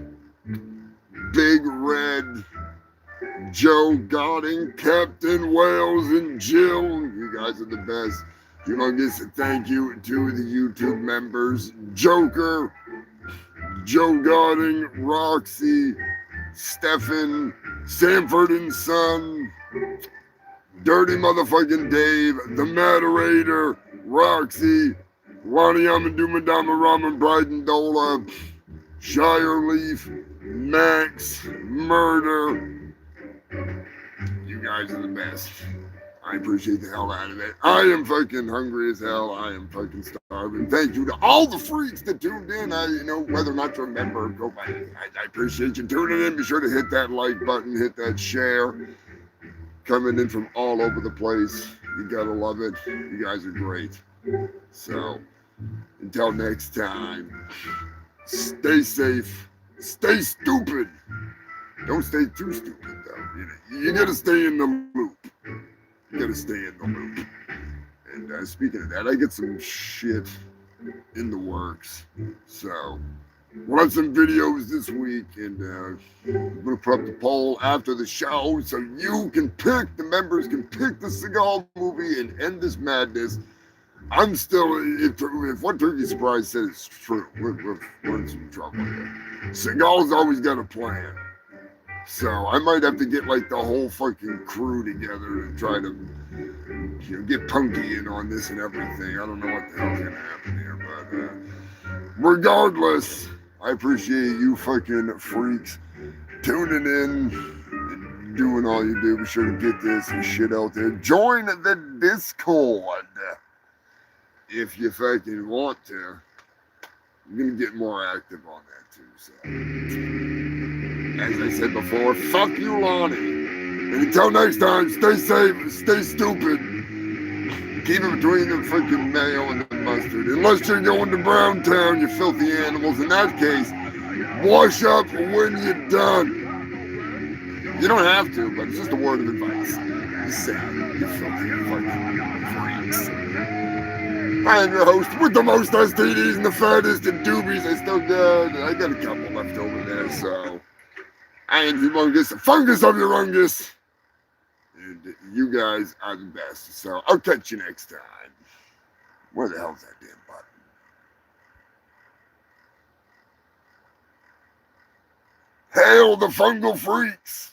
[SPEAKER 1] Big Red, Joe Godding, Captain Wales, and Jill. You guys are the best. Humongous thank you to the YouTube members, Joker, Joe Godding, Roxy, Stefan, Sanford and Son, Dirty Motherfucking Dave, The Moderator, Roxy, Lonnie Amaduma Dama Raman Bryden Dola, Shire Leaf, Max, Murder. You guys are the best. I appreciate the hell out of it. I am fucking hungry as hell. I am fucking starving. Thank you to all the freaks that tuned in. Whether or not you're a member, go back. I appreciate you tuning in. Be sure to hit that like button, hit that share. Coming in from all over the place. You gotta love it. You guys are great. So, until next time, stay safe. Stay stupid. Don't stay too stupid, though. You gotta stay in the loop. You gotta stay in the loop. And speaking of that, I get some shit in the works. So, we'll have some videos this week, and I'm gonna put up the poll after the show so you can pick, the members can pick the Seagal movie and end this madness. I'm still, if what Turkey Surprise said is true, we're in some trouble here. Seagal's always got a plan. So I might have to get like the whole fucking crew together and try to get Punky in on this and everything. I don't know what the hell's gonna happen here, but regardless, I appreciate you fucking freaks tuning in and doing all you do. Be sure to get this shit out there. Join the Discord if you fucking want to. I'm gonna get more active on that too. So, as I said before, fuck you, Lonnie. And until next time, stay safe, stay stupid. Keep it between the freaking mayo and the mustard. Unless you're going to Brown Town, you filthy animals. In that case, wash up when you're done. You don't have to, but it's just a word of advice. Just say it, you filthy fucking freaks. I am your host with the most STDs and the fattest and doobies. I got a couple left over there, so I am Humongous, the fungus of your ungus. And you guys are the best. So I'll catch you next time. Where the hell's that damn button? Hail the fungal freaks!